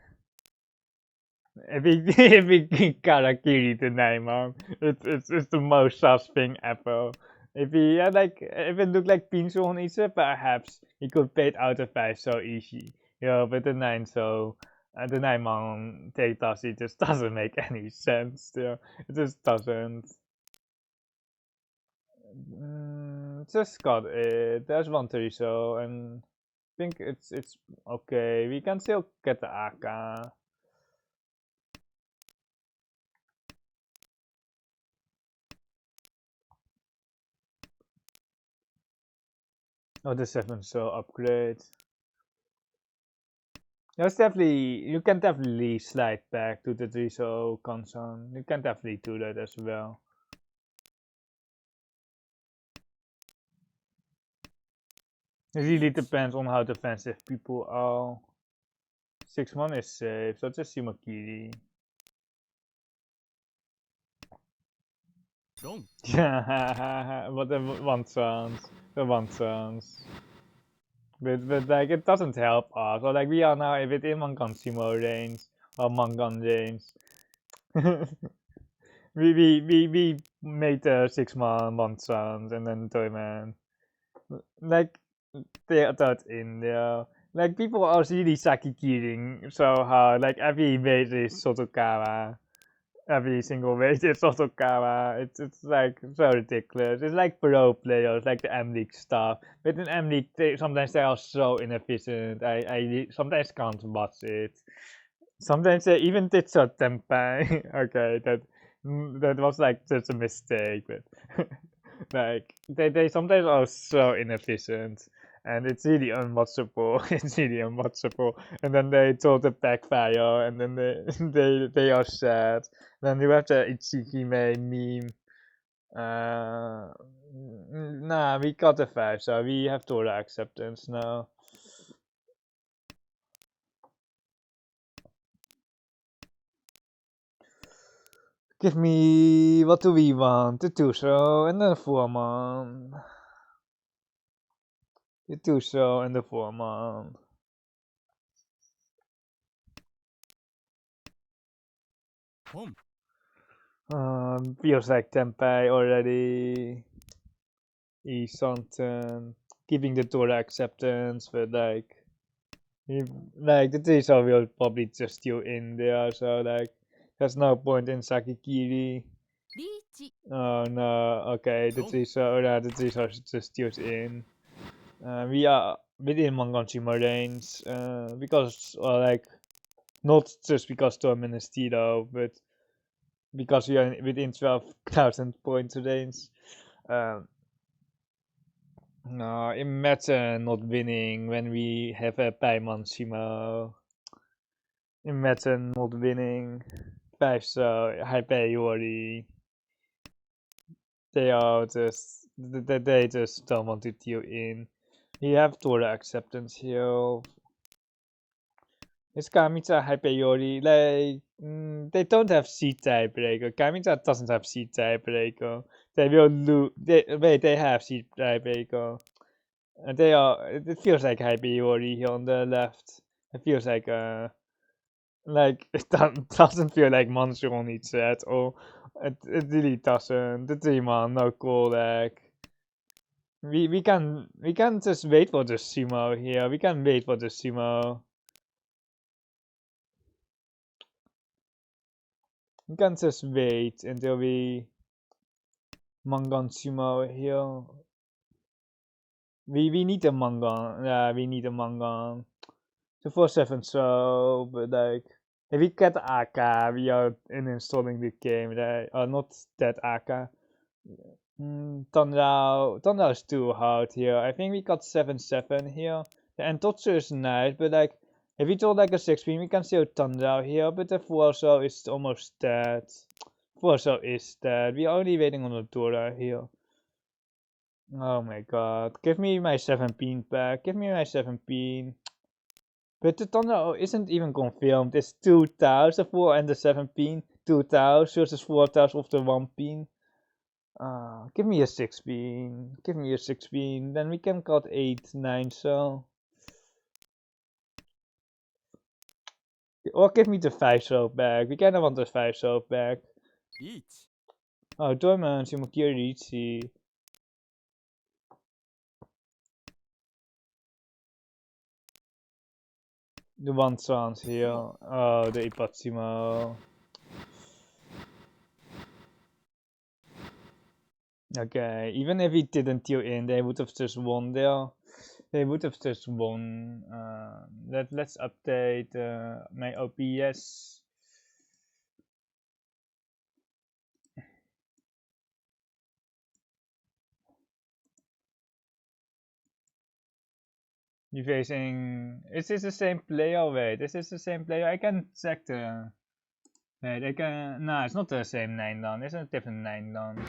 if we karakiri tonight, man, it's the most sus thing ever. If he had like, if it looked like Pinso on each, perhaps he could pay it out of 5 so easy. Yeah, but the 9 so the 9-man take toss, it just doesn't make any sense. Yeah, it just doesn't. Just got it. There's 1 3 so, and I think it's okay. We can still get the AK. Oh, the 7 so upgrade. There's definitely, you can definitely slide back to the 3 so console. You can definitely do that as well. It really depends on how defensive people are. 6-man is safe, so just Shimakiri. Yeah, but the 1 chance. The 1 chance. But like it doesn't help us. Or like we are now within Mangan Simo range or Mangan range. we made the 6-man 1 chance and then Toyman. Like they thought in there. Like people are really saki-kiring so hard. Like every mate is Sotokawa. Every single mate is Sotokawa. It's like so ridiculous. It's like pro players, like the M League stuff. But in M League, sometimes they are so inefficient. I sometimes can't watch it. Sometimes they even did so tempai. Okay, that was like just a mistake, but like they sometimes are so inefficient, and it's really unwatchable. It's really unwatchable. And then they told the backfire, and then they are sad. Then you have the Ichihime meme. Nah, we got the 5, so we have total acceptance now. Give me, what do we want? The Tuso and the Foreman. The Tuso and the Foreman. Home. Feels like Tempeh already. East something. Keeping the Torah acceptance, but like, the Tuso will probably just steal in there, so like, there's no point in Sakikiri. Riichi. Oh no, okay, the Tuso just steals in. We are within one consumer range, because, like, not just because Torment is Tito, but because we are within 12,000 points range. No, imagine not winning when we have a Paimon Shimo. Imagine not winning 5 so high priority. They are just, they just don't want to deal in. We have Torah acceptance here. Is Kamita high priority? Like, they don't have seed tiebreaker. Kamita doesn't have seed tiebreaker. They will lose. They have seed tiebreaker. They are. It feels like high priority here on the left. It feels like it doesn't feel like Monster on each set. Or it really doesn't. The 3-man, no callback. We can just wait for the sumo here. We can wait for the sumo. We can just wait until we Mangan sumo here. We need a Mangan. Yeah, we need a Mangan. 247 so, but like, if we get AK, we are installing the game, right? Not that AK. Tondao is too hard here. I think we got 7-7 here. And Totsu is nice, but like, if we told like a 6-pin, we can still Tondao here, but the Fuoso is almost dead. Fuoso is dead. We are only waiting on the Dora here. Oh my god. Give me my 7-pin back. Give me my 7-pin. But the Tondao isn't even confirmed. It's 2 tiles, the 4 and the 7-pin. 2 tiles versus 4 tiles of the 1-pin. Give me a 6-pin. Give me a 6-pin. Then we can cut 8, 9, so. Or give me the 5 so back. We kinda want the 5 so back. Each. Oh, Dormant, you moet hier Riichi. The one chance here. Oh, the Ipatsimo. Okay, even if he didn't deal in, they would have just won there. They would have just won. Let's update my OPS. You facing? Is this the same player? Wait, is this the same player? I can check the. Wait, I can. No, it's not the same 9 down. It's a different 9 down.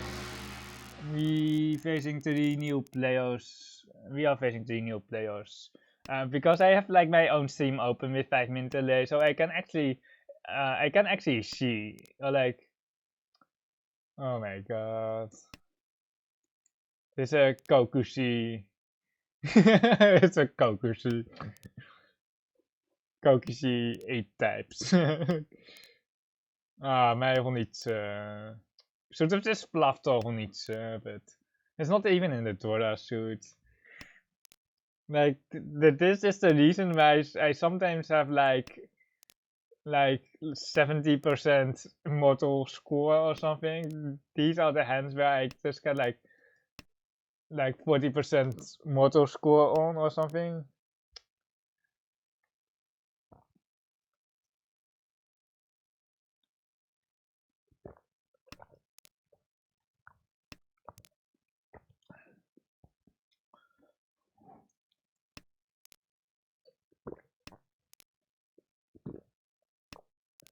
We facing 3 new players. We are facing 3 new players. Because I have like my own stream open with 5-minute delay, so I can actually see, or like, oh my god, it's a Kokushi. It's a Kokushi. Kokushi 8 types. Maar gewoon iets. Should have just bluffed over iets, but it's not even in the Dora suit. Like, this is the reason why I sometimes have like 70% mortal score or something. These are the hands where I just get like 40% mortal score on or something.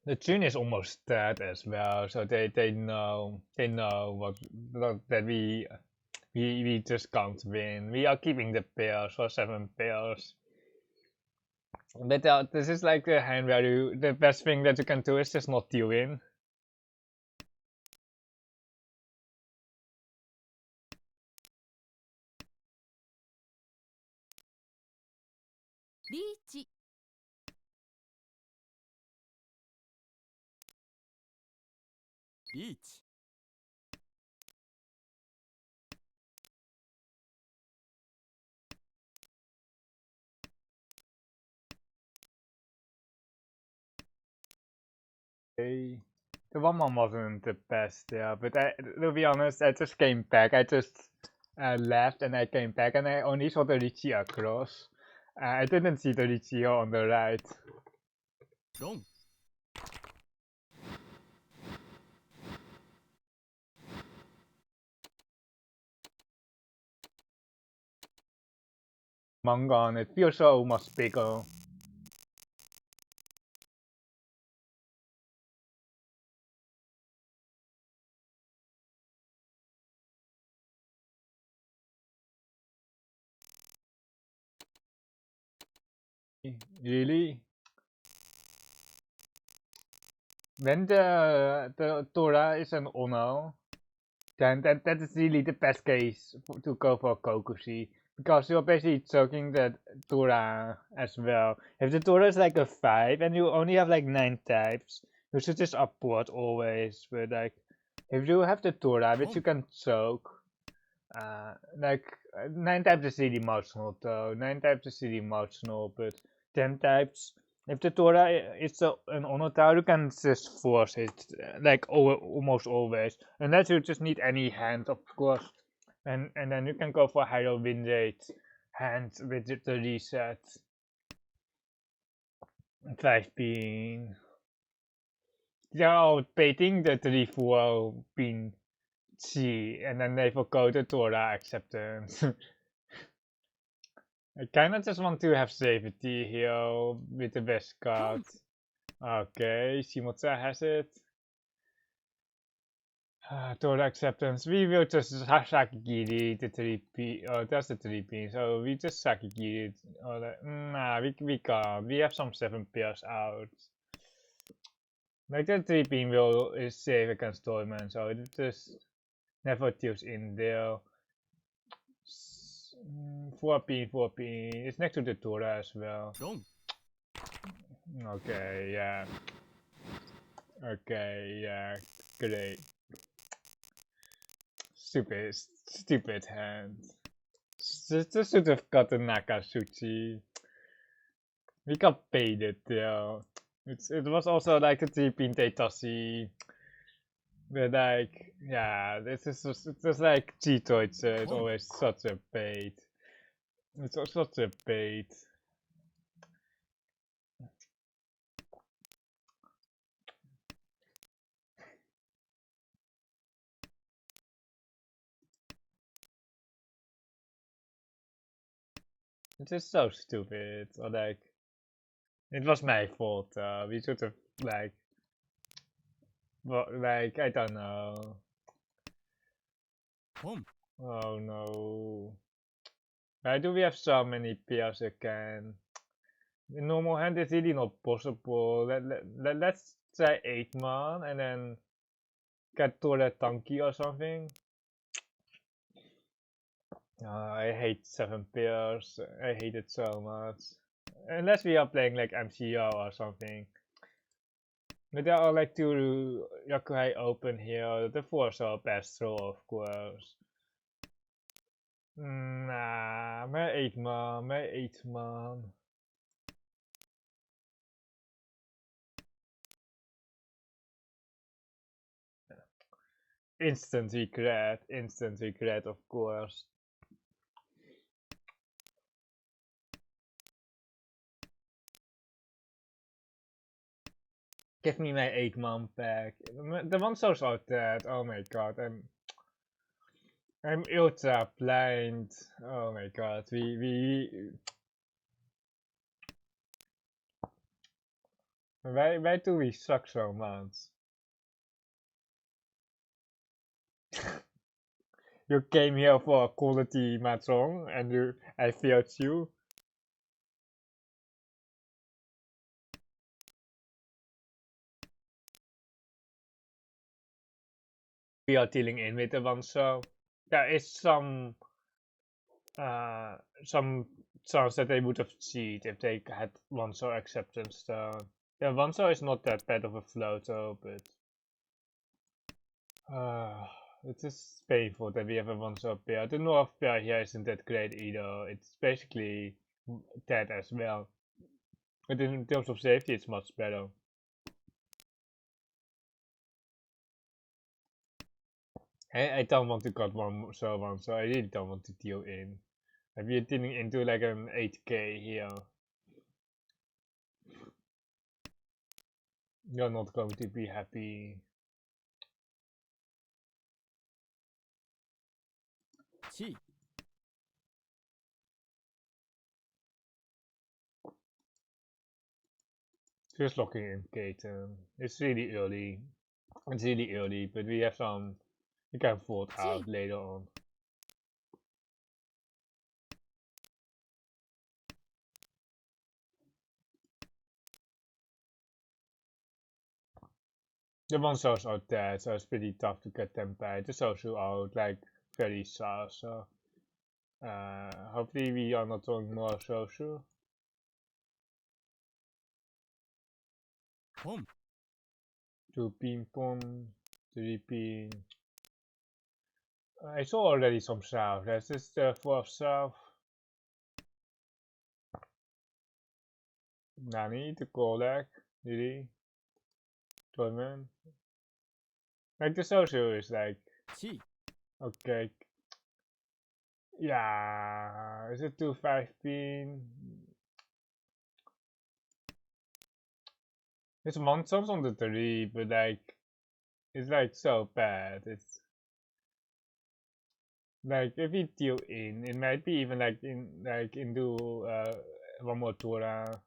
The tune is almost dead as well, so they know what that we just can't win. We are keeping the pairs for 7 pairs. But this is like the hand where the best thing that you can do is just not deal in. Riichi. Riichi. Okay. The 1-1 wasn't the best, yeah, but to be honest, I just came back. I just left and I came back and I only saw the Riichi across. I didn't see the Riichi on the right. ロン。Mangan, it feels so much bigger. Really? When the Torah is an Ono, then that is really the best case to go for Kokushi. Because you're basically choking the Torah as well. If the Torah is like a 5 and you only have like 9 types, you should just upward always. But like, if you have the Torah, which you can choke, like 9 types is really marginal though. 9 types is really marginal, but 10 types. If the Torah is an Onotaru, you can just force it, like almost always. Unless you just need any hand, of course. And then you can go for higher win rate hand with the reset. 5 being. They're all baiting the 3-4 being Chi, and then they forgo the Torah acceptance. I kinda just want to have safety here with the best card. Okay, Shimotsa has it. Torah acceptance. We will just Sakigiri the 3P. Oh, that's the 3P. So we just Sakigiri it. Nah, we can't. We have some 7 pairs out. Like the 3P will is safe against Toyman, so it just never tilts in there. 4P. It's next to the Torah as well. ロン。 Okay, yeah. Okay, yeah. Great. Stupid hand. Just should have gotten Nakatsuchi. We got baited though. It was also like a 3-pin Teitashi. But like, yeah, this is just like Cheeto, it's always such a bait. It's such a bait. It's just so stupid. Or like, it was my fault. We should have like, well, like I don't know. ポン。 Oh no. Why do we have so many pairs again? In normal hand, it's really not possible. Let's try 8 man and then get to the Tanki or something. I hate 7 pairs. I hate it so much. Unless we are playing like MCO or something. But there are like 2 Yakuhai open here. The 4's are best throw, of course. Nah, my 8 man. Instant regret, of course. Give me my 8 man back. The monsters are dead. Oh my god, I'm ultra blind. Oh my god, why do we suck so much? You came here for quality Mahjong and I failed you. We are dealing in with the one, so there is some some chance that they would have cheated if they had one star acceptance. So yeah, one star is not that bad of a float though, but it is painful that we have a one star pair. The north pair here isn't that great either. It's basically dead as well. But in terms of safety, it's much better. I don't want to cut one so I really don't want to deal in. Like we're dealing into like an 8k here. You're not going to be happy. Chi. Just locking in Kate. It's really early. It's really early, but we have some. We can fold out later on. The one stars are dead, so it's pretty tough to get them back. The social out like very fast, so hopefully we are not doing more social. Pom. 2 ping pong, 3 ping. I saw already some south. This is the 4th south. Nani, the Kolak, really? Tournament. Like the social is like, Chi. okay. Yeah, is it 2-5 pin? It's one songs on the 3, but like, it's like so bad. It's like if we deal in, it might be even like into one more Tora.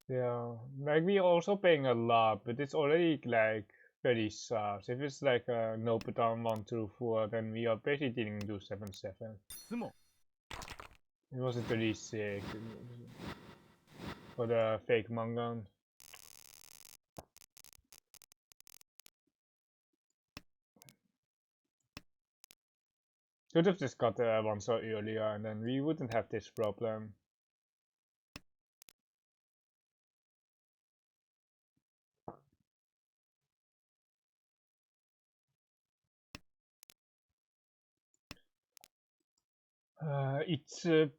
Yeah, like we also paying a lot, but it's already like very soft. If it's like a no pattern 1 through 4, then we are basically dealing to 7-7. Sumo. It was a 36 for the fake Mangan. Should have just got one so earlier, and then we wouldn't have this problem.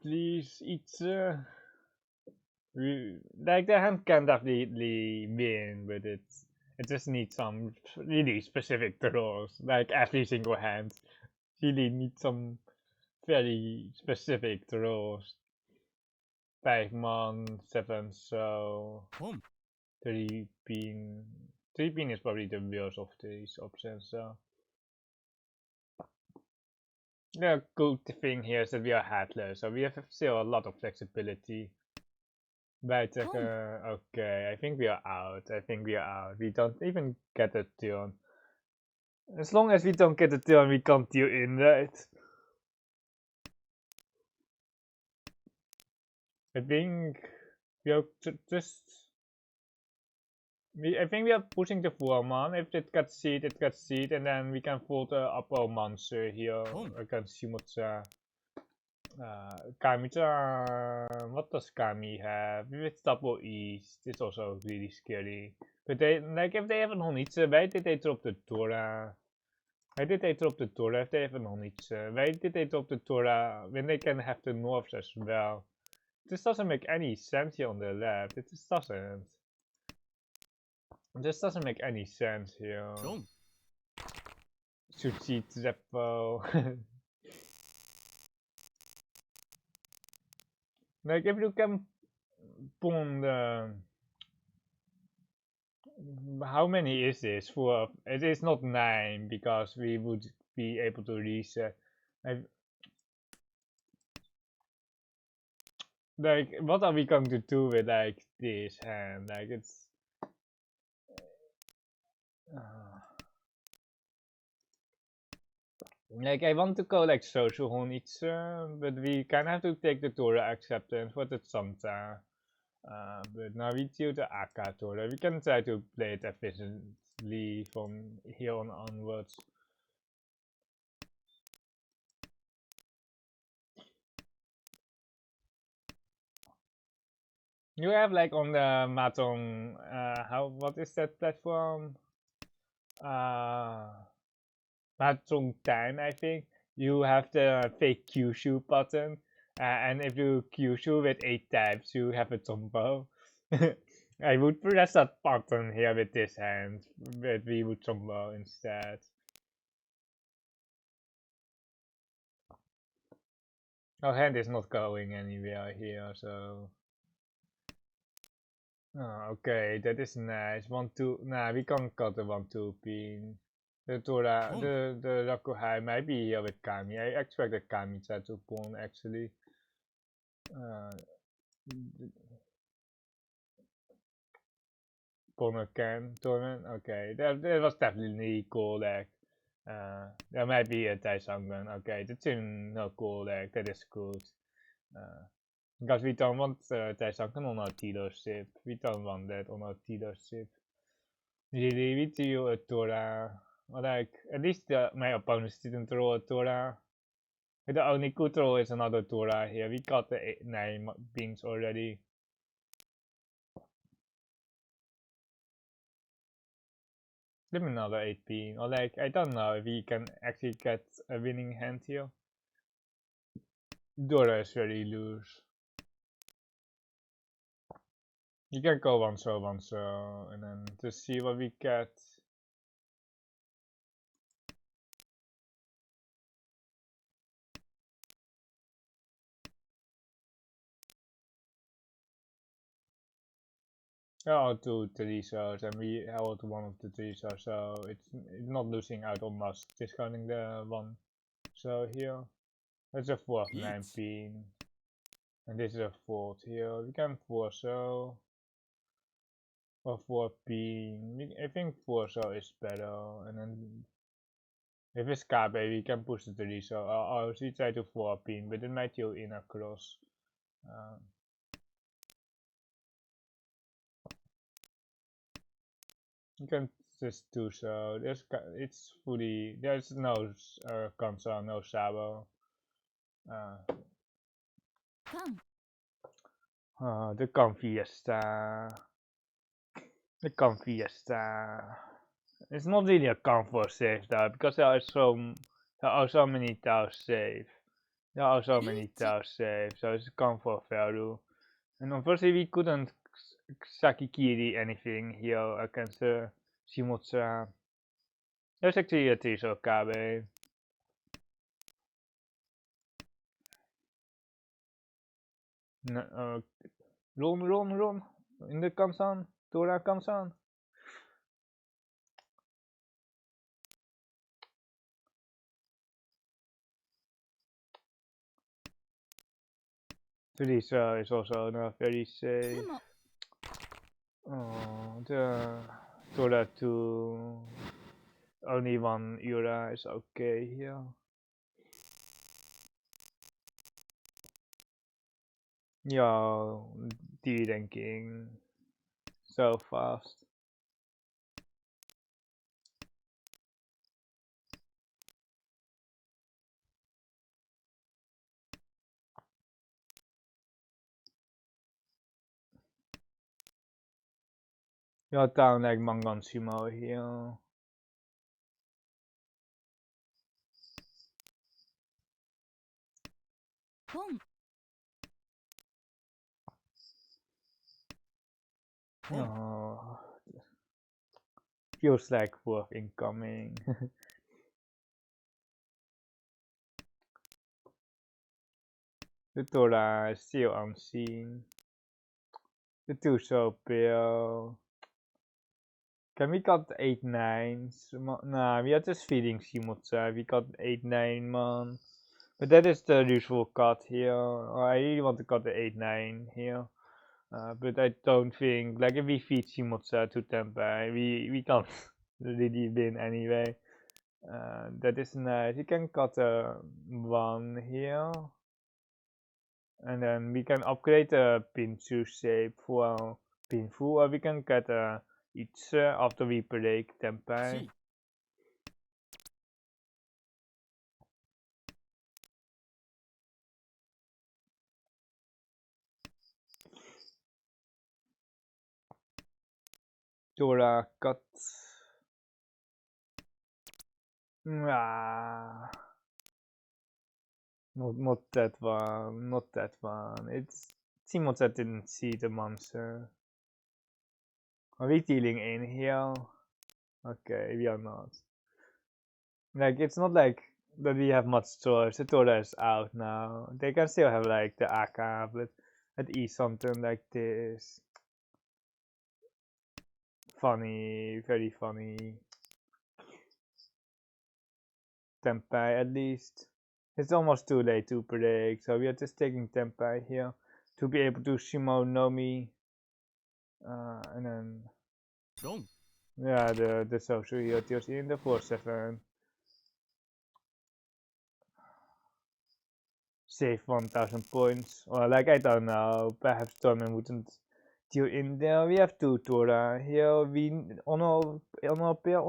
Please, we like the hand can definitely win, but it just needs some really specific draws. Like every single hand really needs some very specific draws. 5 mon, 7 so Pom. 3 pin. 3 pin is probably the worst of these options. So the good thing here is that we are headless, so we have still a lot of flexibility. Right, okay, I think we are out. I think we are out. We don't even get a turn. As long as we don't get a turn, we can't deal in, right? I think we are just. I think we are pushing the 4-man. If it gets seed, it gets seed, and then we can fold the upper monster here against Shimotsa. Kami-chan, what does Kami have? If it's double east, it's also really scary. But they, like, if they have an Honitsu, why did they drop the Tora? Why did they drop the Tora if they have an Honitsu? Why did they drop the Tora when they can have the Norths as well? This doesn't make any sense here on the left. It just doesn't. It just doesn't make any sense here. Sushi Zeppo. Like, if you can boom the. How many is this? For it is not 9 because we would be able to reset. Like, what are we going to do with like this hand? Like, it's. Like, I want to go like social Honitsu, but we kind of have to take the Tora acceptance for the Santa. But now we deal the Aka Tora. We can try to play it efficiently from here on onwards. You have like on the Mahjong, what is that platform? Mahjong 10, I think. You have the fake Kyushu button, and if you Kyushu with 8 tabs, you have a combo. I would press that button here with this hand, but we would combo instead. Our hand is not going anywhere here, so. Oh, okay, that is nice. 1-2. Nah, we can't cut the 1-2 pin. The Tora, the Rakuhai might be here with Kami. I expected Kami to pawn actually. Pawn again, tournament. Okay, that was definitely cool leg. There might be a Taisangan. Okay, that's in no cool leg. That is good. Because we don't want Taisangan on our dealership. We don't want that on our dealership. Really, we do a Tora. Like, at least my opponents didn't throw a Tora. The only good throw is another Tora here. We got the 9 pings already. Give me another 8 ping. Or like, I don't know if we can actually get a winning hand here. Dora is very loose. You can go 1-0, and then to see what we get. I'll do 3 shows, and we held one of the 3 shows, so it's not losing out on us discounting the 1. So here, that's a 4th 9 pin, and this is a 4th here. We can 4 show or 4 pin. I think 4 show is better, and then if it's Kabe, we can push the 3 show. I'll see try to 4 pin, but it might go in across. You can just do so. It's fully. There's no console, no Sabo. The Confiesta. The Confiesta. It's not really a comfort save though, because there are so many tiles safe. There are so many tiles safe, so it's a comfort value. And unfortunately we couldn't Sakikiri anything here against Shimotsa. There's actually a Tiso Kabe. No, run. In the comes on. Dora comes on. Teresa is also not very safe. Oh, the Dora 2. Only 1 Ura is okay here. Yo, D-ranking so fast. You're down like Mangan Sumo here. Oh, feels like worth incoming. The Dora is still unseen. The Tuso Bill. Can we got 8-9s? Nah, we are just feeding Shimotsa. We got 8-9 man. But that is the usual cut here. I really want to cut the 8-9 here. But I don't think, like if we feed Shimotsa to Tempai, we can't really win anyway. That is nice. We can cut a 1 here. And then we can upgrade the Pinsu shape for Pinfu, or we can get a Itse after we break Tempai. Dora cut. Ah, not that one, not that one. It's seems that didn't see the monster. Are we dealing in here? Okay, we are not. Like, it's not like that we have much choice. The Dora is out now. They can still have like the AK, but at least something like this. Funny, very funny. Tempai at least. It's almost too late to break, so we are just taking Tempai here to be able to Shimonomi. And then Wrong. yeah, the social hero deals in the 4-7. Save 1000 points. Or like, I don't know, perhaps Torment wouldn't deal in there. We have 2 Tora here. We on our pair.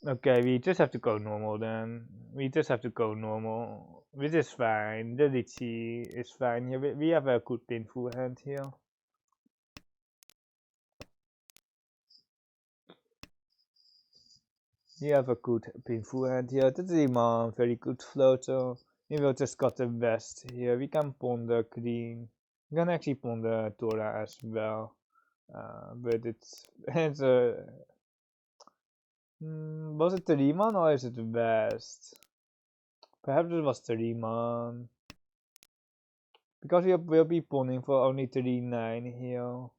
Okay, we just have to go normal then. We just have to go normal, which is fine. The Riichi is fine here. We have a good pinful hand here. We have a good pinful hand here. The Dreamer, very good floater. We will just got the west here. We can pawn the green. We can actually pawn the Tora as well. But it's a was it the Riemann or is it the west? Perhaps it was the Riemann. Because we'll be pawning for only 39 here.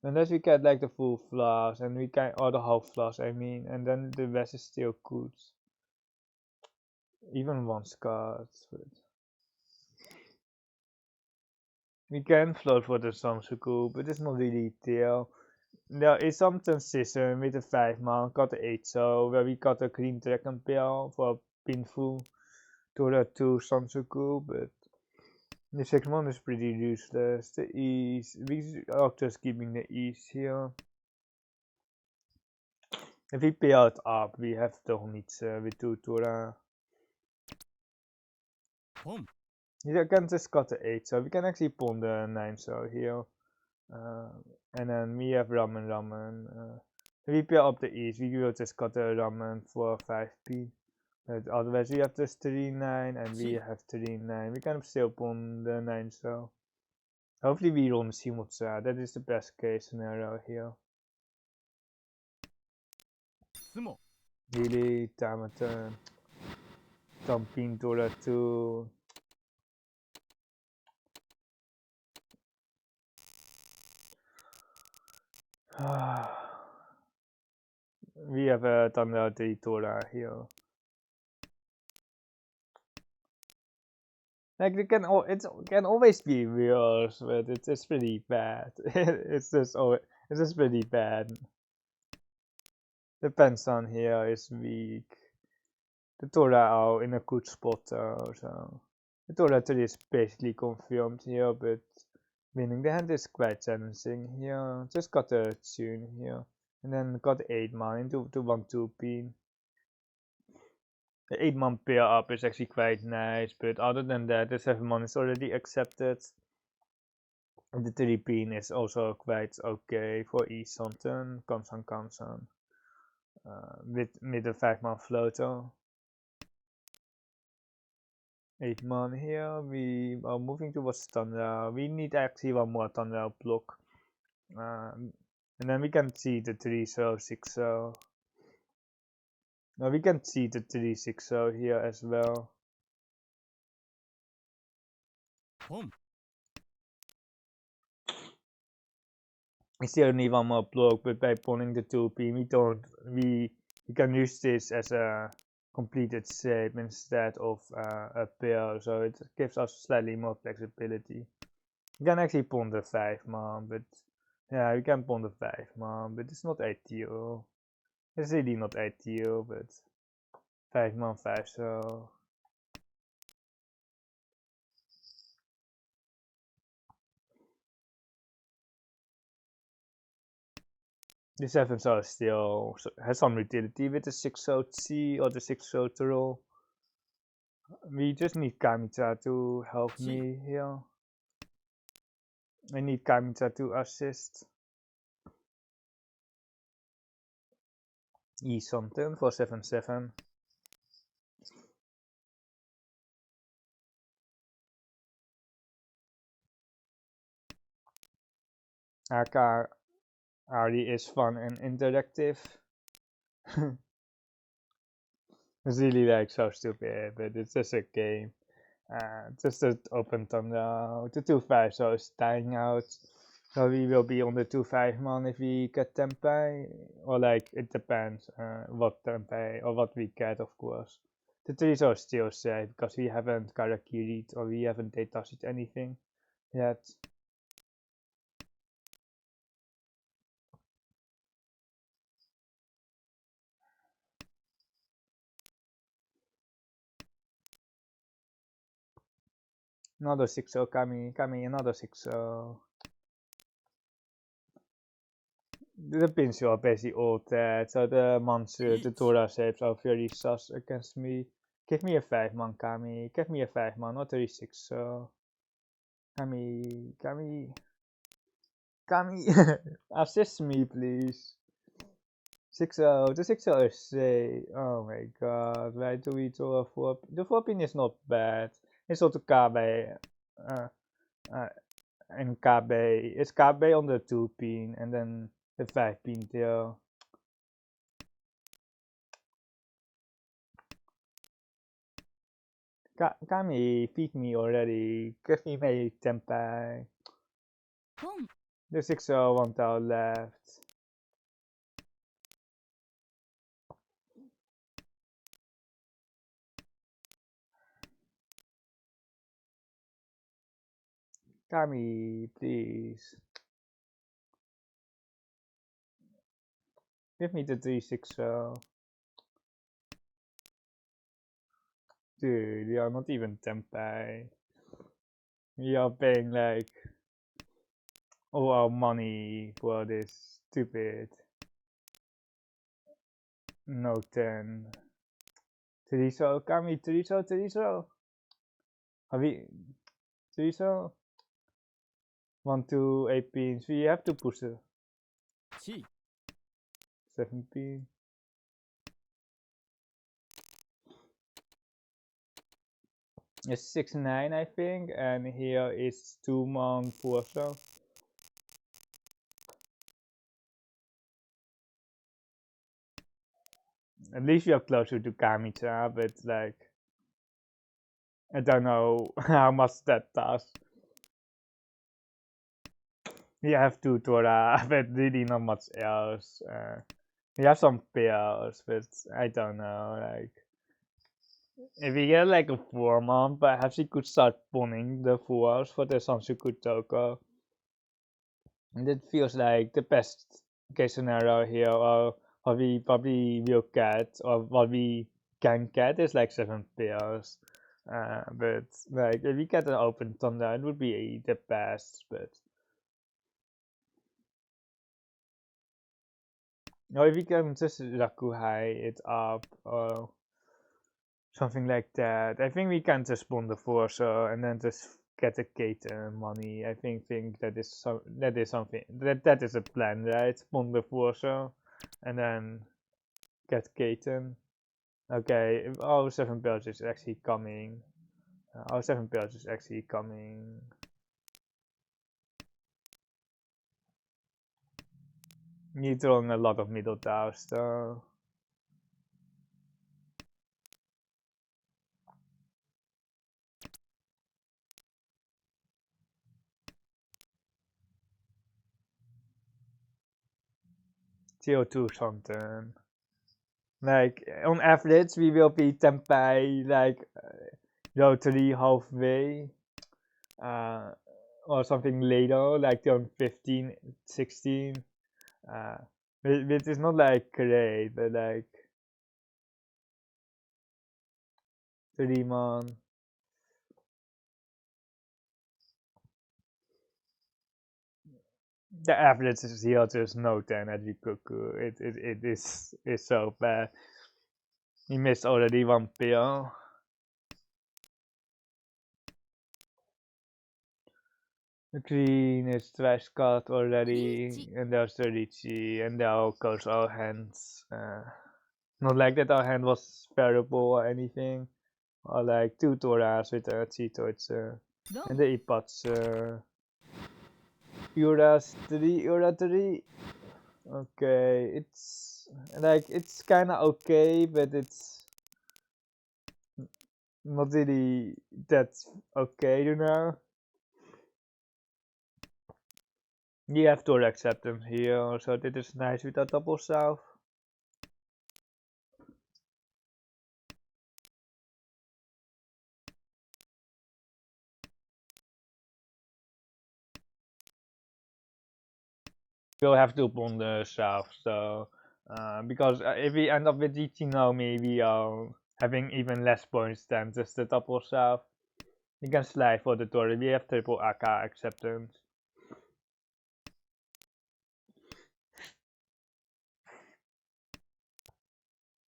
Unless we get like the full flush and we can, or the half flush I mean, and then the west is still good. Even one card. We can float for the Samsuku, but it's not really there. There is some transition with the 5-man, got the 8 so where we got a green dragon pair for pinful to the 2 Samsuku, but the 6-man is pretty useless. The east, we are just keeping the east here. If we pay out up, we have the Honitsu with 2 Tora. Boom. You can just cut the 8 so we can actually pawn the 9 so here. And then we have ramen. If we pair up the east, we will just cut the ramen for 5p. But otherwise we have this 3-9 and we have 3-9. We can still pawn the 9 so. Hopefully we run Shimotsa. That is the best case scenario here. Sumo. Really, Tamata. Dumping Dora 2. We have a Thunder 3 Dora here. Like it can always be worse, but it's pretty bad. it's just pretty bad. The Pensan here is weak. The Tora are in a good spot so the Tora 3 is basically confirmed here, but winning the hand is quite challenging here. Just got a tune here, and then got 8-man into 1-2 pin. The 8-man pair up is actually quite nice, but other than that, the 7-man is already accepted. And the 3 pin is also quite okay for East something, Kansan. With the 5-man floater. 8-man here, we are moving towards Thunder. We need actually one more Thunder block. And then we can see the 3-6. Now we can see the 3-6 here as well. Boom. We still need one more block, but by pawning the 2p, we can use this as a completed shape instead of a pair, so it gives us slightly more flexibility. We can actually pawn the 5-man, but yeah, we can pawn the 5-man, but it's not ideal. It's really not ideal, but 5-man 5 so. The 7 so still has some utility with the 6-0 or the 6-0 roll. We just need Kamita to help me here. I need Kamita to assist. E something for 7/7. Aka Ari is fun and interactive. It's really like so stupid, but it's just a game. Just to open thumbnail. The 2-5 so it's dying out. So we will be on the 2-5 man if we get Tempeh. Or like it depends what Tempeh or what we get, of course. The 3 is still safe because we haven't Karakiri'd or we haven't touched anything yet. Another 6-0 Kami, another 6-0. The pins are basically all dead, so the monster, the Tora shapes are very sus against me. Give me a 5-man Kami, give me a 5-man, not a 6-0. Kami, assist me please. 6-0, the 6-0 is safe. Oh my god, why do we draw a 4? The 4-pin is not bad. It's also KB. And KB. It's KB on the 2-pin and then the 5-pin tail. Kami, feed me already. Give me my Tempeh. The 6-0 one tile left. Kami, please. Give me the 3-6-0. Dude, we are not even Tempeh. We are paying like all our money for this stupid no 10. 3-0, Kami, 3-0, 3-0. Have we 3-0? 1, 2, 8 pins. We have to push it. 7 pin. It's 6-9 I think, and here is 2-man 4-0. At least we are closer to Kamicha, but like I don't know how much that does. We have 2 Tora, but really not much else. We have some pairs, but I don't know. Like if we get like a 4-man, perhaps we could start pawning the 4s for the Sansuku Toko. And it feels like the best case scenario here, or what we probably will get, or what we can get is like 7 pairs. But like if we get an open thunder, it would be the best. But no, if we can just Rakuhai it up or something like that, I think we can just spawn the 4 and then just get the Katen money. I think that is something that is a plan, right? Spawn the 4 and then get Katen. Okay, our 7 builds is actually coming. Our 7 builds is actually coming. Need throwing a lot of middle tiles though. CO2 something. Like on average we will be Tempeh like rotary halfway. Or something later, like on 15, 16. It is not like great, but like 3-man. The average is here just no 10 at Rikuku. It is so bad. He missed already 1 pill. The green is trash cut already, and there's the Riichi, and there goes our hands. Not like that our hand was terrible or anything. Or like 2 Toras with a Chitoitsu. And the Ipatsu. Uras 3, Ura 3. Okay, it's like it's kinda okay, but it's not really that okay, you know? You have to accept them here, so this is nice with a double south. We'll have to on the south, so because if we end up with Riichi now, maybe having even less points than just the double south. You can slide for the Tori. We have triple AK acceptance.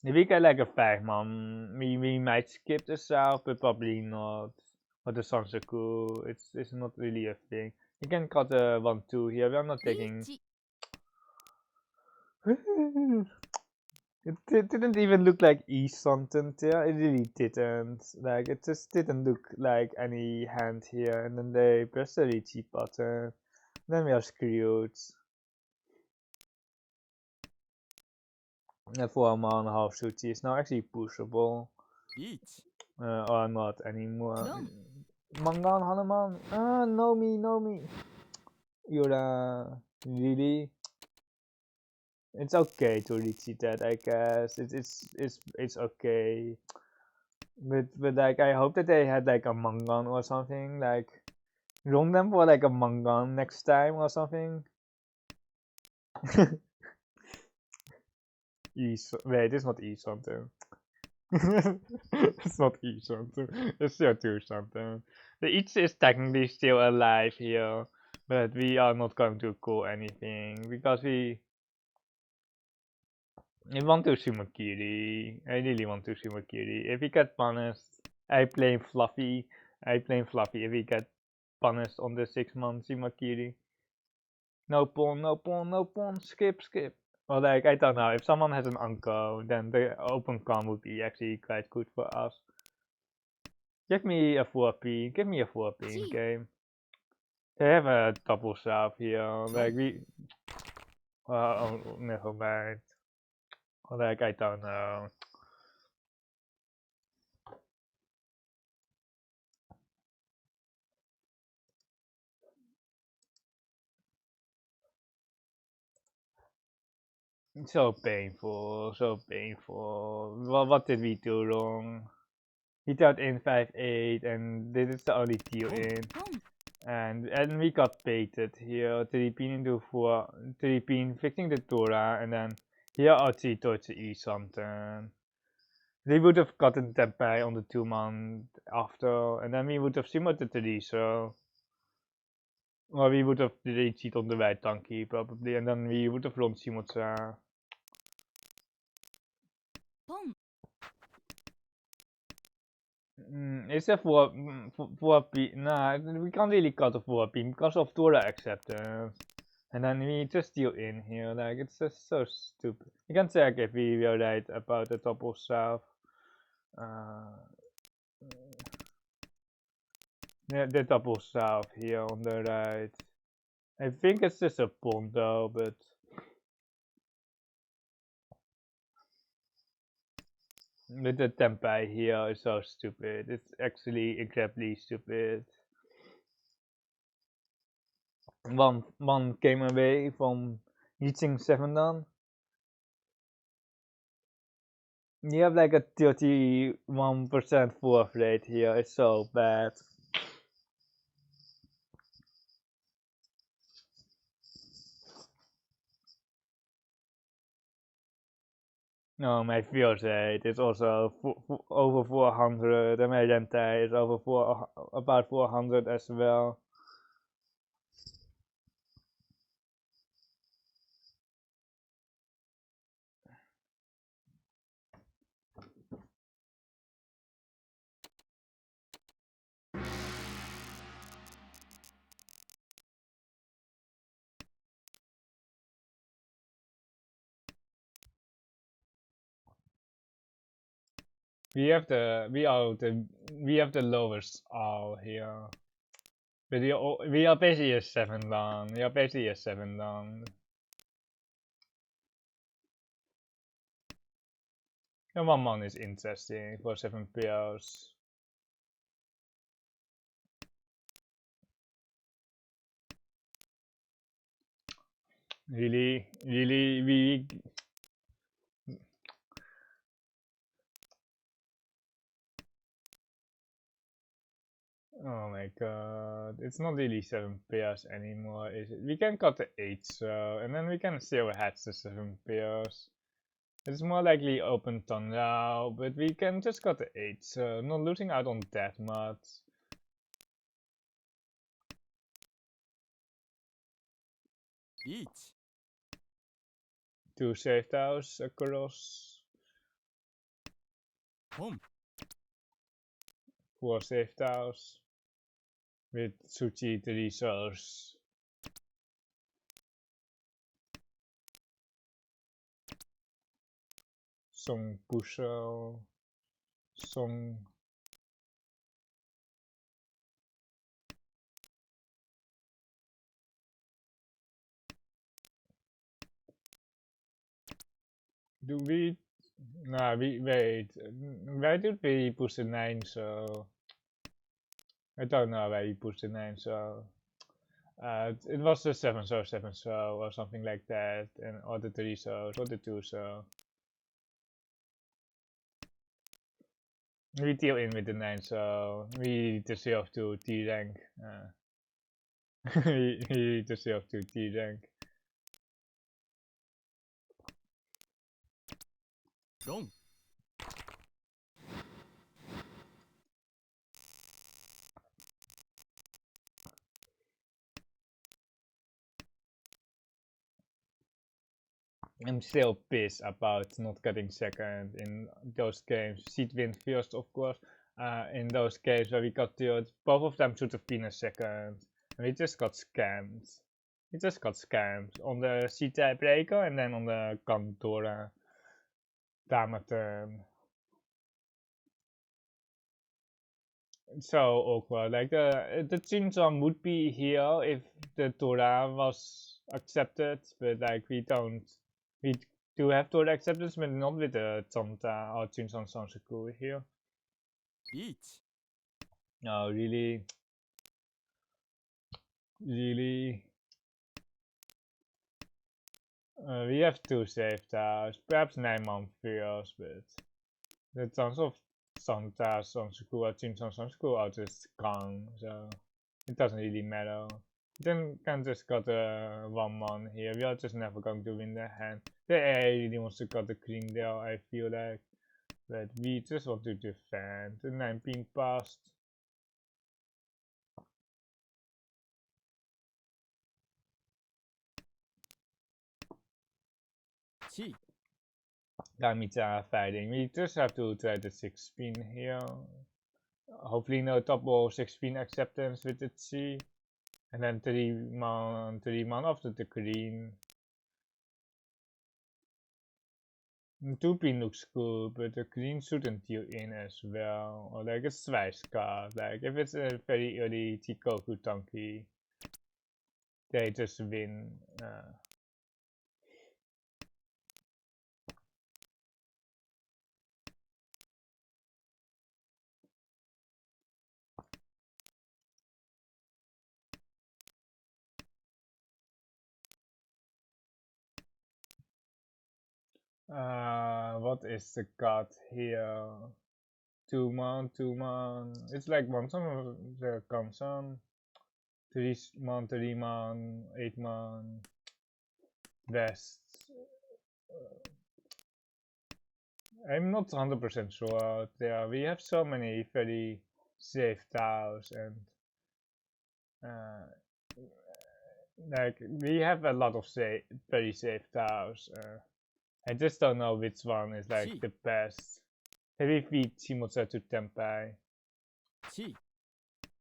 If we get like a 5-man, we might skip the south, but probably not. Or the Sansaku, it's not really a thing. You can cut a 1-2 here. We are not taking. It didn't even look like East something there. It really didn't. Like it just didn't look like any hand here. And then they press the Riichi button. Then we are screwed. And 4-man half Suchi is now actually pushable. Each. Or not anymore. Mangan Hanuman. Ah, no me. You're really. It's okay to reach that, I guess. It's okay. But like I hope that they had like a Mangan or something. Like roam them for like a Mangan next time or something. Wait, it's not E something. It's not E something. It's still 2 something. The Ichi is technically still alive here, but we are not going to call anything because we want to Sumakiri. I really want to Sumakiri. If we get punished, I play Fluffy. If we get punished on the 6-man Sumakiri. No pawn, skip. Well, like, I don't know, if someone has an uncle, then the open con would be actually quite good for us. Give me a 4P in game. They have a double south here, like we... oh, never mind. Like, I don't know. So painful. What did we do wrong? He thought in 5-8 and this is the only deal in. And we got baited here. 3-pin into 4, 3-pin fixing the Tora, and then here Ochito to eat something. They would have gotten that by on the 2-man after, and then we would have simulated the 3, so. Or we would have cheat on the right donkey probably, and then we would have run Simotsa. It's a 4P. Nah, we can't really cut a 4P because of Tora acceptance. And then we just steal in here, like it's just so stupid. You can check if we were right about the double south. Yeah, the double south here on the right. I think it's just a pawn though, but the tempai here is so stupid. It's actually incredibly stupid. One came away from reaching 7 down. You have like a 31% fourth rate here. It's so bad. No, my field rate is also over 400, and my rentai is over about 400 as well. We have the lowest all here. But we are basically a 7 down. We are basically a 7 down. And 1 mon is interesting for 7 pairs. Really, we. Oh my god, it's not really 7 pairs anymore, is it? We can cut the 8 so, and then we can still hatch the 7 pairs. It's more likely open ton now, but we can just cut the 8 so, not losing out on that much. Each. 2 safe tiles across. Pom. 4 safe tiles. With Suchi the resource. Song Pushel. Song. Do we? Nah, we wait. Why did we push the 9 so? I don't know why we pushed the 9 so. It was the 7 so or something like that, and or the 3 so or the 2 so. We deal in with the 9 so we deserve to T rank. We deserve to T rank. Long. I'm still pissed about not getting second in those games. Seed win first, of course. In those games where we got killed, both of them should have been a second. And we just got scammed. We just got scammed on the seed tiebreaker and then on the Kantora Dama turn. It's so awkward. Like the Chinchon would be here if the Torah was accepted, but like we don't. We do have Torah acceptance, but not with the Chonta or Chinchon Sansaku here. Each. No, really, really. We have 2 safe tiles, perhaps 9 month fears, but the chance of Santa Sansaku or Chinchon Sansaku are just gone, so it doesn't really matter. Then can just got a 1 mon here. We are just never going to win the hand. The AI really wants to cut the green there, I feel like. But we just want to defend. The 9 being passed. Chi. Damita fighting. We just have to try the 6 spin here. Hopefully no double 6 spin acceptance with the C. And then 3 mon after the green. 2 pin looks cool, but the green shouldn't deal in as well. Or like a Swice card. Like if it's a very early Chikoku Tanki, they just win. What is the card here? 2 mon, 2 mon. It's like one of the Kansan. 3 mon, 3 mon, 8 mon. West. I'm not 100% sure. Yeah, we have so many very safe tiles and like we have a lot of very safe tiles. I just don't know which one is like Chi. the best. Heavy feet Shimotsa to Tempai. Chi.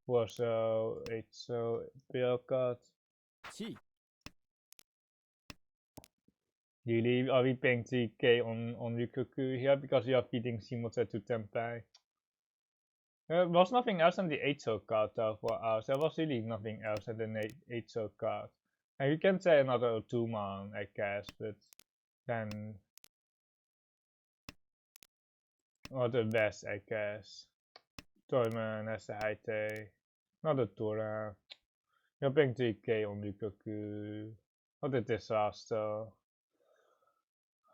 4 so, 8 so, Bill cut. Chi. Really, are we paying 3k on Ryukoku here because we are feeding Shimotsu to Tenpai? There was nothing else on the 8-so card though for us. There was really nothing else at the 8-so card. And you can say another 2-man, I guess, but then or the best, I guess. Toyman has the Haite. Not a Tora. You're paying 3k on Ryukoku. What a disaster.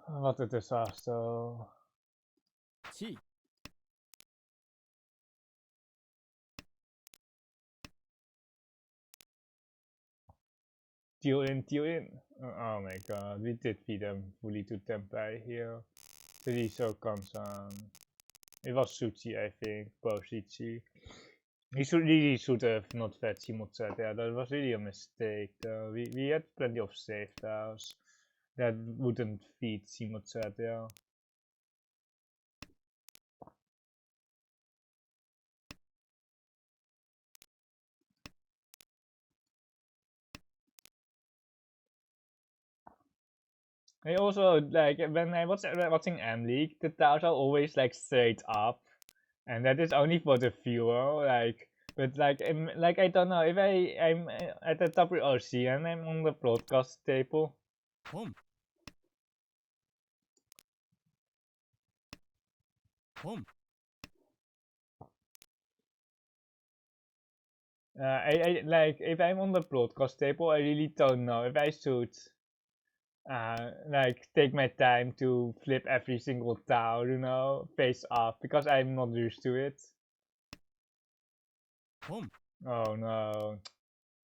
What a disaster. Chi. Deal in. Oh my god, we did feed them fully to Tenpai here. Really so concerned. It was Suchi, I think, Riichi. He should have not fed Shimotsu there. That was really a mistake. We had plenty of safe house that wouldn't feed Shimotsu there. I also like when I was watching M League, the tiles are always like straight up, and that is only for the viewer. Like, but like I don't know if I'm at the top of OC and I'm on the broadcast table. Home. Home. I like if I'm on the broadcast table, I really don't know if I should like take my time to flip every single tile, you know, face up because I'm not used to it. Home. Oh no.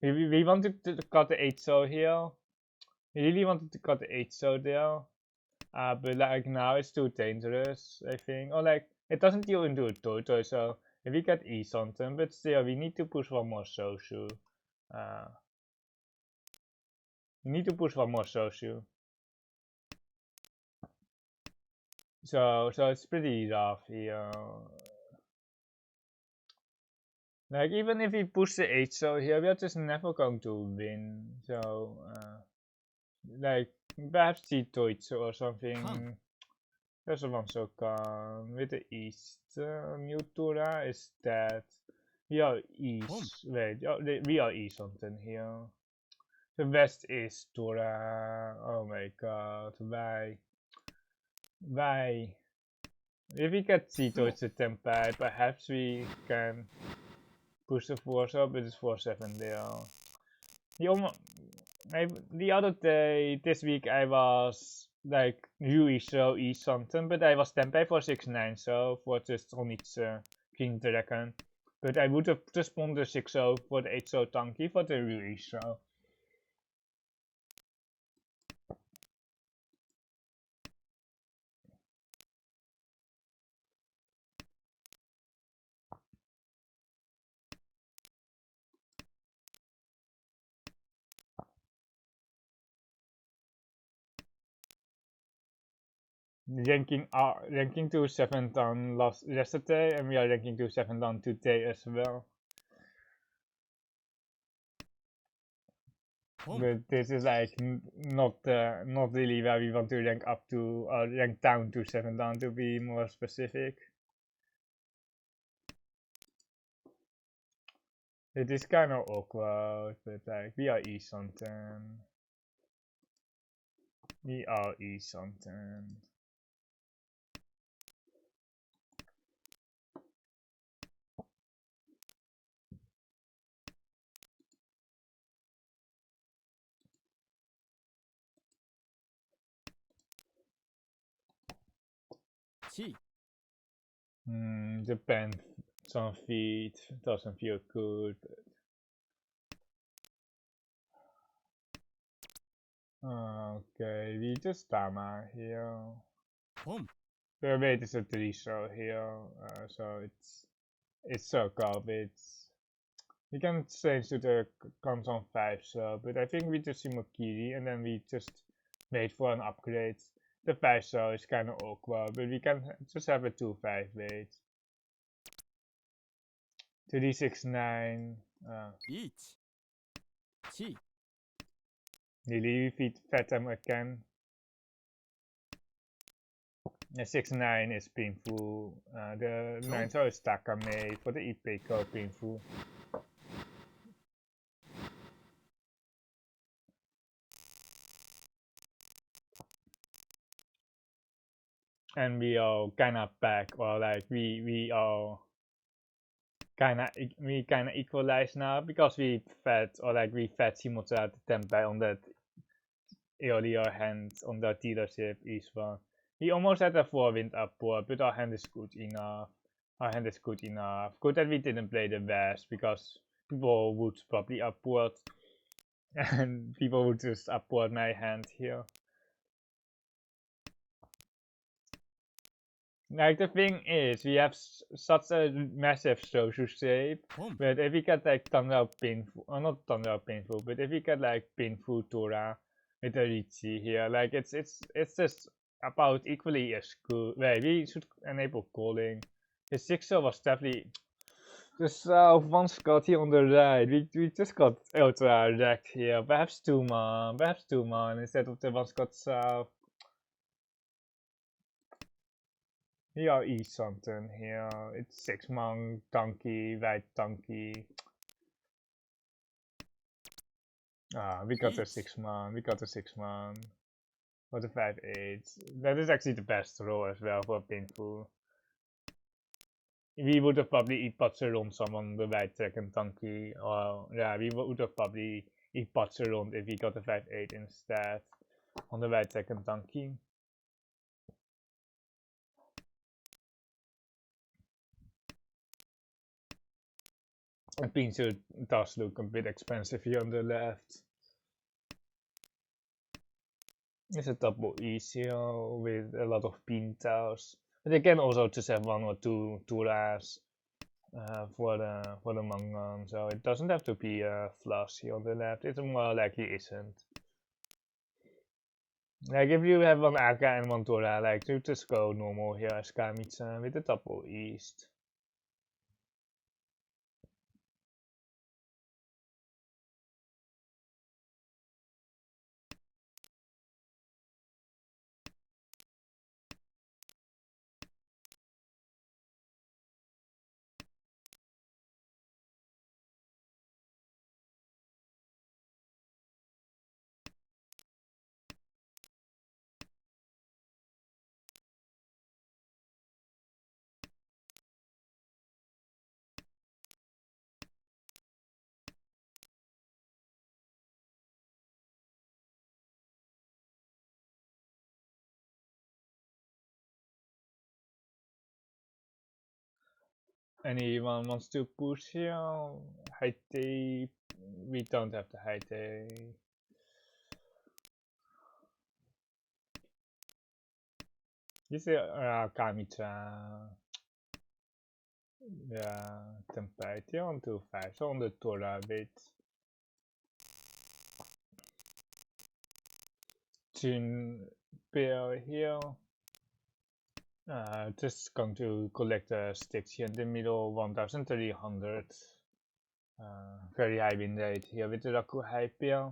We wanted to cut the 8-so here. We really wanted to cut the 8-so there. But like now it's too dangerous, I think. Or like it doesn't deal into a Toto, so if we get E something, but still we need to push one more Soshu. We need to push one more Soshu. So it's pretty rough here. Like even if we push the 8-so here, we are just never going to win. So like perhaps Chitoitsu or something. There's a one so with the east. Mutura is that we are east. Wait, we are east something here. The west is Tora. Oh my god, why? Why? If we get Chitoitsu Tenpai, perhaps we can push the force up. It is 4-7 there. The other day, this week, I was like Yui so E something, but I was Tenpai for 6-9 so for just on its King Dragon. But I would have just won the 6-0 for the 8-so Tanky for the Yui so. Ranking to 7 down yesterday, and we are ranking to 7 down today as well. But this is like not really where we want to rank up to or rank down to 7 down to be more specific. It is kind of awkward, but like we are E something. We are E something. Chi. Depends on feet. Doesn't feel good. But... okay, we just Tama here. The weight is a 3-so here, so it's so garbage. We can change to the console 5-so, but I think we just see Mokiri and then we just wait for an upgrade. The 5-so is kind of awkward, but we can just have a 2-5 weight. 3-6-9. Chi. Nearly we fed them again. The 6-9 is painful. The 9 so is Takame for the Ipeko painful. And we are kinda back, or like we are kinda equalize now because we fed Shimocha the Tempai on that earlier hand on the dealership each one. We almost had a 4-wind upward, but our hand is good enough. Our hand is good enough. Good that we didn't play the best because people would probably upward and people would just upward my hand here. Like the thing is, we have such a massive social shape, but if we get like thunder painful, or not thunder painful, but if we get like painful Tora with the Riichi here, like it's just about equally as good. Wait, we should enable calling. The 6-0 was definitely the south one Scott here on the right. We just got ultra wrecked here. Perhaps 2-man instead of the one Scott south. We are east something here. It's 6-man donkey, white donkey. We got the 6-man. We got the 6-man. For the 5-8. That is actually the best roll as well for painful. We would have probably eat Patser on someone the white second donkey. Or yeah, we would have probably eat Patser on if we got the 5-8 instead on the white second donkey. And Pincer does look a bit expensive here on the left. It's a double east here with a lot of pintals. But they can also just have 1 or 2 Turas for the Mangan, so it doesn't have to be a flush here on the left. It more likely isn't. Like if you have 1 Aka and 1 Tura, like you just go normal here as Kamitsa with the double east. Anyone wants to push here? High tape. We don't have the high tape. This is Kamitsa. Yeah, temperature on 2-5, so on the Tora bit. Chin pair here. Just going to collect the sticks here in the middle, 1300. Very high win rate here with the Raku high pair.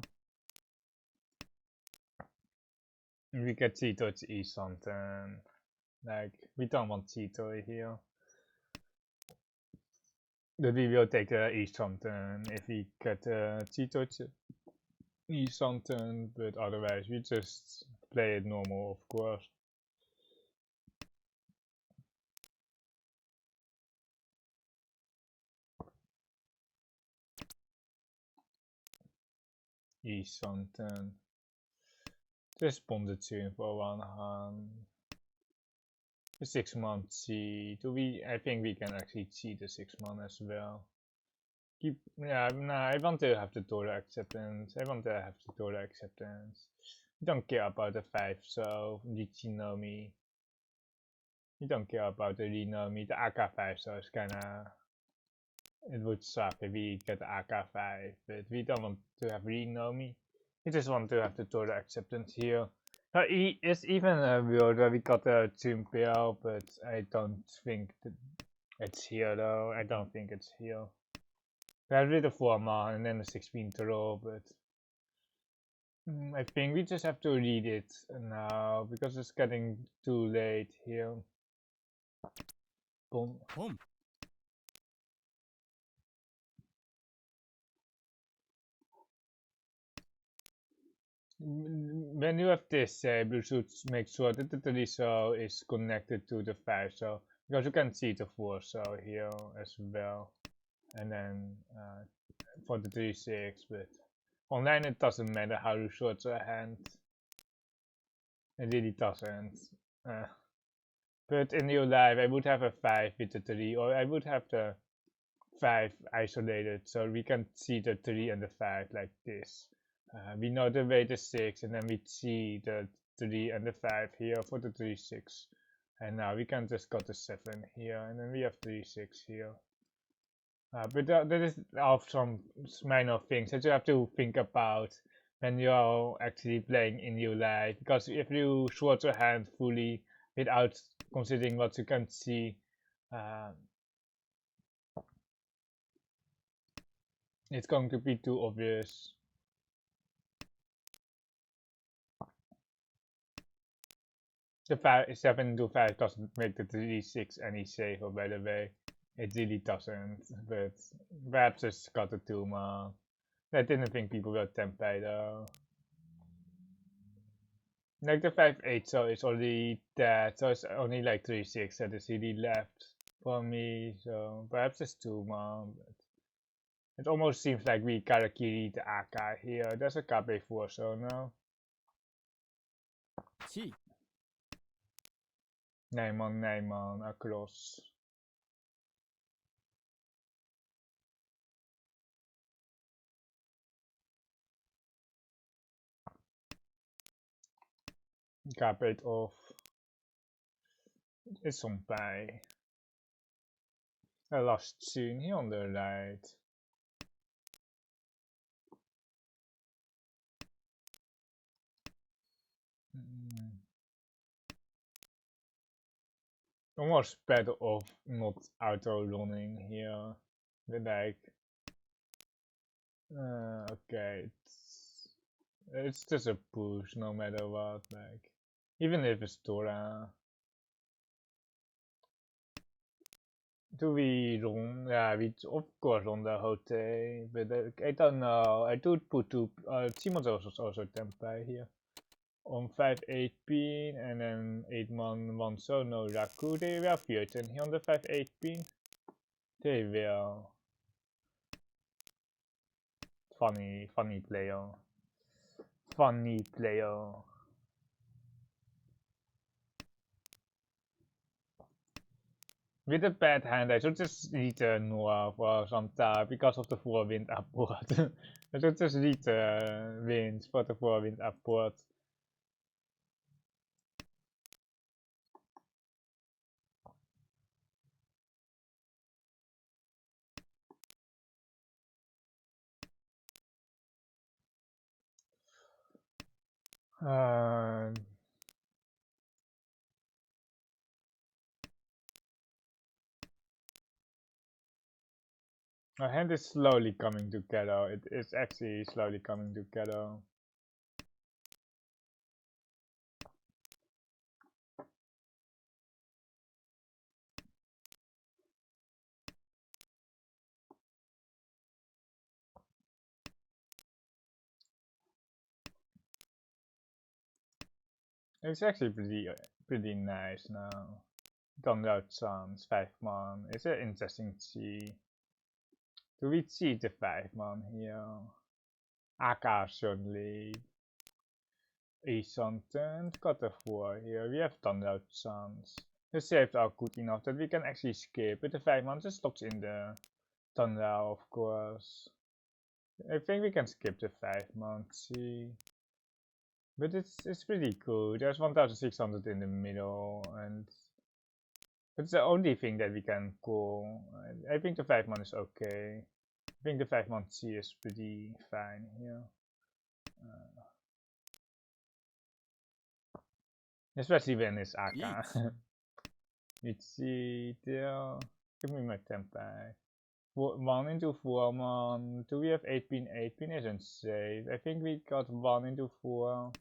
We get Cheeto to eat something. Like, we don't want Cheeto here. But we will take the east something if we get Cheeto to eat something, but otherwise we just play it normal, of course. East something. Just bonded tune for 1 hand. The 6-man cheat. I think we can actually cheat the 6-man as well. I want to have the Tora acceptance. I want to have the Tora acceptance. We don't care about the 5, so Riichi no Mi. We don't care about the Rinomi. The AK5, so it's kinda. It would suck if we get the AK5, but we don't want to have Rinomi. We just want to have the Tora acceptance here. It's even a world where we got a Chumpel, but I don't think that it's here though. I don't think it's here. We have rid of 4-man and then the 6-pin throw, but I think we just have to read it now because it's getting too late here. Boom. Boom. When you have this, you should make sure that the 3 cell is connected to the 5 cell because you can see the 4 cell here as well, and then for the 3-6, but online it doesn't matter how you short your hand. It really doesn't. But in real life, I would have a 5 with the 3, or I would have the 5 isolated so we can see the 3 and the 5 like this. We know the way the 6, and then we see the 3 and the 5 here for the 3-6. And now we can just got the 7 here, and then we have 3-6 here. But that is all some minor things that you have to think about when you're actually playing in real life. Because if you short your hand fully without considering what you can see, it's going to be too obvious. The 7 to 5 doesn't make the 3-6 any safer, by the way. It really doesn't, but perhaps it's got a 2 mark. I didn't think people were Tenpai though. Like the 5-8 so it's already dead, so it's only like 3-6 that is really left for me, so perhaps it's 2 mark. But it almost seems like we Karakiri the Aka here. There's a KB4 so now. 地 Nijman, across. K8 off. It's on bij. A last scene here on the right. Almost better off not auto running here. But like, okay, it's just a push no matter what. Like, even if it's Tora. Do we run? Yeah, we of course run the hotel, but I don't know. I do put two. Simon's also Tenpai here. On 5-8 pin and then 8 man 1 so no Raku. They will 14 here on the 5-8 pin. They will. Funny player. Funny player. With a bad hand, I should just return Noah for some time because of the 4-wind upward. I should just return winds for the 4-wind upward. My hand is slowly coming together. It is actually slowly coming together. It's actually pretty nice now. Download Suns, 5 man. It's interesting to see. Do we see the 5 man here? Aka certainly. Something got a 4 here. We have download Suns. The saves are good enough that we can actually skip, but the 5 man just stops in the download, of course. I think we can skip the 5 man, see. But it's pretty cool. There's 1600 in the middle, and it's the only thing that we can call. I think the 5 man is okay. I think the 5 man C is pretty fine here. Especially when it's Aka. Let's see there. Give me my Tenpai. 1 into 4 man. Do we have 8 pin? 8 pin isn't safe. I think we got 1 into 4.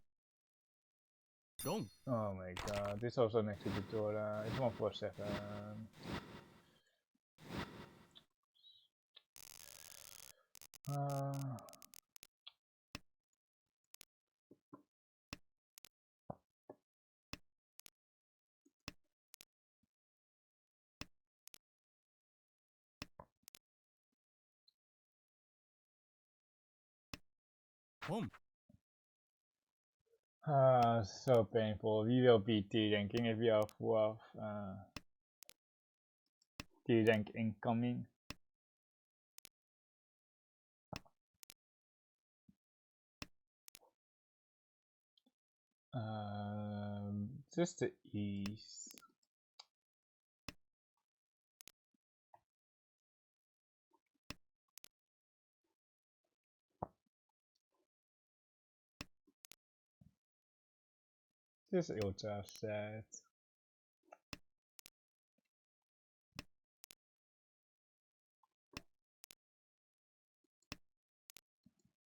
Wrong. Oh my god, this is also next to the Dora. It's 147. Pom. So painful. We will be T-ranking if we are full of T-rank incoming. Just the ease. Just ultra sad.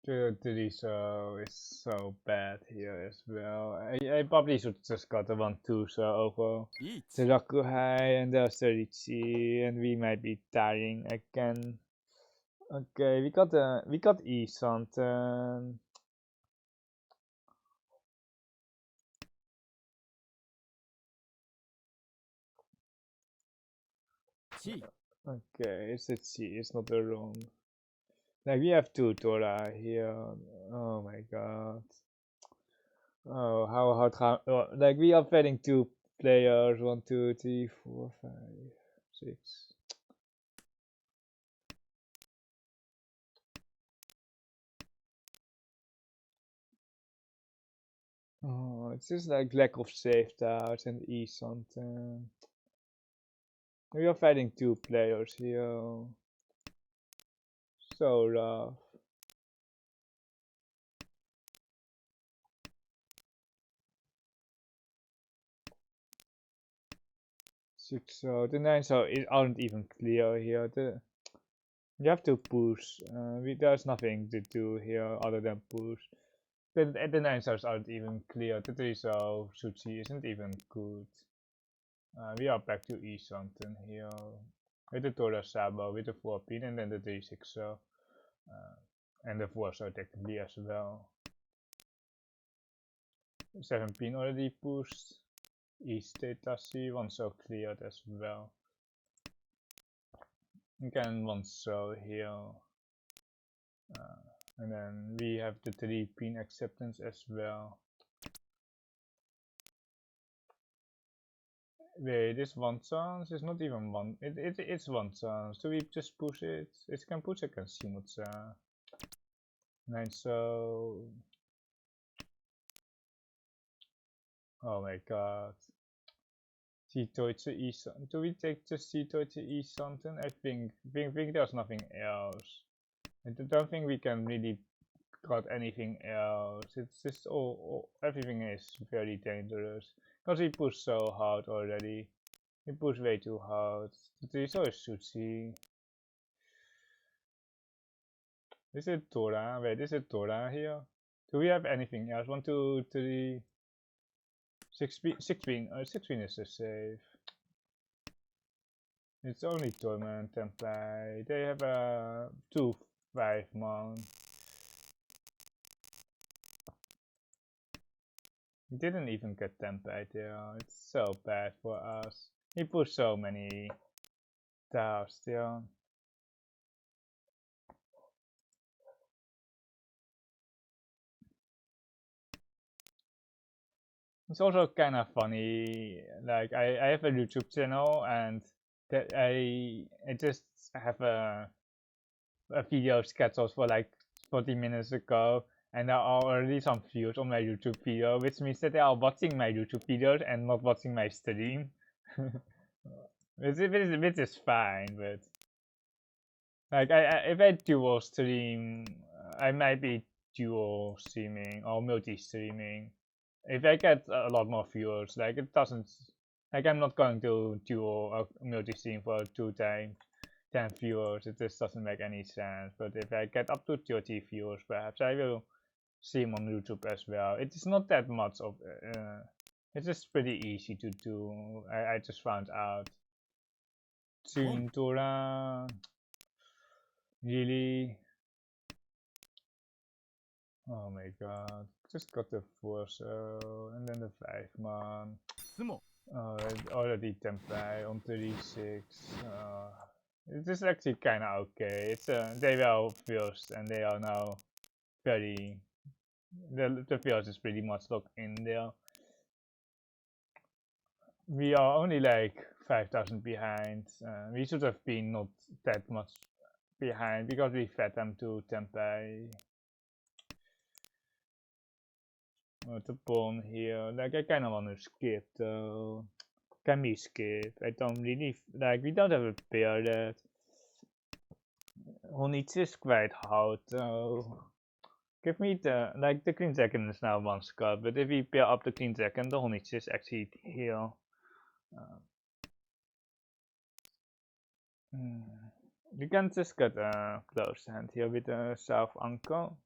The so is so bad here as well. I probably should just got the 1-2 so over Eat. the Rakuhai and there's the Riichi and we might be dying again. Okay, we got E something. Chi. Okay, it's a C, it's not a wrong. Like we have 2 Dora here. Oh my god. Oh, how hard? Like we are fighting 2 players. 1, 2, 3, 4, 5, 6. Oh, it's just like lack of safe darts and E something. We are fighting 2 players here. So rough. Six so the 9 so it aren't even clear here. You have to push. There's nothing to do here other than push. The 9 stars aren't even clear. The 3 so Sushi isn't even good. We are back to E something here. With the Tora Sabo, with the 4 pin and then the 3 6 so. And the 4 so technically as well. 7 pin already pushed. E Theta C, 1 so cleared as well. Again, 1 so here. And then we have the 3 pin acceptance as well. Wait, this 1 chance is not even 1. It's 1 chance. Do we just push it? It can push against Shimotsa. 9 so. Oh my god. C-Deutsche E. Do we take just C-Deutsche E something? I think there's nothing else. I don't think we can really got anything else. It's just everything is very dangerous. Because we pushed so hard already. We pushed way too hard. This is Sushi. Is it Tora? Wait, is it Tora here? Do we have anything else? 1, 2, 3, 16. 16 is the safe. It's only Tournament Template. They have a 2-5 man. We didn't even get Template there. It's so bad for us. We pushed so many towers still. It's also kind of funny. Like I have a YouTube channel and that I just have a video scheduled for like 40 minutes ago, and there are already some views on my YouTube video, which means that they are watching my YouTube videos and not watching my stream. which is fine, but like if I dual stream, I might be dual streaming or multi-streaming. If I get a lot more viewers, like it doesn't, like I'm not going to dual multi-stream for 2 times. 10 viewers, it just doesn't make any sense. But if I get up to 30 viewers, perhaps I will stream on YouTube as well. It is not that much of, it's just pretty easy to do. I just found out. Tsuntora, really? Oh my god, just got the 4 so, and then the 5 man. 相撲 Already Tempai on 36. It is actually kinda okay. It's they were first and they are now very, the first is pretty much locked in there. We are only like 5,000 behind. We should have been not that much behind because we fed them to Tempai. The pawn here, like I kinda wanna skip though. Can we skip? I don't really, like we don't have a pair that. Honich is quite hard though. Give me the, like the queen second is now 1 scut, but if we pair up the queen second, the Honich is actually here. You can just get a close hand here with the south uncle.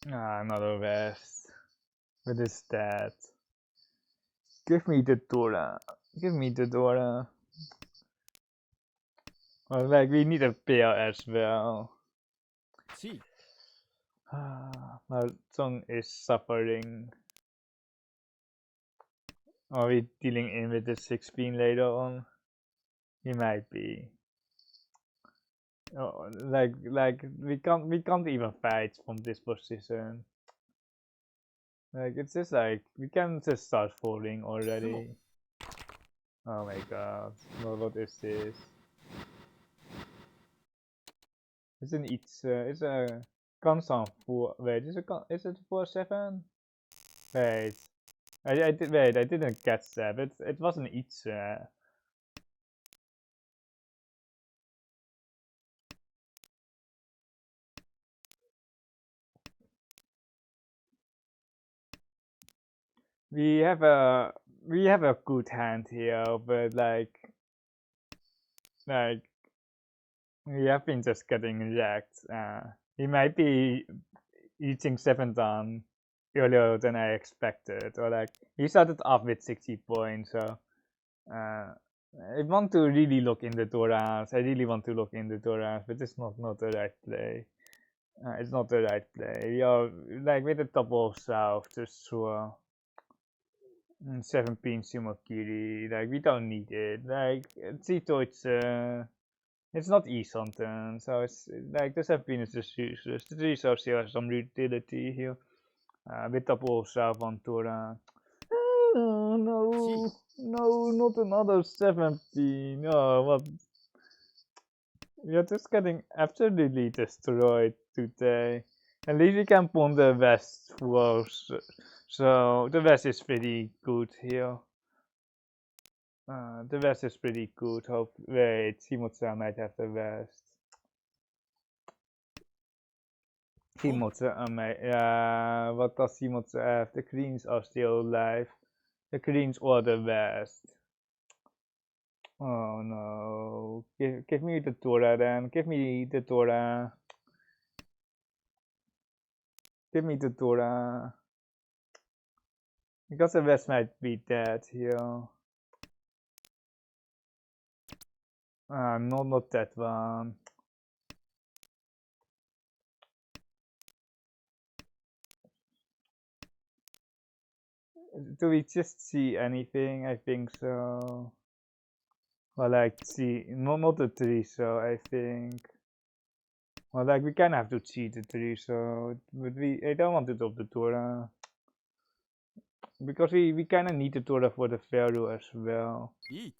Another west. What is that? Give me the Dora. Give me the Dora. Well, like we need a pair as well. 地 Mahjong is suffering. Are we dealing in with the 16 later on? He might be. Oh, like we can't even fight from this position. Like it's just like we can just start falling already. Oh my god! Well, what is this? It's an it's a constant 4. Wait, is it 4-7? Wait, I didn't catch that. But it was an itch. We have a good hand here, but like we have been just getting wrecked. He might be reaching 7 down earlier than I expected, or like he started off with 60 points. So I want to really look in the Doras. I really want to look in the Doras, but it's not the right play. It's not the right play. We are like with the double south, just sure. 7 pin Sumakiri, like we don't need it. Like Zito, it's not E-something, so it's like the 7 pin is just useless. The 3 south still has some utility here. With double south on Tora. Oh no, not another 7 pin. Oh, what? We are just getting absolutely destroyed today. At least we can pawn the west flows. So the west is pretty good here. The west is pretty good. Wait, Shimotsa might have the west. Shimotsa might. What does Shimotsa have? The greens are still alive. The greens or the west. Oh no. Give me the Dora then. Give me the Dora. Give me the Dora. Because the west might be dead here. No, not that one. Do we just see anything? I think so. Well, like, see, not the 3, so I think. Well, like, we kind of have to cheat the 3, so. But I don't want to top the Tora. Because we kind of need the Tora for the Pharaoh as well. 1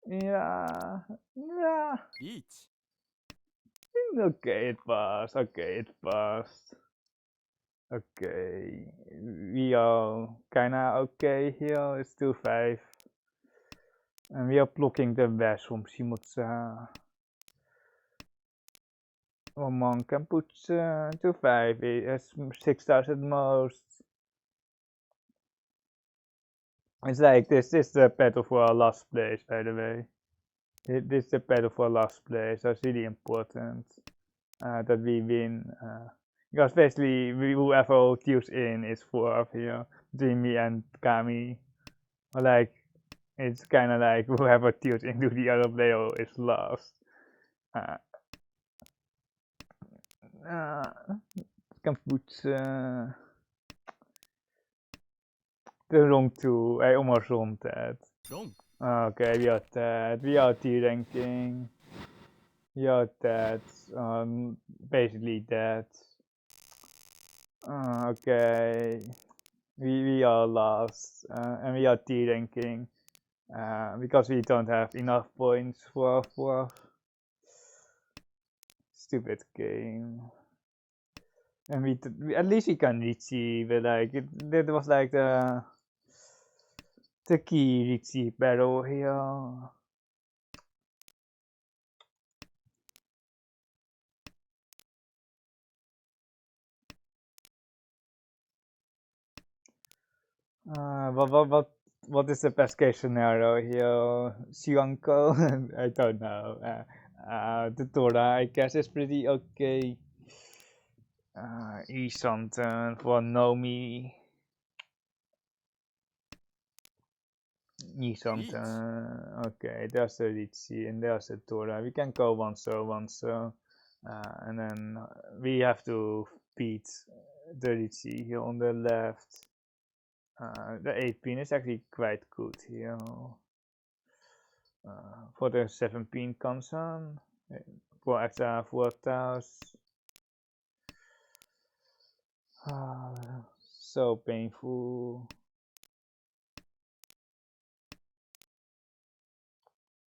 Yeah. 1 Okay, it passed. Okay, we are kinda okay here. It's 2-5. And we are blocking the west from Shimotsa. One can put 2-5. It has 6,000 most. It's like this is the battle for our last place, by the way. This is the battle for last place, so it's really important that we win. Because basically, whoever tunes in is 4 here, between me and Kami. Or like, it's kind of like whoever tunes into the other player is lost. Kan poetsen. The wrong 2. I almost won that. Wrong. Okay, we are dead. We are T-ranking. We are dead. Basically dead. Okay. We are lost. And we are T-ranking. Because we don't have enough points for 4th. Stupid game. And we at least we can Riichi, but like that was like the key Riichi battle here. What is the best case scenario here? Shuanko? I don't know. The Torah, I guess, is pretty okay. E-something for Nomi. E-something. Okay, there's the Riichi and there's the Torah. We can go one so. And then we have to beat the Riichi here on the left. The 8 pin is actually quite good here. For the 7 pin concern, for extra 4,000. So painful.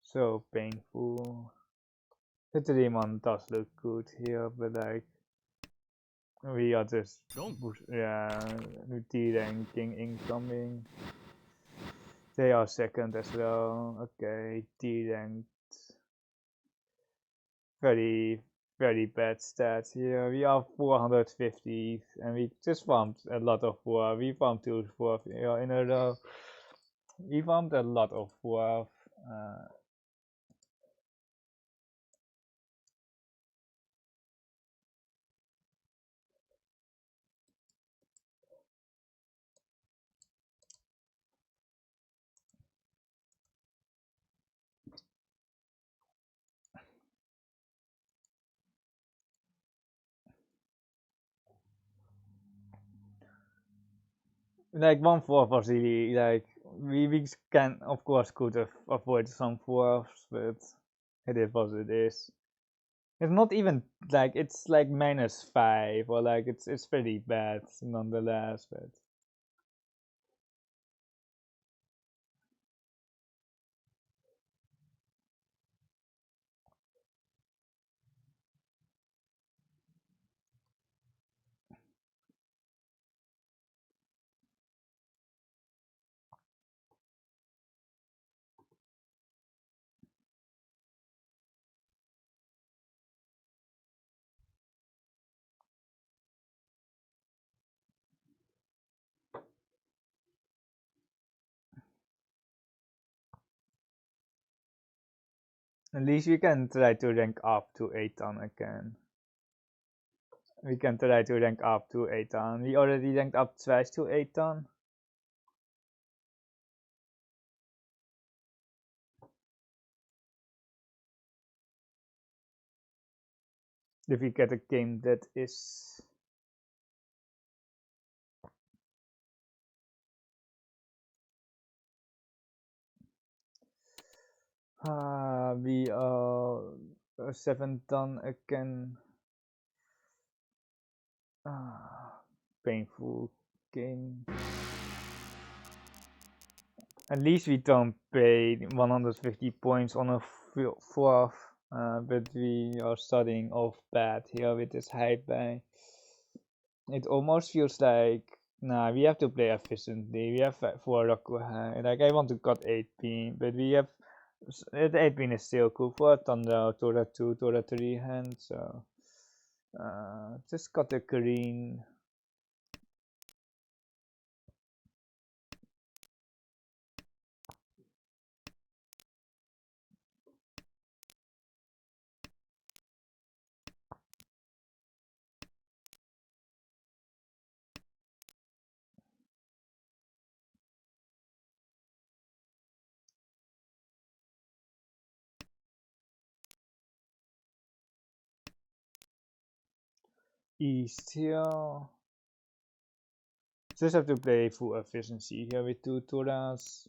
So painful. The 3-man does look good here, but like we are just T-ranking incoming. They are second as well. Okay, T-ranked. Very bad stats here. We are 450 and we just farmed a lot of war. We farmed 2 4 in a row. We farmed a lot of war. Like 1/4 was really like we can of course could have avoided some 4s, but it is what it is. It's not even like it's like -5 or like it's pretty bad nonetheless, but at least we can try to rank up to 8 on again. We can try to rank up to 8 on. We already ranked up twice to 8 on. If we get a game that is we are 7 ton again. Painful game. At least we don't pay 150 points on a 4th, but we are starting off bad here with this high buy. It almost feels like, nah, we have to play efficiently. We have 4 Rakuha. Like, I want to cut 8 pin, but we have, the 8 pin is still cool for Thunder, Tora 2, Tora 3 hand, so just got the green. east here. Just have to play full efficiency here with 2 Toras.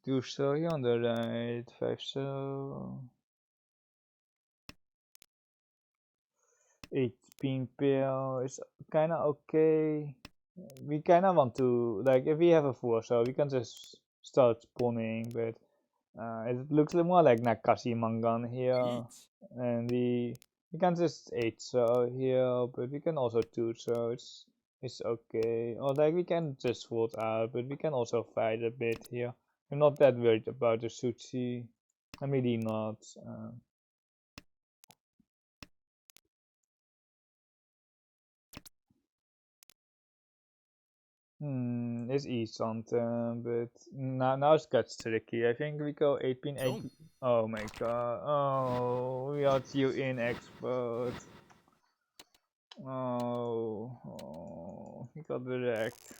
Do so here on the right, 5 so. 8 pin pair is kinda okay. We kinda want to, like, if we have a 4 so we can just start spawning, but it looks more like Nakashi Mangan here. And we can just 8 so here, but we can also 2 so it's okay. Or like we can just vote out, but we can also fight a bit here. I'm not that worried about the sushi. I'm really not. It's east something, but now it gets tricky. I think we go 8 pin 8. Oh my god. Oh, we are you in expert. Oh, he got wrecked.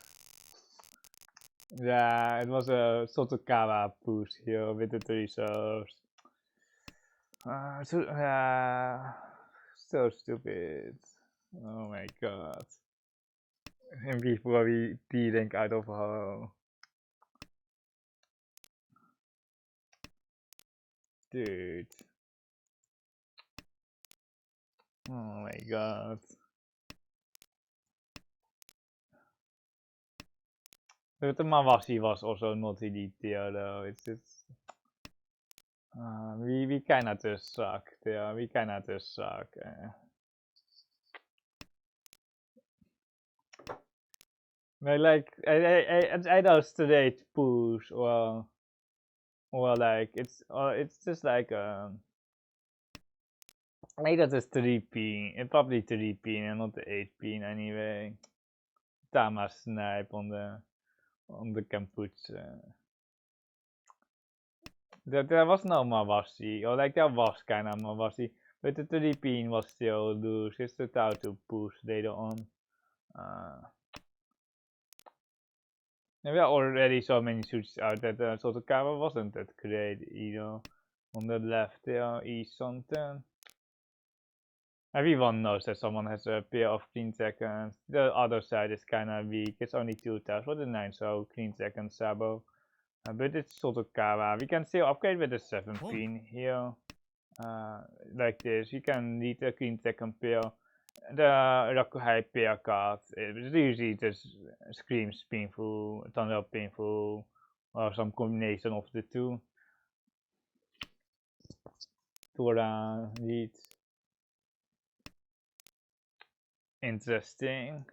Yeah, it was a Sotokawa push here with the 3 souls. So stupid. Oh my god. And before we D-rank out of Houou. Dude. Oh my god. But the Mawashi was also not really there though. It's just we kinda just suck there. We kinda just suck. Like I know straight push or like it's just like maybe that's a 3 pin. It's probably 3 pin and not the 8 pin anyway. Tama snipe on the Campus. There was no Mawashi, or like there was kinda Mawashi, but the 3 pin was still loose. It's the how to push later on. And there are already so many suits out that so the cover wasn't that great either. On the left there, east something. Everyone knows that someone has a pair of clean seconds. The other side is kinda weak. It's only 2 tiles for the 9 so clean second Sabo. But it's Sotokawa. We can still upgrade with the 7 pin here. Like this. You can need a clean second pair. The Rakuhai pair card. It usually just screams painful, tunnel painful, or some combination of the two. Tora needs. Interesting.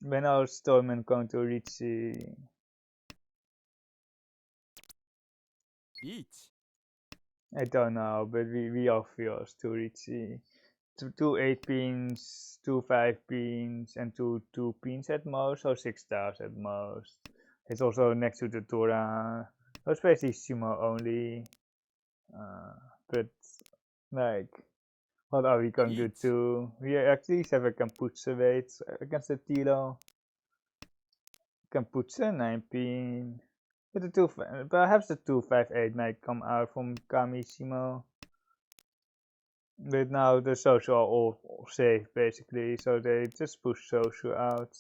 When our Stormman going to Riichi? I don't know, but we are forced to Riichi. 2 8 pins, 2 5 pins, and 2 2 pins at most, or 6 stars at most. It's also next to the Tora. So it's basically sumo only. But like, what are we going to do? We actually have a Kamputse weight against the Tilo. Kamputse 9 pin. But the perhaps the 258 might come out from Kamishimo. But now the social are all safe basically, so they just push social out.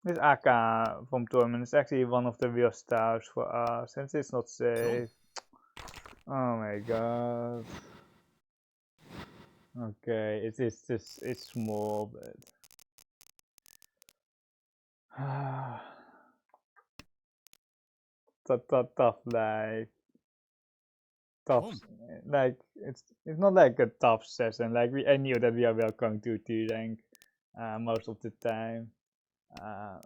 This Aka from Torment is actually one of the real stars for us, since it's not safe. Oh my god. Okay, it's small, but tough life. Tough, like it's not like a tough session. Like I knew that we are welcome to T rank most of the time.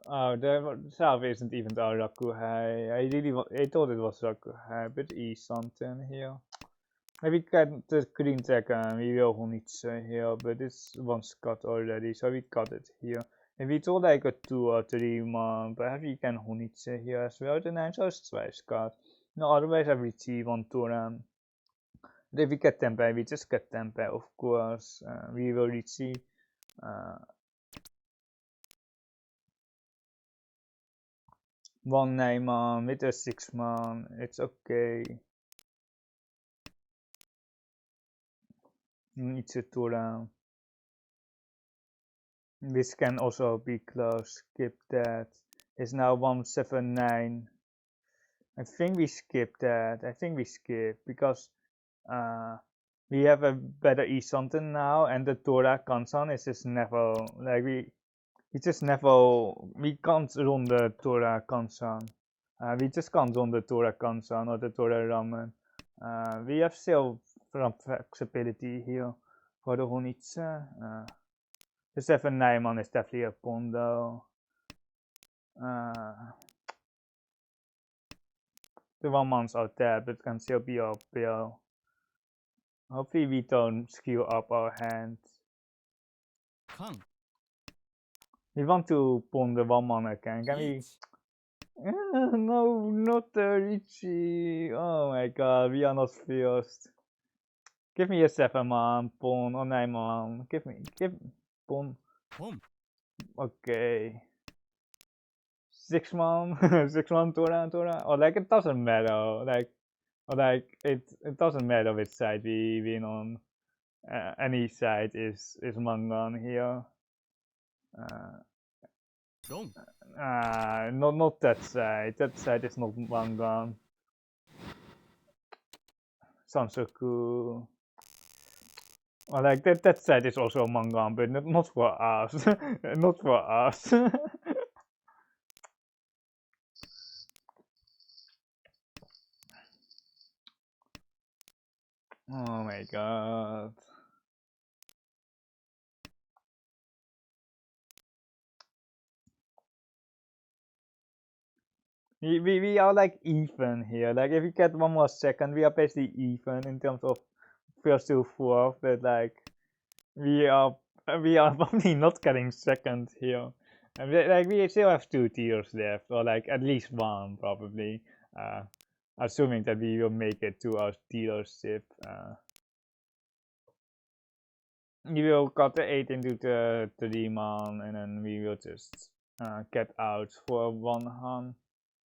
Oh, the south isn't even our Rakuhai. I thought it was Rakuhai, but east something here. Maybe got the green tech we will Honitsu here, but this one's cut already, so we cut it here. If we thought like a 2 or 3 one, perhaps we can Honitsu here as well, then I'm just twice cut. No, otherwise I would see one Toran. If we get Tempe, we just get Tempe, of course. We will Riichi. One 9-man with a 6-man, it's okay. Needs a Tora. This can also be close. Skip that. It's now 179. I think we skip that. I think we skip because we have a better E-Something now, and the Tora Kansan is just never like we just never can't run the Tora Kansan. We just can't run the Tora Kansan or the Tora Ramen. We have still some flexibility here for the Honitsa. The 7-9-man is definitely a pawn though. The 1-man's out there, but can still be a bill. Hopefully we don't skew up our hands. Kan. We want to pawn the 1-man again. Can we? No, not the Riichi. Oh my god, we are not first. Give me a 7-man pawn or 9-man. Give pawn. Okay. 6-man, 6-man Tora. Or like it doesn't matter. It doesn't matter which side we win on. Any side is Mangan here. Not that side. That side is not Mangan. Sansoku. Or like that side is also Mangan, but not for us. Not for us. Oh my god. We are like even here. Like if we get one more second, we are basically even in terms of first to fourth. But like we are probably not getting second here. And we still have 2 tiers left, or like at least 1 probably. Assuming that we will make it to our dealership. We will cut the 8 into the 3-man, and then we will just get out for 1 hand.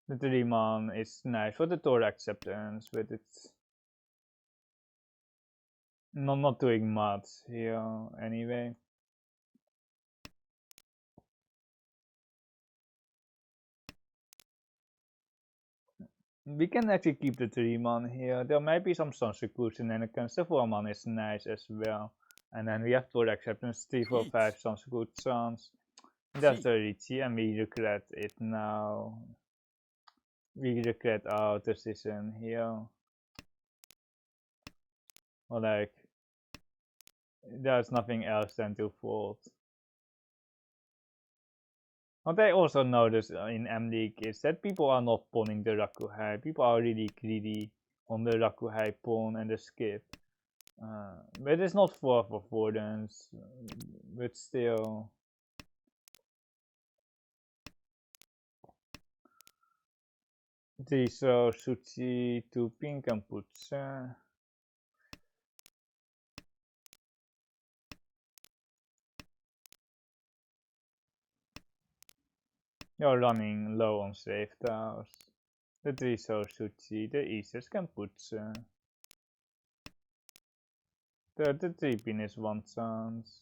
The 3-man is nice for the Tora acceptance, but it's not doing much here anyway. We can actually keep the 3-man here. There might be some Sansoku shenanigans. The 4-man is nice as well. And then we have Tora acceptance 3, 4, 5 Sansoku chance. That's the Riichi, and we regret it now. We regret our decision here. Or like, there's nothing else than to fold. What I also noticed in M-League is that people are not pawning the Rakuhai. People are really greedy on the Rakuhai pawn and the skip. But it's not for affordance, but still. So Suchi to pink and Putsa. You're running low on safe tiles. The 3 so Suchi, the Easters can Putsa. The 3 pin is 1 chance.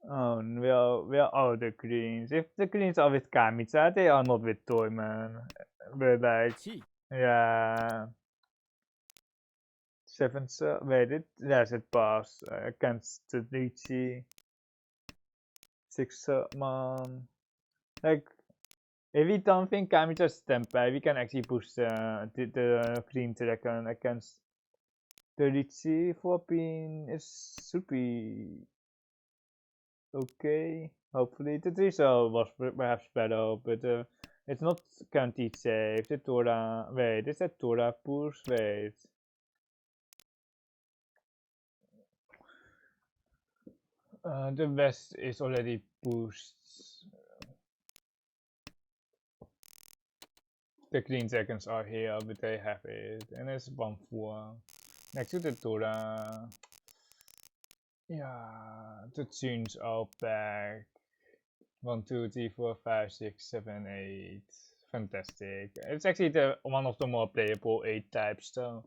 Oh, where are the greens? If the greens are with Kamitsa, they are not with Toyman. But like, yeah. 7, wait, yes, it passed against the Riichi. 6, man. Like, if we don't think Kamitsa's Tempai, we can actually push the green dragon against the Riichi. 4 pin should be okay. Hopefully, the 3 was perhaps better, but it's not guaranteed safe. The Tora, wait, is that Tora push? Wait. The west is already pushed. The green dragons are here, but they have it, and it's 1-4. next to the Dora. Yeah, the tunes are back. 1, 2, 3, 4, 5, 6, 7, 8. Fantastic. It's actually one of the more playable 8 types though.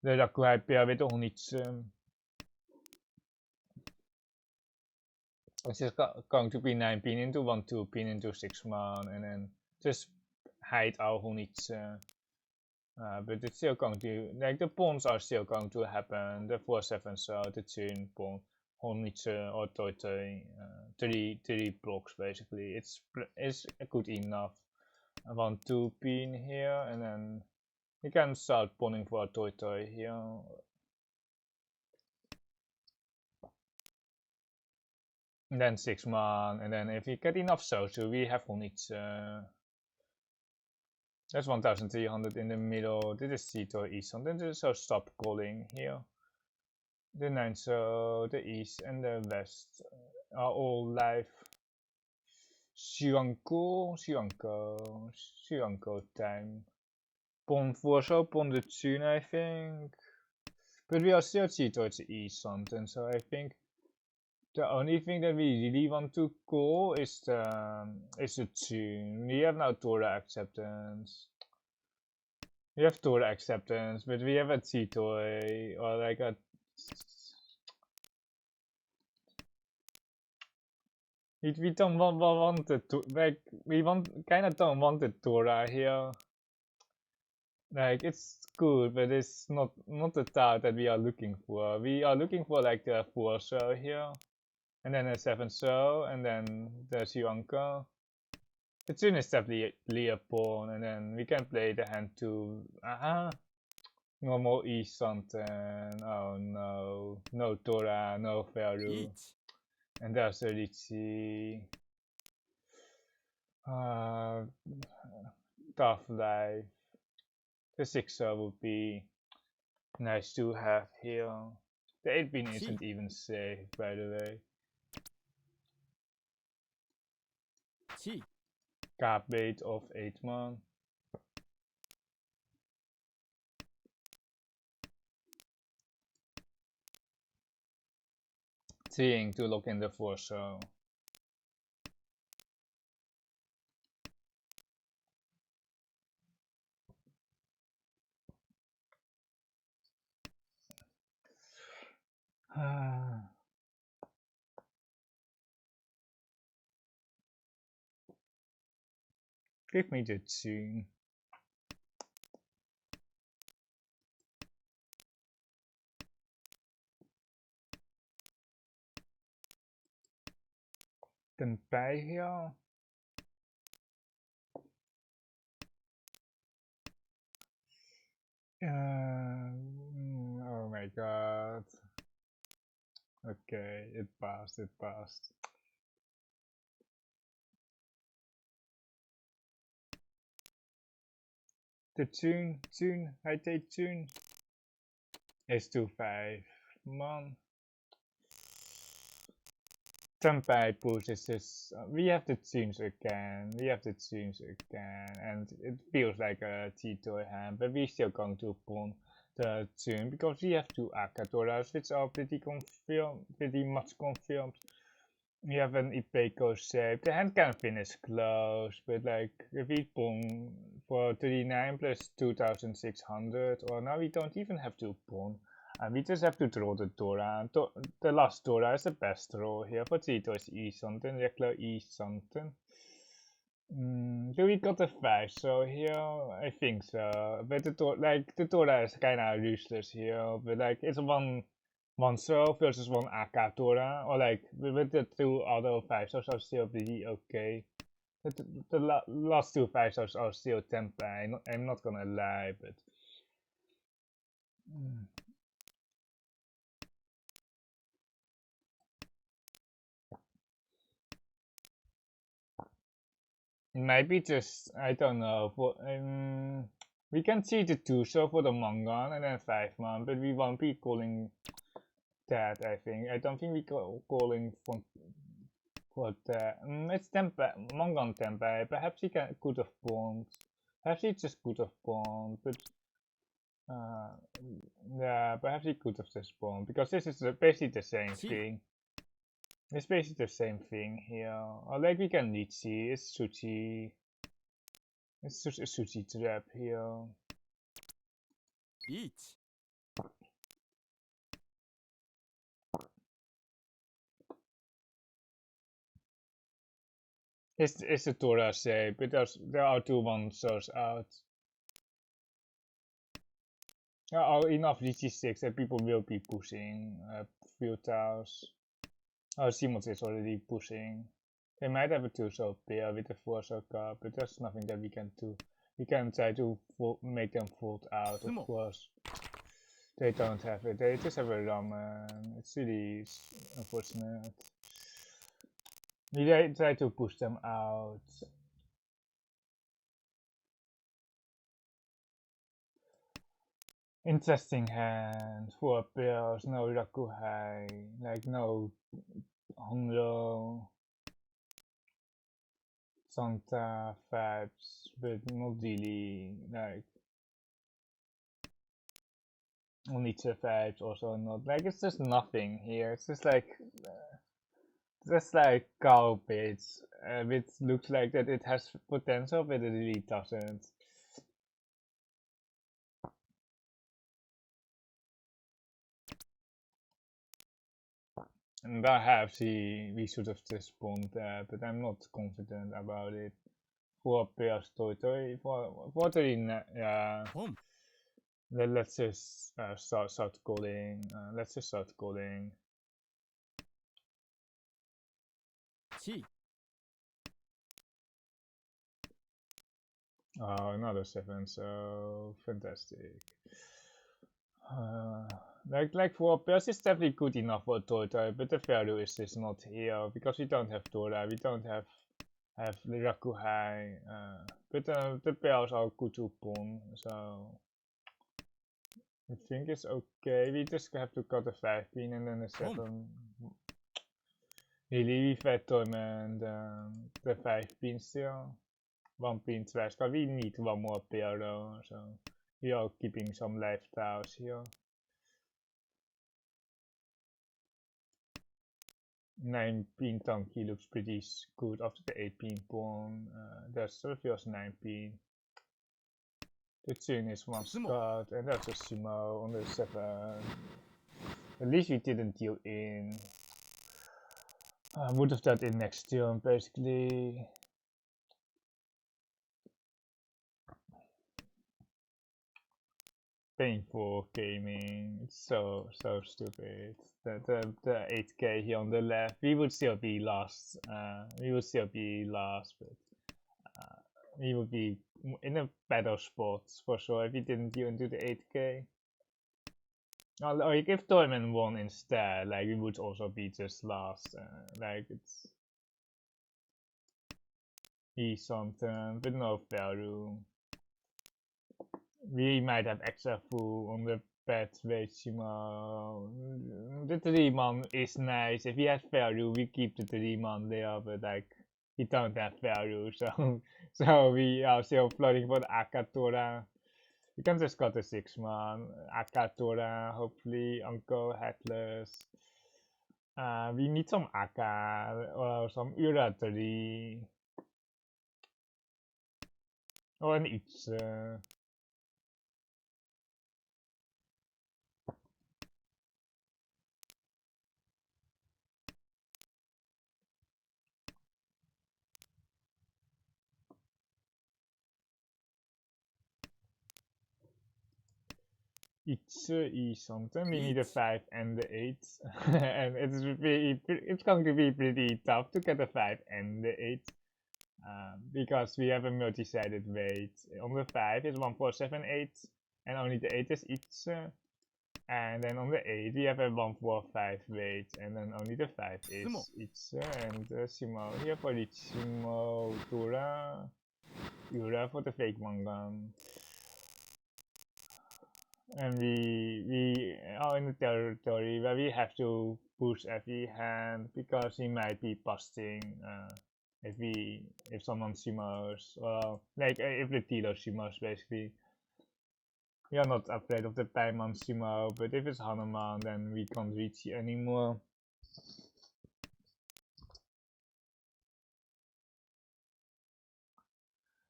The Rakurai pair with Onitsu. It's just going to be 9 pin into 1, 2 pin into 6 man and then just hide our Honitsu. But it's still going to, like the pawns are still going to happen. The 4-7 so the tune pawn, Honitsu or Toitoi, 3 blocks basically. It's good enough. 1, 2 pin here and then you can start pawning for a Toitoi here. And then 6 man, and then if we get enough Sosu, we have Honitsu. That's 1300 in the middle. This is Sito East, and then so stop calling here. The 9 so the East and the West are all live. Shuanko time. Pon 4 so pon the tune I think. But we are still Sito East something, so I think the only thing that we really want to call is the tune. We have now Tora acceptance. We have Tora acceptance, but we have a T-toy or like a. We don't want the like we kind of don't want the Tora here. Like it's good, but it's not the type that we are looking for. We are looking for like the 4 so here. And then a 7 so, and then the Shuanko. The tune is definitely a pawn, and then we can play the hand to normal E something. Oh no, no Tora, no Feru. And there's a Riichi. Tough life. The 6 so would be nice to have here. The 8 pin isn't even safe, by the way. Card bait of 8 man. Seeing to look in the 4 so. Give me the tune. Tenpai here. Oh my god. Okay, it passed. The tune, I take tune. Is 2-5 man. Tenpai pushes this. We have the tunes again. And it feels like a T-toy hand, but we're still going to pawn the tune because we have 2 Akatoras, which are pretty much confirmed. We have an Ipeco shape. The hand can finish close, but like if we pawn for 39 plus 2600, or now we don't even have to pawn. And we just have to draw the Dora. The last Dora is the best draw here for Tito's E something, regular E something. So we got a 5, so here I think so. But the Dora is kinda useless here, but like it's one so versus 1 AK Dora, or like with the 2 other 5 so are still pretty okay. The last 2 5 so are still Tenpai, I'm not gonna lie, but. Maybe just, I don't know, we can see the 2 so for the Mangan and then 5 man, but we won't be calling that, I think. I don't think we calling for that. It's Tenpai, Mangan Tenpai, perhaps he could have pawned. Perhaps he just could have pawned, but Uh, yeah, perhaps he could have just spawned because this is basically the same Chi. thing. It's basically the same thing here. Or like we can Riichi, it's Sushi. It's just a Sushi trap here. Each. It's a Tora shape because there are two monsters out. There are enough Riichi 6 that people will be pushing a few tiles. Oh, Simons is already pushing. They might have a 2-shot pair with a 4-shot card, but there's nothing that we can do. We can try to make them fold out, of course. They don't have it. They just have a ramen. It's really unfortunate. We try to push them out. Interesting hand. 4 pairs, no Rakuhai, like no Honro. Santa vibes, but not really like Nietzsche vibes. Also not like it's just nothing here. It's just like garbage, which looks like that it has potential, but it really doesn't. And perhaps we should have just spawned that, but I'm not confident about it. 4 pairs toy for the yeah. Let's just start calling. Let's just start calling. Chi. Oh, another 7, so fantastic. Like for pairs is definitely good enough for Toita, but the value is just not here because we don't have Tora, we don't have the Rakuhai, but the pairs are good to pawn, so I think it's okay. We just have to cut a 5 pin and then a 7. Really, we've had Torment the 5 pin still. 1 pin trash, but we need one more pair though, so we are keeping some life tiles here. 9 pin Tanky looks pretty good after the 8 pin pawn. There's Sylvia's 9 pin. The Chin is 1 Scott, and that's a Sumo on the 7. At least we didn't deal in. Would have done in next turn basically. Painful gaming. It's so stupid. The 8k here on the left. We would still be lost. We would still be lost, but we would be in a better spot for sure if we didn't even do the 8k. Or if Toyman won instead, like we would also be just lost. Like it's something, but no value. We might have extra full on the pet Vegimo. The 3-man is nice. If we have value, we keep the 3-man there, but like we don't have value, so so we are still floating for the Akatora. We can just cut the 6-man. Akatora, hopefully, Uncle Headless. We need some Aka or some Ura 3. Or an Itch. It's something. We need a 5 and the 8, and it's going to be pretty tough to get a 5 and the 8, because we have a multi-sided weight. On the 5 is 1, 4, 7, 8, and only the 8 is each. And then on the 8 we have a 1, 4, 5 weight, and then only the 5 is each. And Simo here for the Simo Tura, Ura for the fake Mangan. And we are in the territory where we have to push every hand because he might be busting if someone simmers, or like if the dealer simmers basically. We are not afraid of the Paimon Sumo, but if it's Hanuman, then we can't reach it anymore.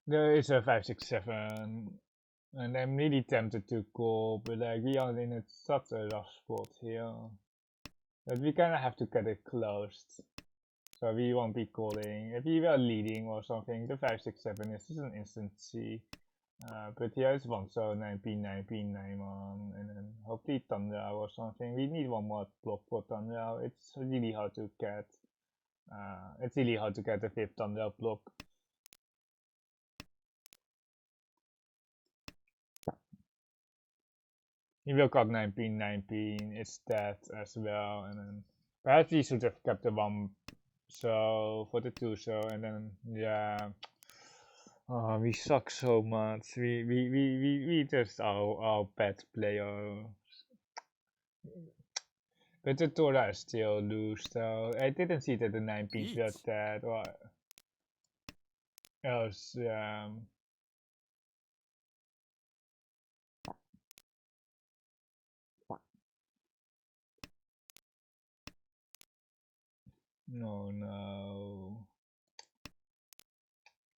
There is a 567, and I'm really tempted to call, but like we are in such a rough spot here that we kind of have to get it closed. So we won't be calling. If we were leading or something, the 567 is just an instant C. But here is one, so 9 on, and then hopefully Tundra or something. We need one more block for Tundra. It's really hard to get. It's really hard to get a 5th Tundra block. He will cut 9, it's dead as well, and then perhaps we should have kept the 1 so for the 2 so, and then yeah. Oh, we suck so much. We just are bad players. But the Torah is still loose, so I didn't see that the 9 piece was dead or else. No.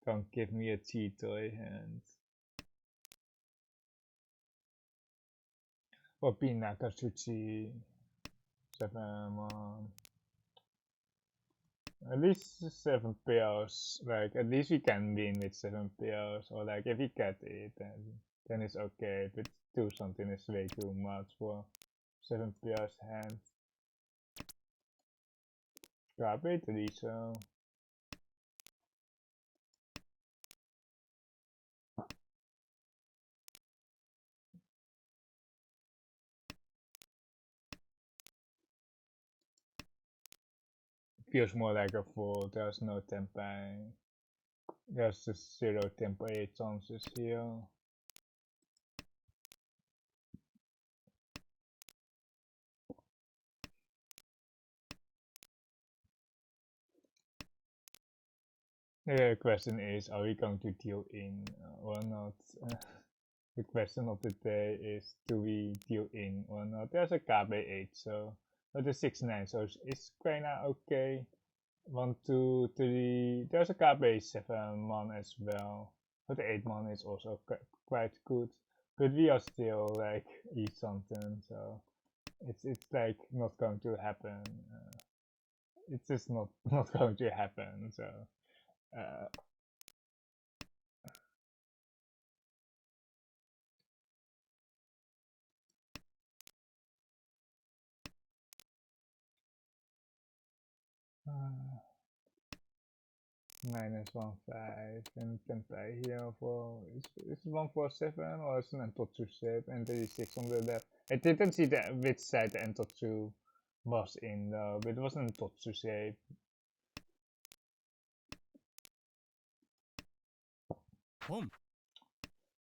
Don't give me a cheat toy hand. Or Pinakatsuchi. 7 At least 7 pairs. Like at least we can win with 7 pairs. Or like if we get it, then it's okay. But 2 something is way too much for 7 pairs hand. Grabe 3 so. Feels more like a 4. There's no tempai. There's just 0 tempai chances here. The question is, are we going to deal in or not? The question of the day is, do we deal in or not? There's a KB8, so but the 6-9, so it's kinda okay. 1, 2, 3. There's a KB7 man as well, but the 8 man is also quite good. But we are still like eat something, so it's like not going to happen. It's just not going to happen. So. -1 5 and tempai here for is 147 or is an Entotsu shape and 36 on the left. I didn't see which side the Entotsu was in though, but it was an Entotsu shape.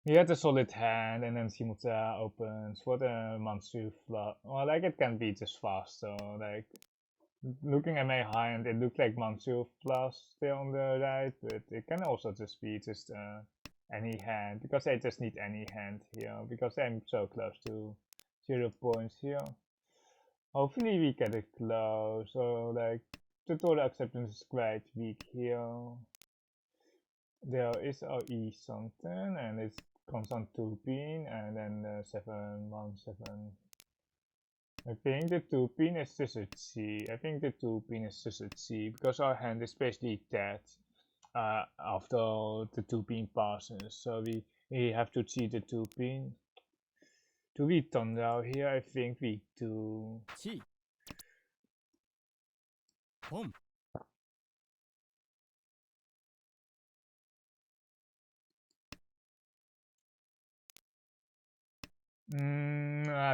He had a solid hand and then Shimota opens for the Mansu flush. Well, like it can be just fast, so like looking at my hand, it looked like Mansu flush still on the right, but it can also just be just any hand, because I just need any hand here, because I'm so close to 0 points here. Hopefully we get it close, so like tutorial acceptance is quite weak here. There is our E something, and it comes on 2 pin, and then 717. I think the 2 pin is just a C. I think the 2 pin is just a C, because our hand is basically dead after the 2 pin passes, so we have to see the 2 pin. Do we turn out here? I think we do.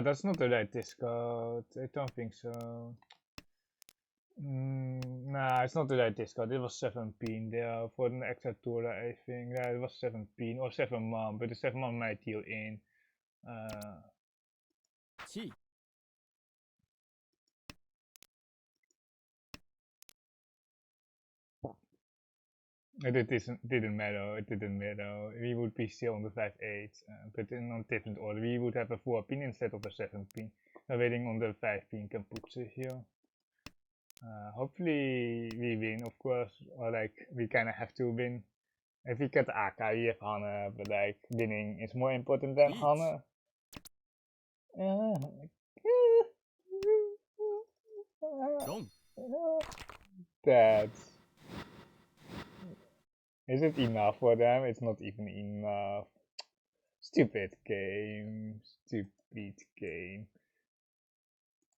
That's not the right discard. I don't think so. Nah, it's not the right discard. It was 7 pin there for the extra tour, I think. Yeah, it was 7 pin or 7 man, but the 7 man might deal in. Didn't matter. It didn't matter. We would be still on the 5-8, but in a different order. We would have a 4 pin instead of a 7 pin. We're waiting on the 5 pin Kamputse here. Hopefully we win, of course, or like we kind of have to win. If we get Aka, we have Hana, but like winning is more important than Hana. That is it enough for them? It's not even enough. Stupid game. Stupid game.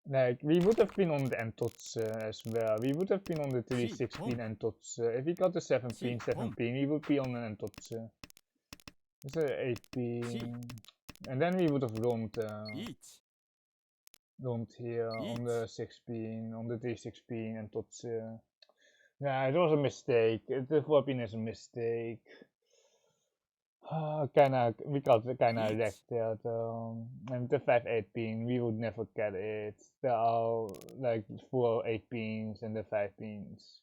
Like, we would have been on the Entotsu as well. We would have been on the 36 pin Entotsu. If we got the 7 pin, we would be on an Entotsu. It's an 8 pin. And then we would have roamed here on the 6 pin, on the 36 pin Entotsu. Yeah, it was a mistake. The 4 pin is a mistake. We got kinda wrecked there though. And the 5-8 pin, we would never get it. There are like 4 8 pins and the 5 pins.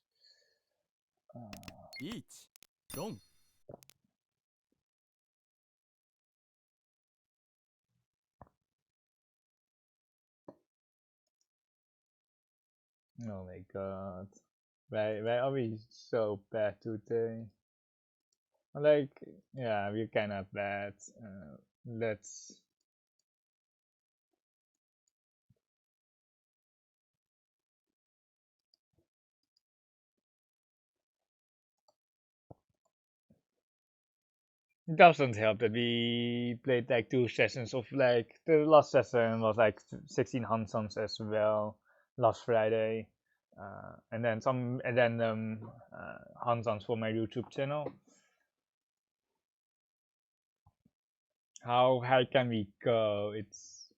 Oh my god. Why are we so bad today? Like, yeah, we're kinda bad. Let's... It doesn't help that we played like 2 sessions of like... The last session was like 16 Hansons as well, last Friday. And then some random Hansons for my YouTube channel. How high can we go? It's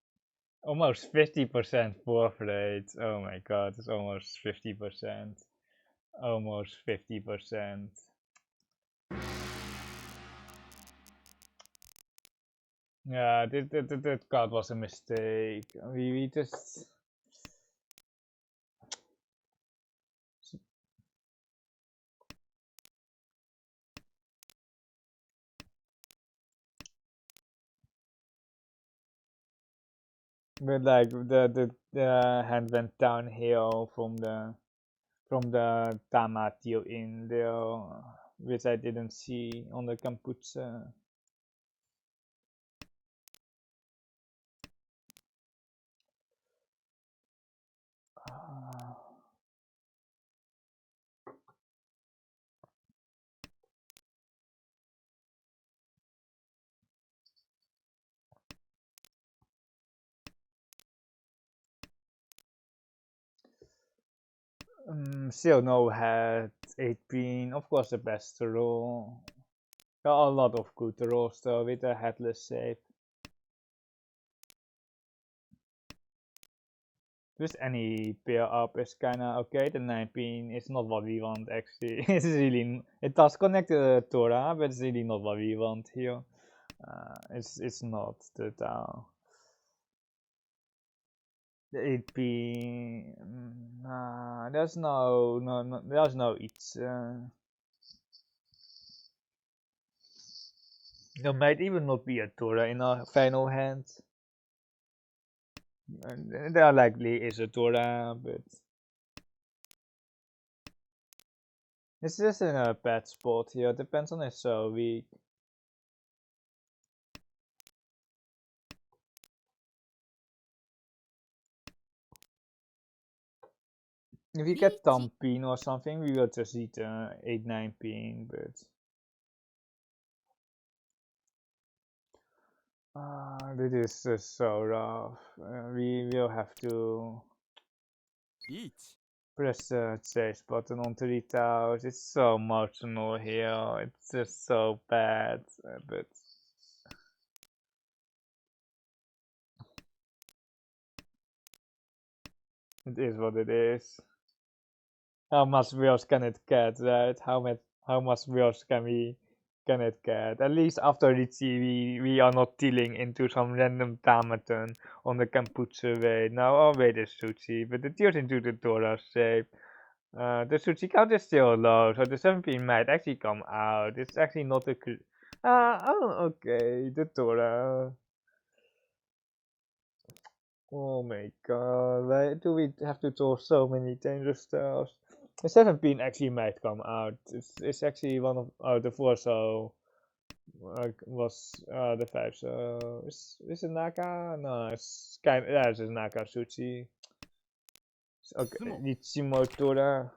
almost 50% fourth rate. Oh my god, it's almost 50%. Almost 50%. Yeah, that card was a mistake. We just... But like the hand went downhill from the Tama deal in there, which I didn't see on the Kamputse. Still no head, 8 pin, of course the best roll. There are a lot of good rolls though with a headless save. Just any pair up is kinda okay. The 9 pin is not what we want actually. It's really... It does connect to the Torah, but it's really not what we want here. It's not the Tao. The 8 pin... Nah, there's no each. There might even not be a Torah in our final hand. There likely is a Torah, but it's just in a bad spot here. Depends on it's so weak. If you get thumb pin or something, we will just eat 8-9 pin, but this is just so rough. We will have to press the chase button on 3000. It's so emotional here. It's just so bad, but it is what it is. How much worse can it get, right? How much worse can it get? At least after Riichi, we are not dealing into some random Tamaton on the Kamputse way. Now our way is Suchi, but it deals into the Dora shape. The Sushi count is still low, so the 7-pin might actually come out. It's actually not a oh, okay, the Tora. Oh my god, why do we have to draw so many dangerous styles? The 7-pin actually might come out. It's actually one of the 4, so was the 5, so is it Naka? No, it's kind yeah, it's Naka Sushi. Okay, Riichi Tora.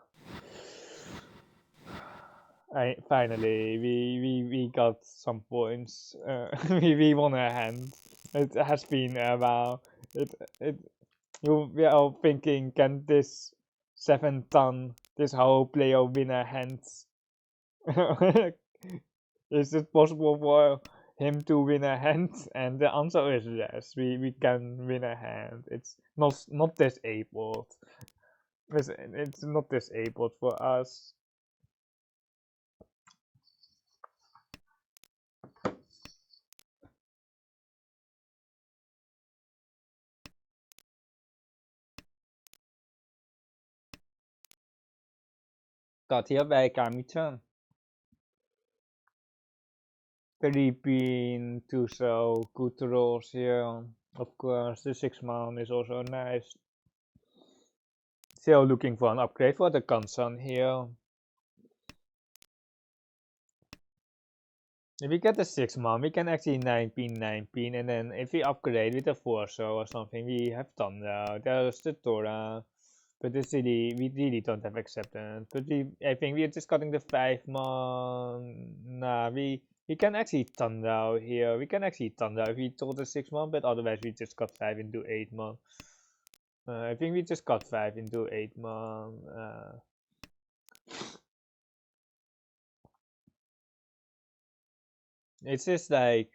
Finally, we got some points. We won a hand. It has been a while. It we are all thinking, can this 7-ton, this whole player win a hand? Is it possible for him to win a hand? And the answer is yes. We can win a hand. It's not disabled. It's not disabled for us. Got here bij Kami-chan. 3-pin, 2 so good rolls here. Of course, the 6-man is also nice. Still looking for an upgrade for the Kansan here. If we get the 6-man, we can actually 9-pin, 9-pin, and then if we upgrade with a 4 so or something, we have Thunder. There's the Tora. But it's really, we really don't have acceptance. But I think we're just cutting the 5-man. Nah, we can actually Thunder here. We can actually Thunder if we told the 6-man, but otherwise we just cut 5 into 8-man. I think we just cut 5 into 8-man. It's just like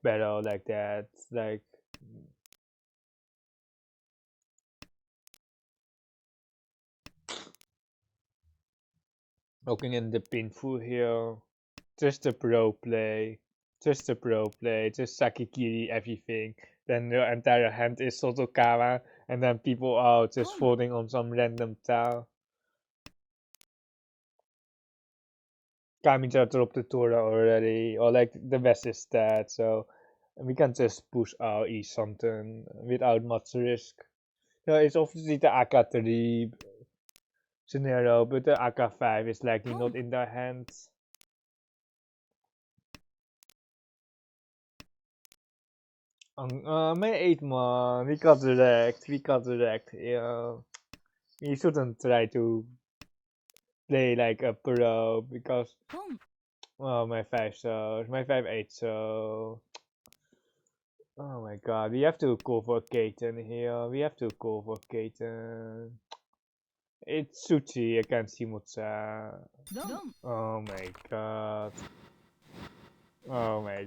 better like that. Like looking in the pinful here. Just a pro play. Just a pro play. Just Sakikiri everything. Then your entire hand is Sotokawa, and then people are just folding on some random tile. Kami just dropped the Tora already, or like the best is dead, so we can just push our E something without much risk. Yeah, it's obviously the AK3 scenario, but the AK5 is likely not in their hands. My 8-man, we got wrecked, yeah. We shouldn't try to play like a pro because oh my 5 so my 5-8 so oh my god, we have to go for Kaiten here. We have to go for Kaiten. It's Suchi against Shimotsa. Oh my god. Oh my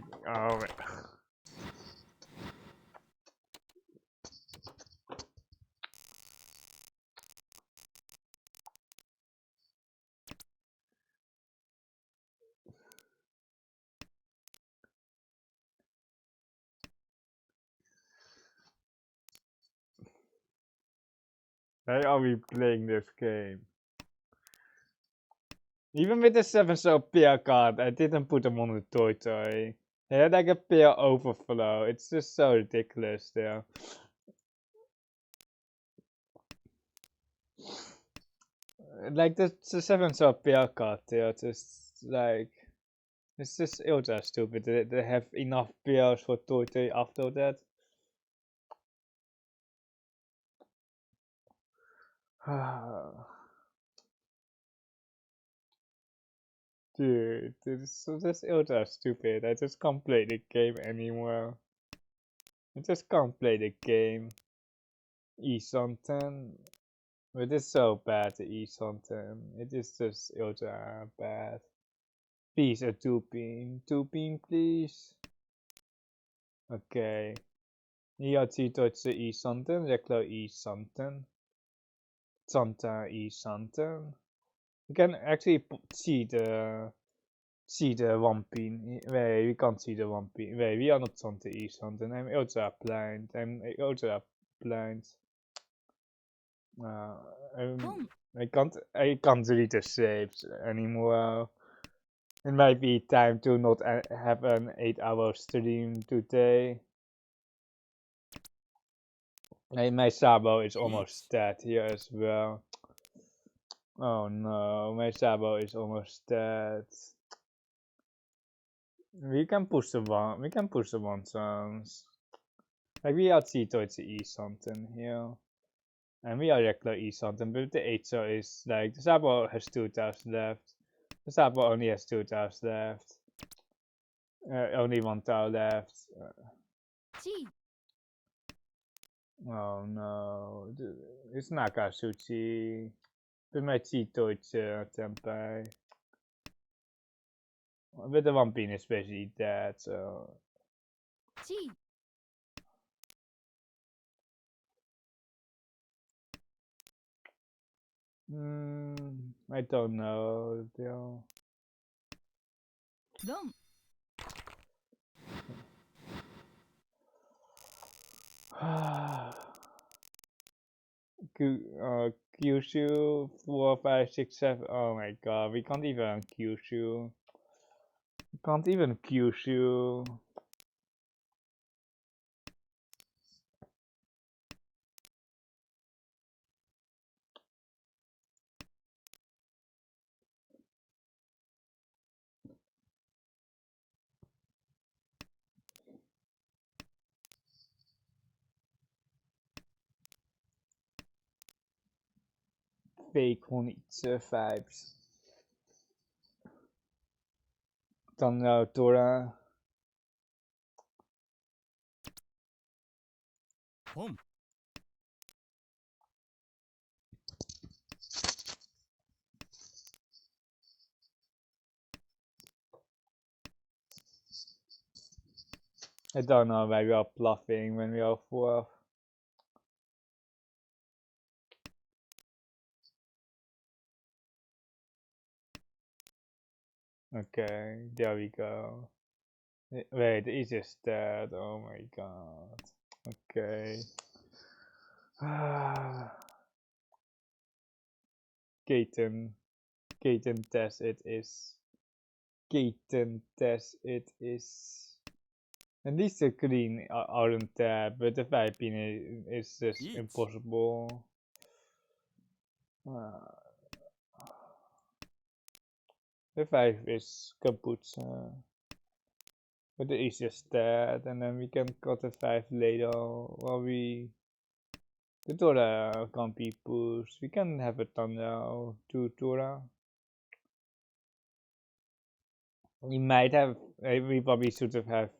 Why are we playing this game? Even with the 7 so pair card, I didn't put them on the toy toy. They had like a pair overflow. It's just so ridiculous there. Like the 7 so pair card there, just like it's just ultra stupid. They have enough pairs for toy toy after that. Dude, this is ultra stupid. I just can't play the game anymore. I just can't play the game. E-something. It is so bad to E-something. It is just ultra bad. Please, a 2-pin. 2-pin, please. Okay. Niachi touch E-something. Reklo E-something. Santa E-something. You can actually see the 1-pin. Wait, we can't see the 1-pin. Wait, we are not Santa E something. I'm ultra blind. Uh, Boom. I can't read the shapes anymore. It might be time to not have an 8-hour stream today. Hey, my Sabo is almost dead here as well. Oh no, my Sabo is almost dead. We can push the one. We can push the one songs. Like we are Tito, it's E something here. And we are regular E something, but the 8 so is like the Sabo has 2 tiles left. The Sabo only has 2 tiles left. Only 1 tile left. G. Oh no, it's Nakasuchi. But my Tito it's Tenpai. But the one pin is basically dead, so. G. I don't know. Still. Dom. Kyushu 4, 5, 6, 7. Oh my god, we can't even Kyushu. We can't even Kyushu. Fake gewoon iets vibes. Dan Tora. Boom. I don't know why we are bluffing when we are 4. Okay, there we go. Wait, it's just dead. Oh my god. Okay. Gaten. Gaten test it is. Gaten test it is. At least the green aren't there, but the 5 pin is just Eat. impossible. The 5 is kaput. But the is just dead, and then we can cut the 5 later while we. The Tora can't be pushed. We can have a thumbnail to Tora. We might have. We probably should have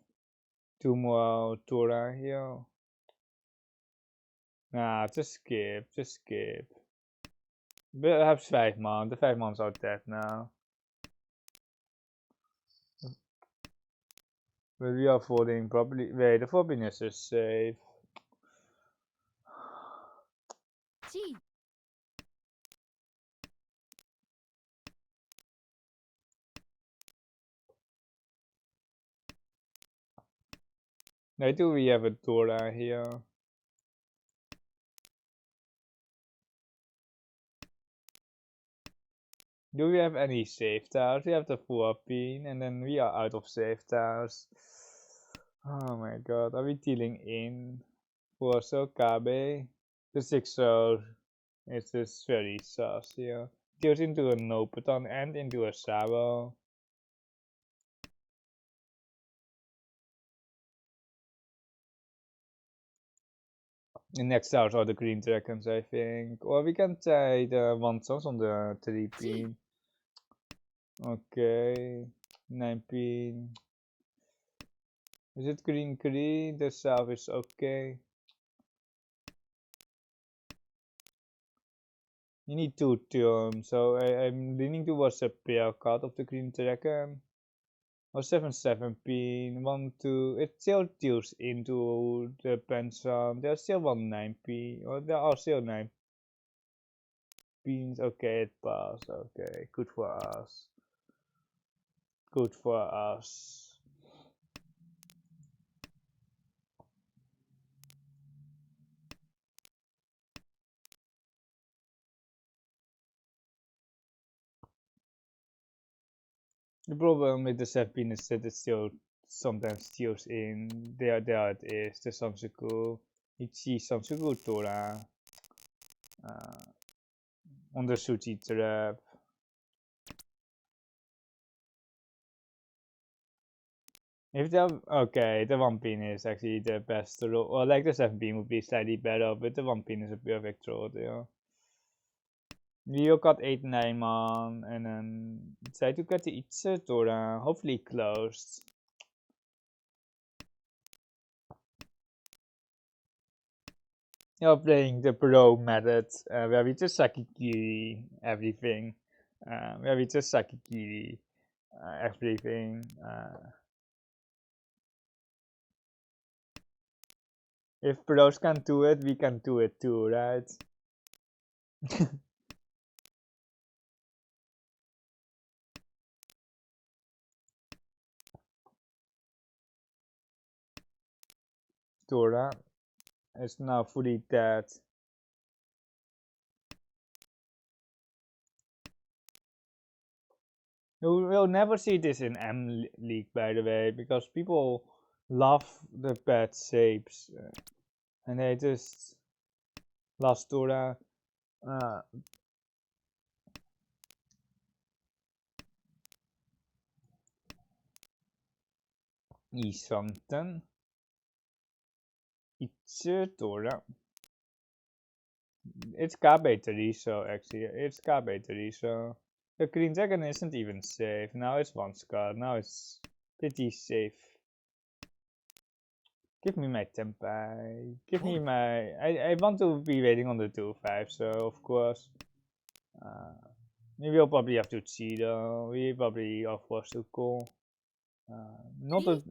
2 more Tora here. Nah, just skip. Just skip. But perhaps 5 man. The 5 mans are dead now. But we are folding probably. Wait, the 4 pin is safe. G. Now do we have a Dora here? Do we have any safe tiles? We have the 4 pin and then we are out of safe tiles. Oh my god, are we dealing in? 4 so Kabe? The 6 so it's just very sus here. Deals into a Nopeton and into a Sabo. The next tiles are the green dragons, I think. Or we can try the one songs on the 3 pin. Okay, 9 pin. Is it green green? The south is okay. You need 2 turns, so I'm leaning towards a pair card of the green dragon. Or 7 pin, 1 2. It still deals into the pension. There's still 1 9 pin, or there are still 9 pins. Okay, it passed. Okay, good for us. Good for us. The problem with the Sepin is that it still sometimes steals in. There it is, the Sansuku. Riichi Sansuku Tora. On the Suchi trap. If the okay, the 1-pin is actually the best roll. Well, like the 7-pin would be slightly better, but the 1-pin is a perfect roll there. Rio got 8-9 man, and then try to get the Itse Tora, hopefully closed. You're playing the pro method, where we just Sakikiri everything. Where we just Sakikiri everything. If pros can do it, we can do it too, right? Tora is now fully dead. You will never see this in M League, by the way, because people love the bad shapes, and they just lost Tora. I something. It's Tora. It's Kabe so actually. It's Kabe so. The Green Dragon isn't even safe. Now it's one scar. Now it's pretty safe. Give me my Tempai. Give me my... I want to be waiting on the 2-5, so of course. Maybe we'll probably have to cheat though. We probably are forced to call. Not the...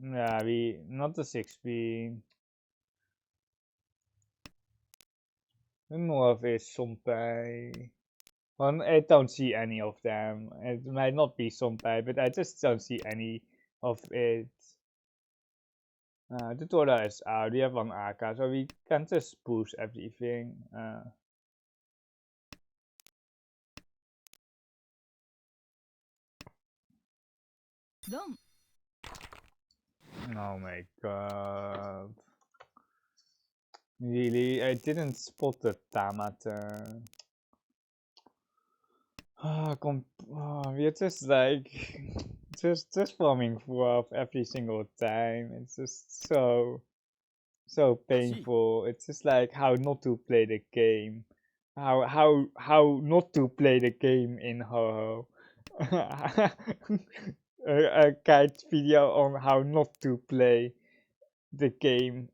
Yeah, not the 6-speed. The North is Sonpai. Well, I don't see any of them. It might not be Sonpai, but I just don't see any of it. The Tora is out. We have one Aka, so we can just push everything. Oh my god. Really? I didn't spot the Tamata. We're just like just farming for every single time. It's just so painful. It's just like how not to play the game. How not to play the game in Houou. A guide video on how not to play the game.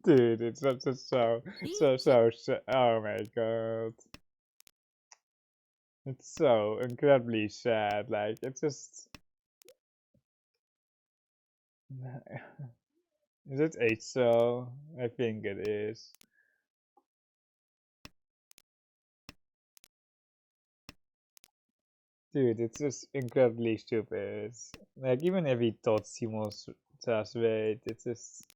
Dude, it's just so, oh my god. It's so incredibly sad, like, it's just... Is it 8 so? I think it is. Dude, it's just incredibly stupid. Like, even if he thought Simos just wait, it's just...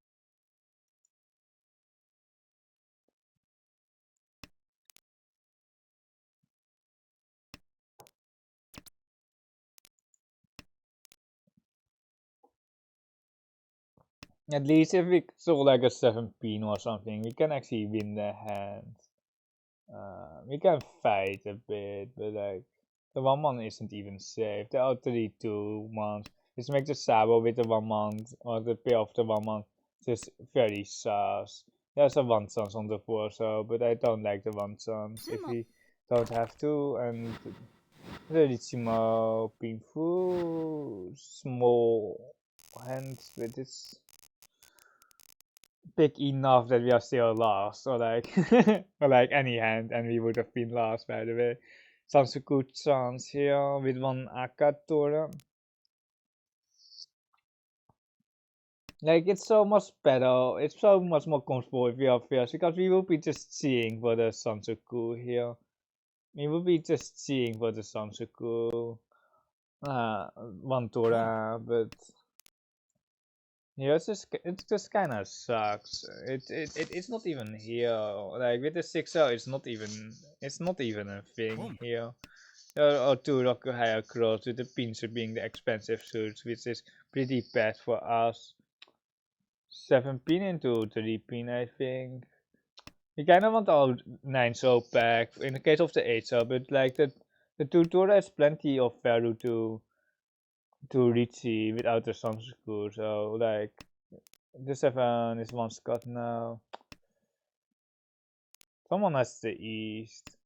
At least if we saw like a 7-pin or something, we can actually win the hand. We can fight a bit, but like, the 1-man isn't even safe. There are 32 mans. This makes the Sabo with the 1-man, or the pair of the 1-man, just very sus. There's a 1 chance on the 4 so, but I don't like the 1 chance if we don't have to. And Riichi painful, small hands, but it's big enough that we are still lost, or like, or like any hand, and we would have been lost, by the way. Sounds a good chance here with one Akatora. Like, it's so much better, it's so much more comfortable if we are first, because we will be just seeing for the Sansuku here. We will be just seeing for the Sansuku. One Tora, but Yeah, it just kind of sucks. It's not even here. Like with the 6L, it's not even a thing Boom. here. There are two rock higher cross with the pincer being the expensive suits, which is pretty bad for us. 7 pin into 3 pin, I think. We kind of want our 9 so pack in the case of the 8 so, but like the tutorial has plenty of value to Riichi without the Samsuku, so like the 7 is one Scott now. Someone has the East.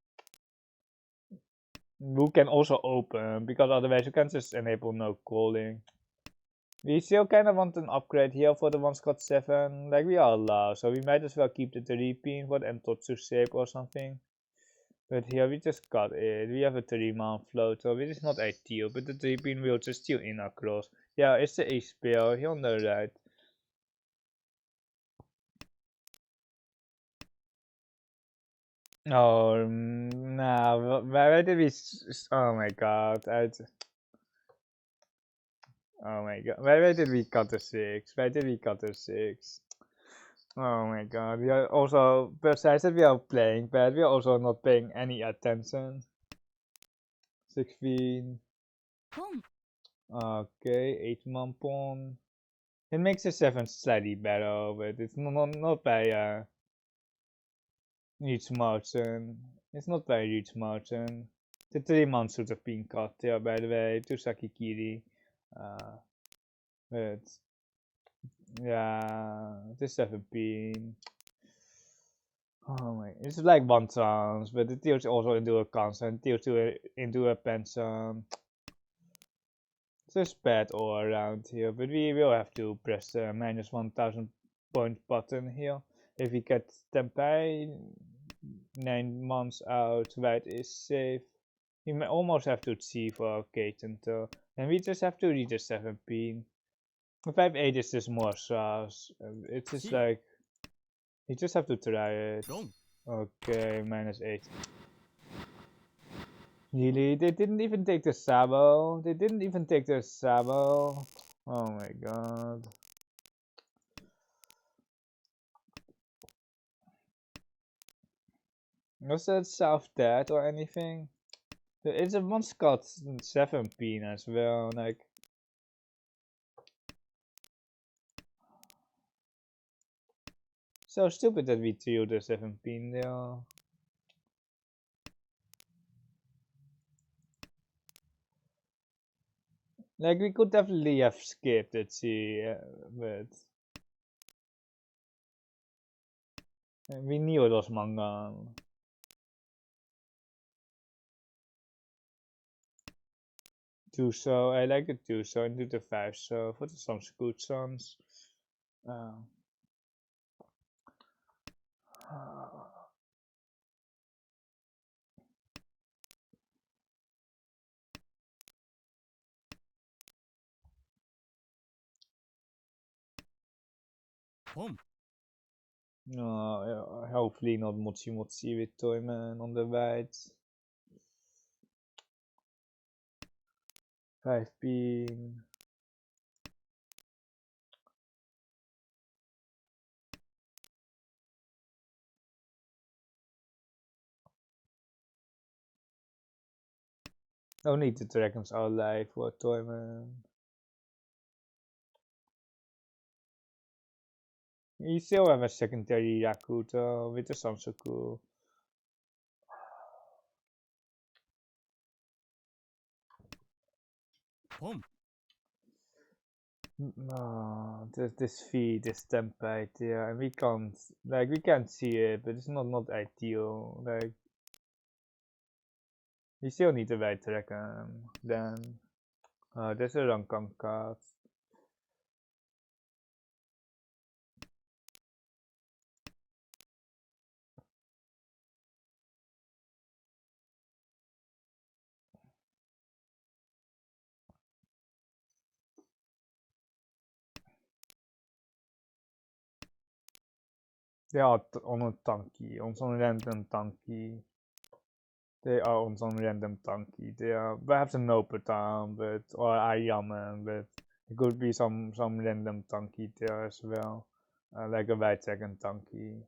Who can also open, because otherwise you can just enable no calling. We still kind of want an upgrade here for the 1 Scott 7, like we are low, so we might as well keep the 3 pin for the Entotsu shape or something. But here we just got it. We have a 3-man floater, which is not ideal, but the 3 pin will just steal in across. Yeah, it's the ace pair here on the right. Oh, nah, why did we? Oh my god, oh my god, why did we cut the 6? Why did we cut the 6? Oh my god, we are also, besides that we are playing bad, we are also not paying any attention. 16. Pong. Okay, 8-man pawn. It makes the 7 slightly better, but it's not by huge margin. It's not by huge margin. The 3-man should have been cut there, by the way, to Sakikiri. But yeah, the 7 pin. Oh my, it's like one chance, but it deals also into a constant, deals into a pension. It's just bad all around here, but we will have to press the minus 1000 point button here. If we get Tempai 9 months out, white is safe. We may almost have to see for Kaiten too. And we just have to read the 7 pin. 5-8 is just more sauce. It's just like, you just have to try it. Wrong. Okay, minus 8. Really? They didn't even take the Sabo? They didn't even take the Sabo? Oh my god. Was that South Dead or anything? It's a one's got 7 pin as well, like. So stupid that we threw the 7 pin there. Like we could definitely have skipped it, see, but we knew it was Mangan. Two so, I like the 2 so into the 5 so for some good sons. Boom. Hopefully not Mochi Mochi with Toyman on the right. 5 pin. Only the dragons are alive for Toyman. You still have a secondary Yakuto with the Sansoku. Boom. No, this feed is template here, and we can't see it, but it's not ideal. Like you still need the right dragon. Then there's a Rankang card. They are on a tanky, on some random tanky. They are on some random tanky. They are perhaps an Opetan, but or Ayaman, but It could be some random tanky there as well, like a white second tanky.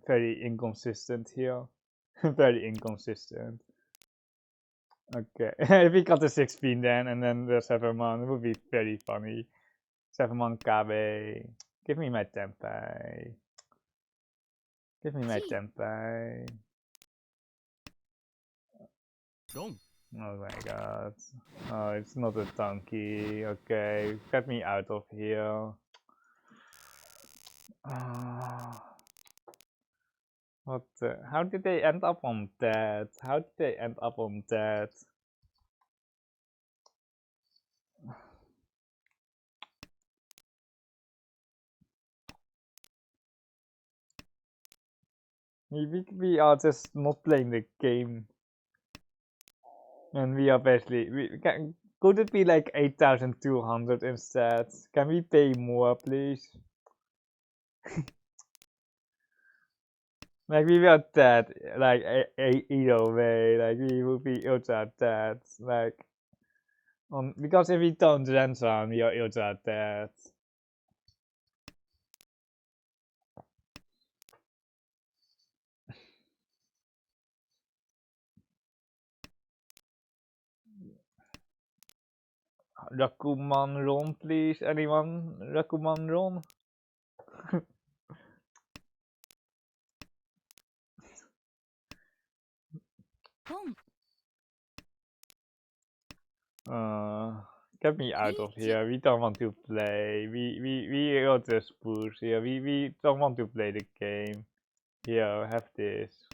Very inconsistent here. Very inconsistent. Okay, if we got the 6 pin then, and then the 7-man, it would be very funny. 7-man KB. Give me my tempai. Give me my Gee. tempai. Gong. Oh my god. Oh, it's not a tanky. Okay, get me out of here. What the? How did they end up on that? How did they end up on that? We are just not playing the game. And we are basically, could it be like 8,200 instead? Can we pay more, please? Like we were dead, like either way, like we would be ultra dead, like because if we don't ransom, we are ultra dead. Rakuman Ron, please, anyone? Rakuman Ron? Gong. Get me out of Riichi. here. We don't want to play. We are just push here. We don't want to play the game. Here, have this.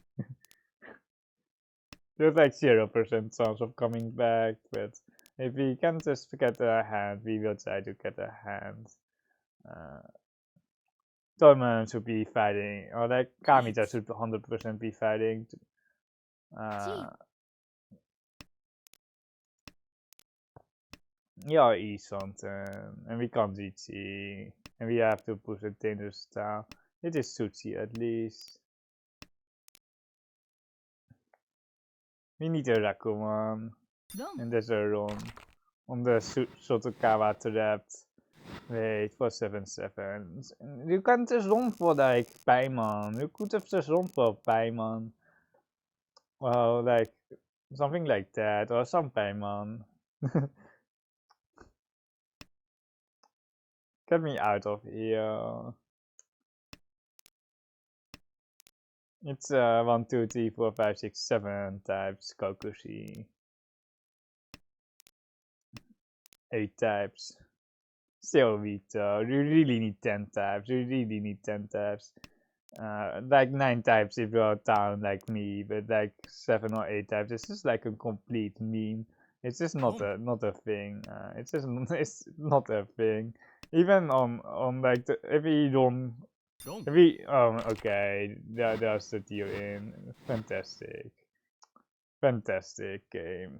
There's like 0% chance of coming back, but if we can just get a hand, we will try to get a hand. Tournament should be fighting, or like Kamita should 100% be fighting. Yeah, eat something, and we can't Riichi, and we have to push a dangerous style. It is Suchi at least. We need a Rakuman, and there's a Ron on the Sotokawa trapped. Wait, for 7-7. You can just run for like Paiman. You could have just run for Paiman. Well, like something like that, or some Paiman. Get me out of here. It's 1, 2, 3, 4, 5, 6, 7 types Kokushi. 8 types. Still Vito. You really need 10 types. You really need 10 types. Like 9 types if you're down like me, but like 7 or 8 types, it's just like a complete meme. It's just not a thing. It's just it's not a thing. Even on like if we don't, if we okay, there's the deal in. Fantastic, fantastic game.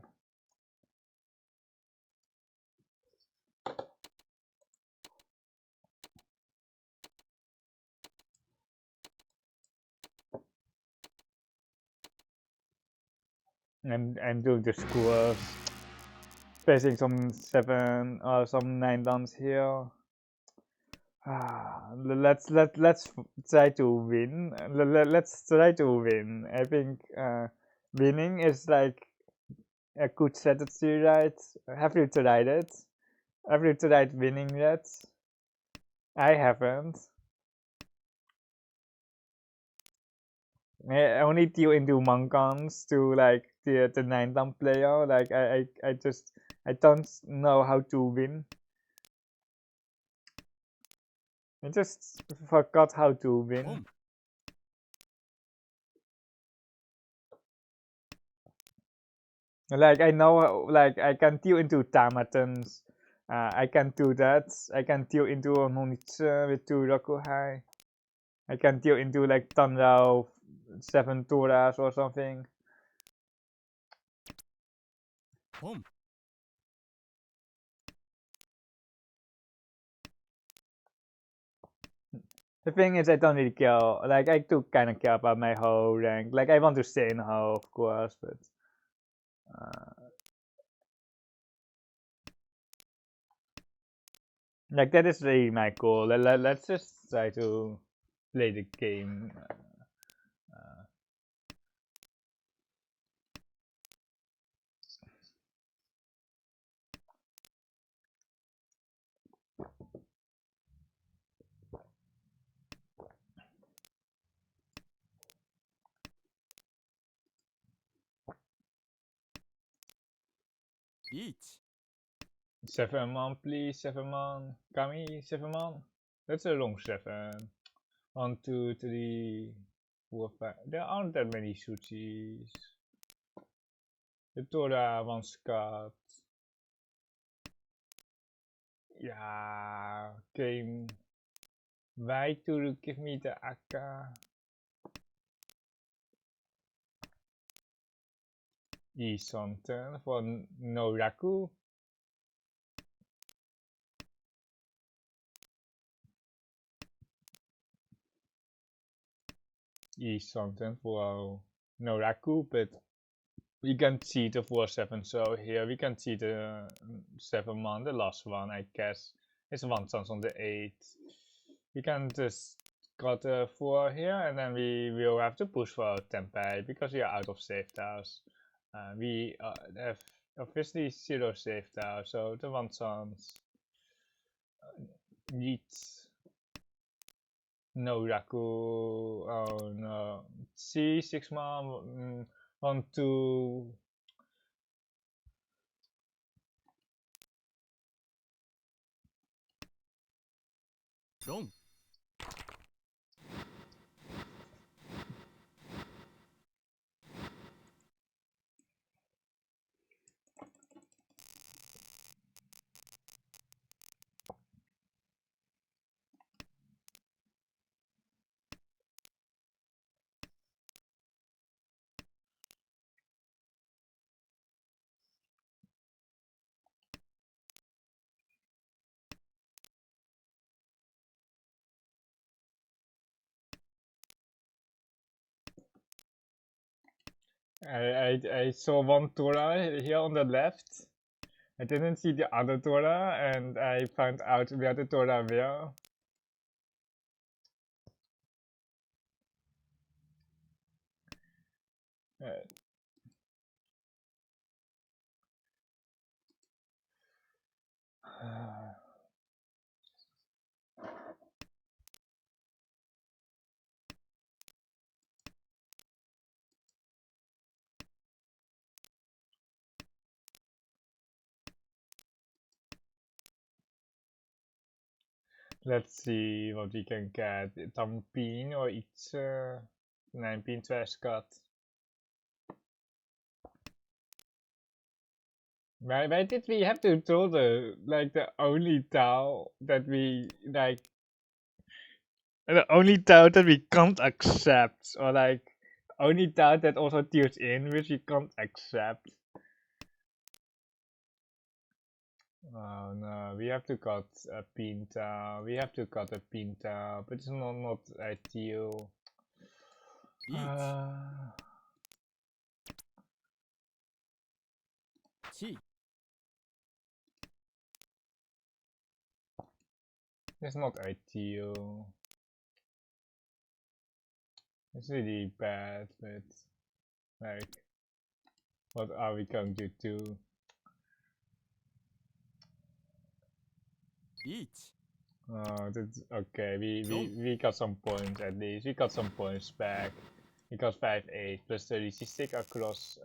I'm doing the scores, facing some 7 or some 9 downs here. Let's try to win. Let's try to win. I think winning is like a good strategy, right? Have you tried it? Have you tried winning yet? I haven't. I only deal into Monkons to like the 9-down player. Like I don't know how to win. I just forgot how to win. Like I know, like I can deal into Tamatons. I can do that. I can deal into Ononitsu with 2 Rokuhai. I can deal into like Tanrao 7 Toras or something. Boom. The thing is, I don't really care. Like, I do kind of care about my Houou rank. Like, I want to stay in Houou, of course, but like that is really my goal. Let's just try to play the game. Each. 7 man, please. 7 man. Kami, 7 man. That's a long 7. 1, 2, 3, 4, 5. There aren't that many sushis. The Tora, 1 scat. Yeah, game. Why to give me the Akka? Something for Noraku. Something for Noraku, but we can see the 4-7, so here we can see the 7 man, the last one, I guess. It's 1 chance on the 8. We can just got a 4 here, and then we will have to push for 10 pay because we are out of save tiles. We have obviously 0 save tiles, so the 1 chance needs no Raku. Oh no. See, 6 man, 1, 2. Long. I saw 1 Tora here on the left. I didn't see the other Tora, and I found out where the Tora were. Let's see what we can get. Tampin or iets. 9 pin trash cut. Why did we have to throw the only tile that we the only tile that we can't accept, or only tile that also tears in which we can't accept? Oh no, we have to cut a pin tile. We have to cut a pin tile, but it's not ideal. Each. Chi. It's not ideal. It's really bad, but what are we going to do? Each. Oh, that's okay. We got some points at least. We got some points back. We got 5-8 plus 36 across.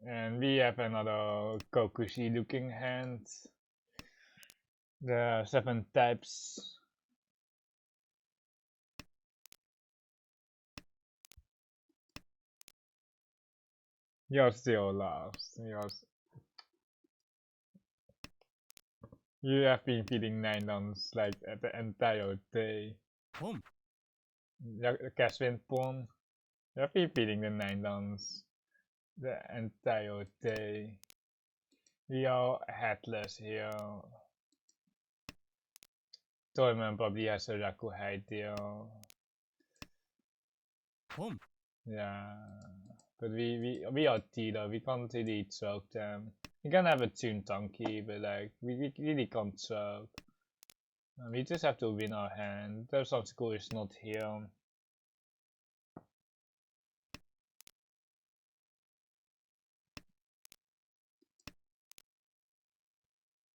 And we have another Kokushi looking hand. The 7 types. You're still lost. You have been feeding 9 dons like the entire day. Boom. The cash win pawn. They're repeating the 9 downs the entire day. We are headless here. Toyman probably has a Raku hide deal. Pom. Yeah. But we are Tito, we can't really choke them. We can have a tune Donkey, but like we really can't choke. We just have to win our hand. Their obstacle is not here.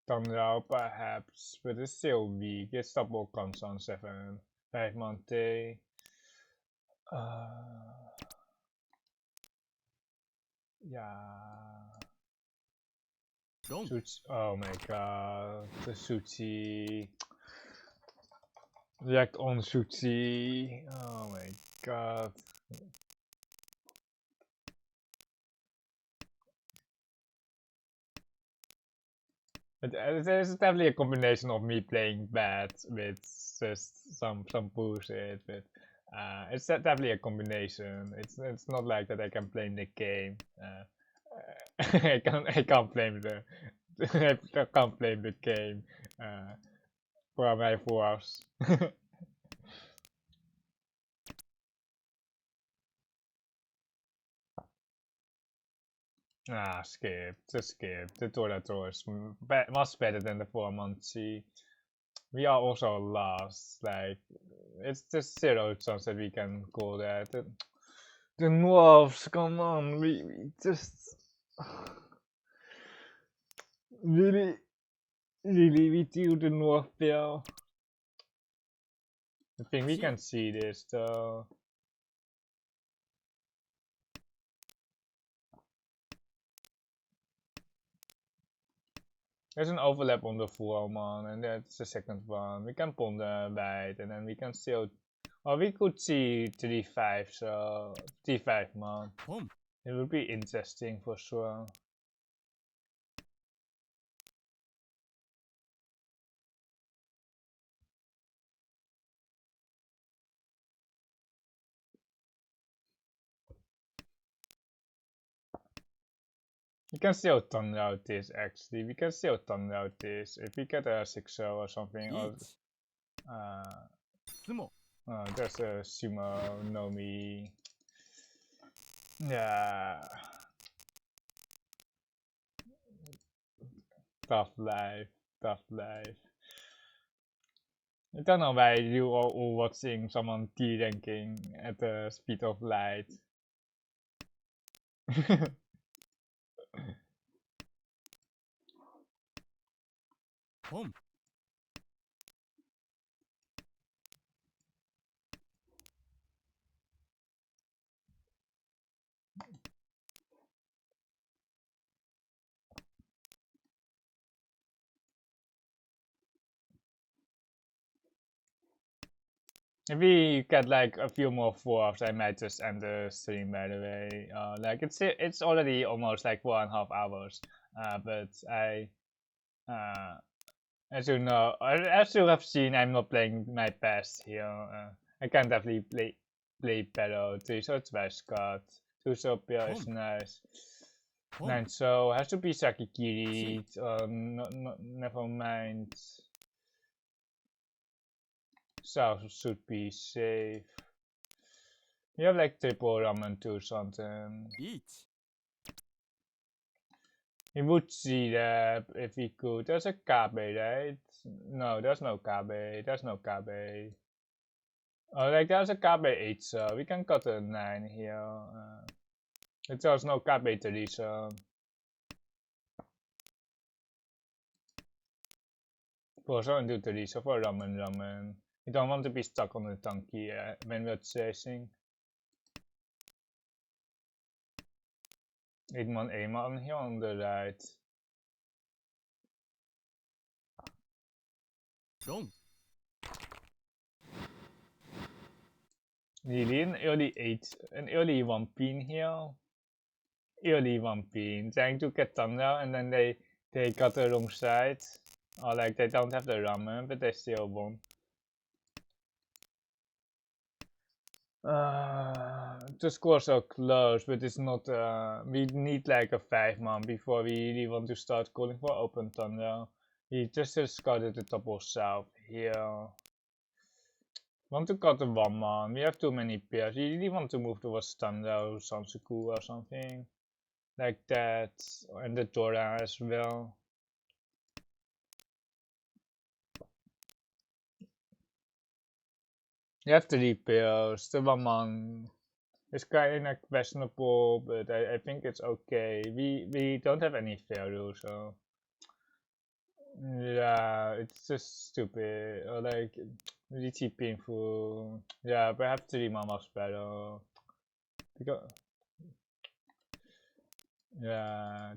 Thumbnail perhaps, but it's still weak. It's double comes on 7. 5 Monte. Yeah. Long. Oh my god. The Suchi. React on Suchi. Oh my god. There's definitely a combination of me playing bad with just some bullshit, but it's definitely a combination. It's not like that I can blame the game. I can't blame the I can't blame the game for my flaws. Skip. Just skip. The Torador is much better than the 4-month. We are also lost. Like, it's just 0 chance that we can go there. The dwarves, come on. We just. Really, we do the North there. I think we can see this though. There's an overlap on the full one, and that's the second one. We can pawn the right, and then we can still. Or we could see 3-5, so 3-5 man. It would be interesting for sure. We can still turn out this actually. We can still turn out this if we get a 6-0 or something. Or, there's a sumo Nomi. Yeah. Tough life. I don't know why you are all watching someone T-ranking at the speed of light. If we get like a few more 4-offs, I might just end the stream by the way. Like it's already almost like 4.5 hours. But as you know, as you have seen, I'm not playing my best here. I can definitely play better. 3-2 Scott. 2-Sophia is nice. 9-so has to be Sakikiri. Never mind. South should be safe. We have like triple ramen too, something. We would see that if we could. There's a Kabe, right? No, there's no Kabe. There's no Kabe. Oh, like there's a Kabe 8, so we can cut a 9 here. There's no Kabe 3, so. Also into 3, so for ramen. We don't want to be stuck on the donkey when we're chasing. 8-man A-man here on the right. Long. Really an early 1 pin here. Early 1 pin, trying to get thumbnail, and then they got the wrong side. Or like they don't have the ramen, but they still won. The scores are close, but it's not. We need like a 5-man before we really want to start calling for open thunder. He just got at the top of south here. Want to cut the 1-man. We have too many pairs. We really want to move towards Thunder, Sansuku or something like that, and the Dora as well. You have 3 pairs. The 1-man is kind of questionable, but I think it's okay. We don't have any value, so yeah, it's just stupid or like really painful. Yeah, perhaps 3-man was better because yeah,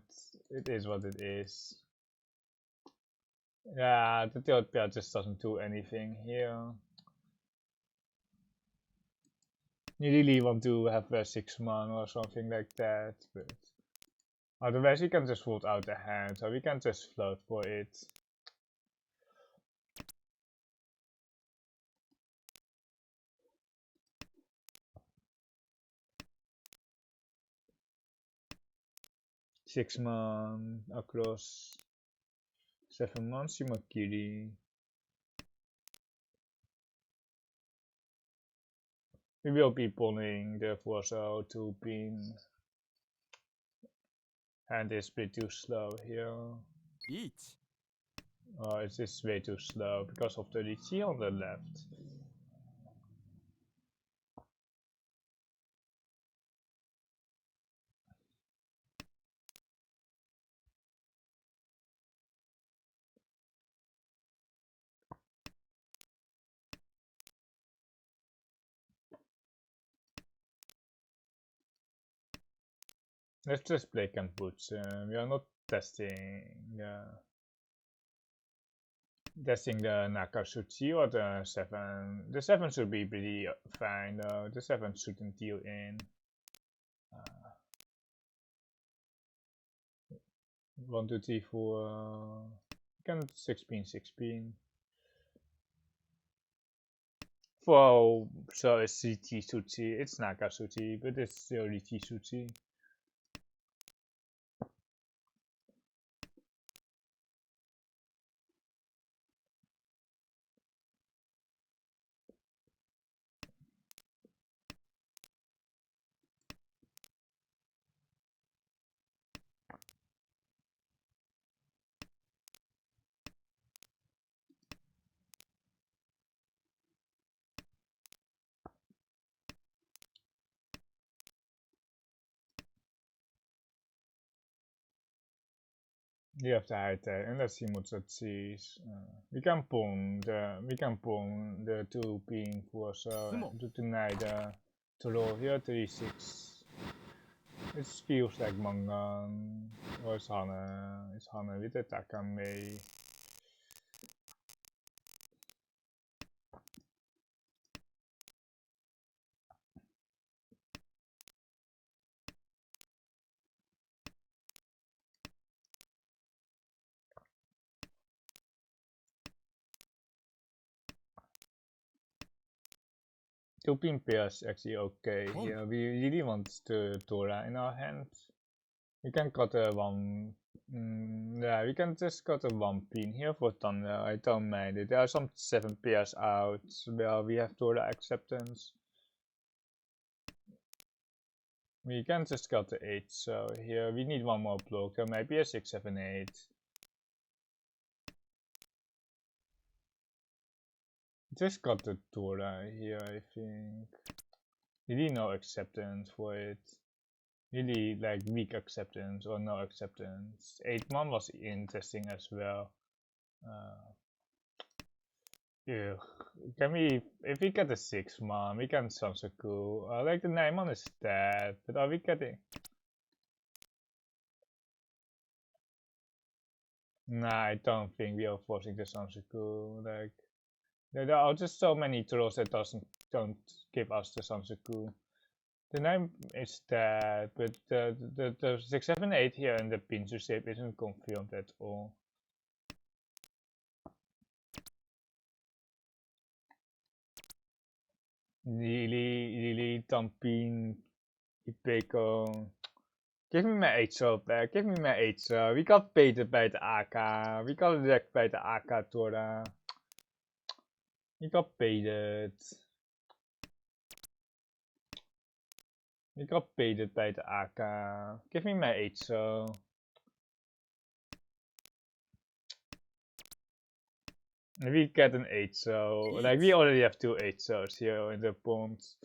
it is what it is. Yeah, the third pair just doesn't do anything here. You really want to have a 6-man or something like that, but otherwise we can just fold out the hand, so we can just float for it. Six-man across 7-man Shimakiri. We will be pulling the Forzo to pin. Hand is pretty too slow here. Each. Oh, it's just way too slow because of the Riichi on the left. Let's just play Kenputsu. We are not testing testing the Nakatsuchi or the 7. The 7 should be pretty fine though. The 7 shouldn't deal in. 1, 2, 3, 4. You can 16. Whoa, so it's Riichi City. It's Nakatsuchi, but it's still Riichi City. You have to hide that, and let's see what that sees. We can pawn the 2 pin for so to deny the throw here 3-6. It feels like Mangan or it's Hana with the Takame. Two pin pairs actually okay here. We really want the Dora in our hands. We can cut a 1. Yeah, we can just cut a 1 pin here for Thunder. I don't mind it. There are some 7 pairs out where we have Dora acceptance. We can just cut the 8, so here we need 1 more block, so maybe a 6, 7, 8. Just got the Dora here, I think. Really no acceptance for it. Really like weak acceptance or no acceptance. 8-man was interesting as well. Can we, if we get a 6-man, we can Sansaku. Like the 9-man is dead, but are we getting? Nah, I don't think we are forcing the Sansaku. Like, there are just so many trolls that don't give us the Sansaku. The 9 is dead, but the 6, 7, 8 here in the pincer shape isn't confirmed at all. Really, Tampin, Ipeco. Give me my 8 zo back. Give me my 8 zo. Wie kan Peter bij de AK? Wie kan direct bij de AK Tora? Wie kan Peter? Wie kan Peter bij de AK? Give me my 8 zo. We get an 8 so like we already have 2 8 so's here in the pawns.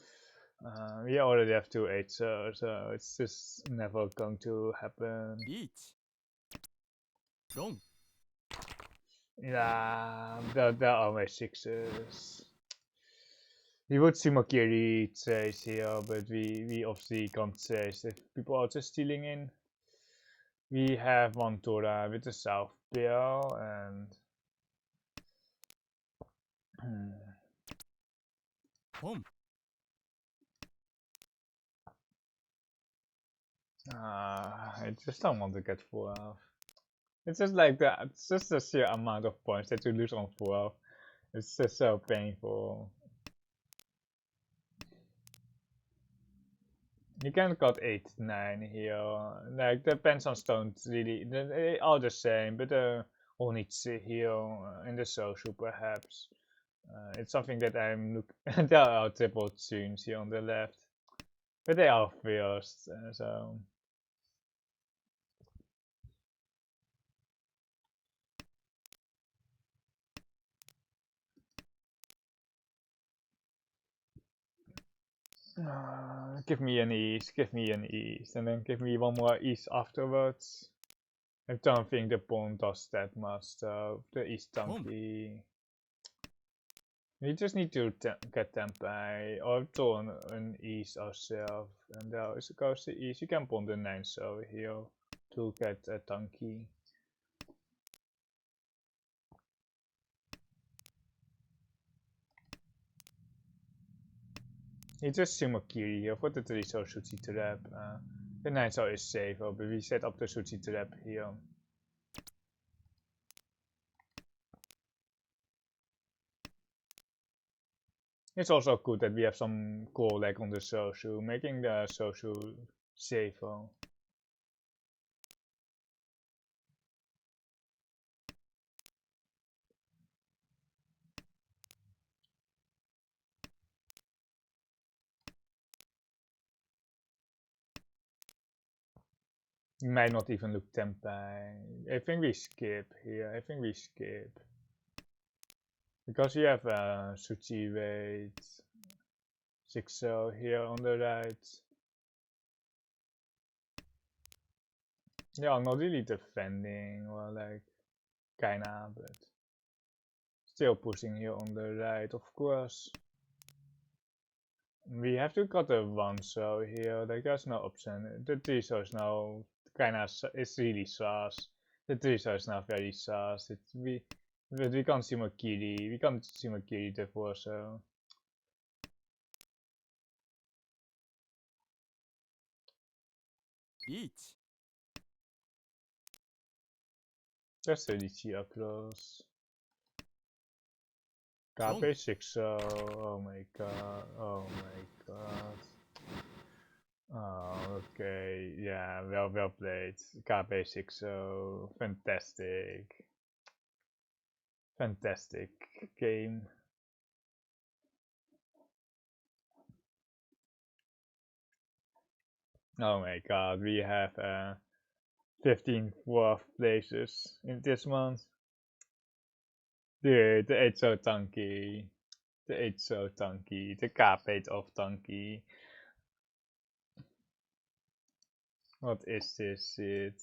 We already have 2 8 so it's just never going to happen. Each. Long. Yeah, there are my 6s. We would see Makiri chase here, but we obviously can't chase if people are just stealing in. We have one Tora with the South Bill and Home. I just don't want to get 12. It's just like that. It's just the sheer amount of points that you lose on 12. It's just so painful. You can cut 8, 9 here. Like, depends on stones, really. They are the same, but only here in the social, perhaps. It's something that I'm looking. There are triple tunes here on the left, but they are first, so. Give me an east, and then give me one more east afterwards. I don't think the pawn does that much though. The east donkey. We just need to get tempai or turn an east ourselves, and there goes the east. You can pawn the 9s over here to get a donkey. You just Sumakiri here for the 3-so Sutsi trap. The 9-so is safe, but we set up the Sutsi trap here. It's also good that we have some core leg on the Sosu, making the Sosu safer. We might not even look tempai. I think we skip here. I think we skip. Because we have Suchi weight 6-so here on the right. Yeah, not really defending, or like kinda, but still pushing here on the right, of course. We have to cut a 1-so here, like there's no option. The 3-so is now kinda, it's really sus. The 3-so is now very sus. But we can't see Makiri. We can't see Makiri the 4-so. Each. Just Riichi across. KP 6-so. Oh my god. Oh my god. Oh, okay. Yeah, well played. KP 6-so. Fantastic. Fantastic game. Oh my god, we have 15 fourth places in this month. Dude, the 8-so tanky. The 8-so tanky. The K8 of tanky. What is this shit?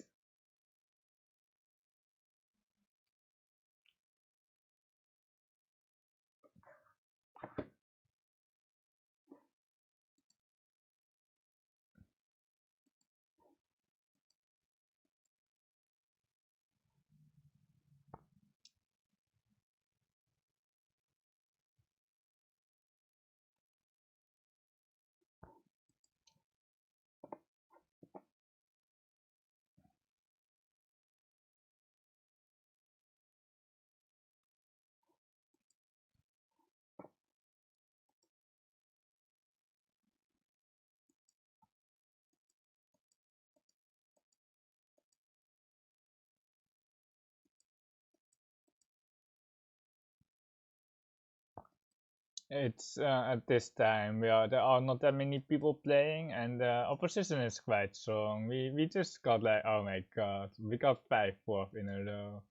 It's at this time there are not that many people playing, and the opposition is quite strong. We just got like, oh my god, we got 5-4 in a row.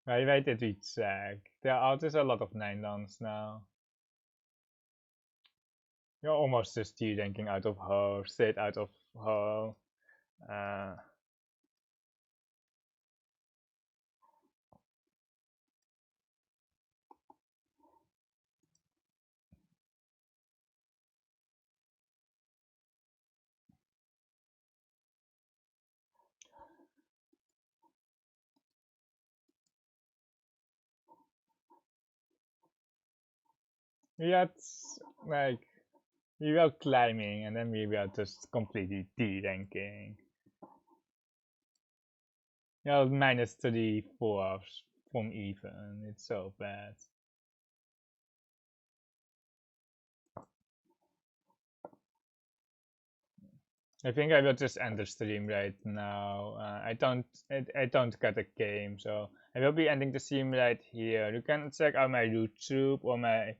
Why did we check? There are just a lot of 9-downs now. You're almost just G-ranking out of her, straight out of her. We are like, we were climbing, and then we were just completely D-ranking. You're minus 34 from even. It's so bad. I think I will just end the stream right now. I don't get a game, so I will be ending the stream right here. You can check out my YouTube or my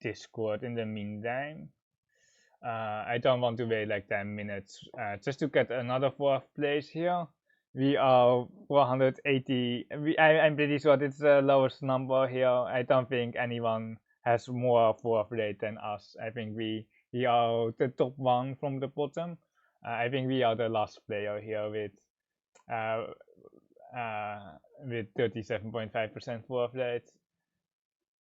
Discord in the meantime. I don't want to wait like 10 minutes just to get another 4th place here. We are 480. I'm pretty sure it's the lowest number here. I don't think anyone has more 4th rate than us. I think we are the top one from the bottom. I think we are the last player here with 37.5% 4th rate.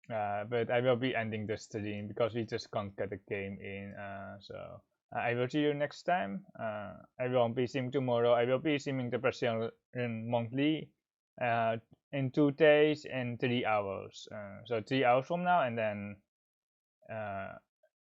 But I will be ending the stream because we just can't get a game in. So I will see you next time. I won't be streaming tomorrow. I will be streaming the Brazilian monthly in 2 days and 3 hours. So 3 hours from now, and then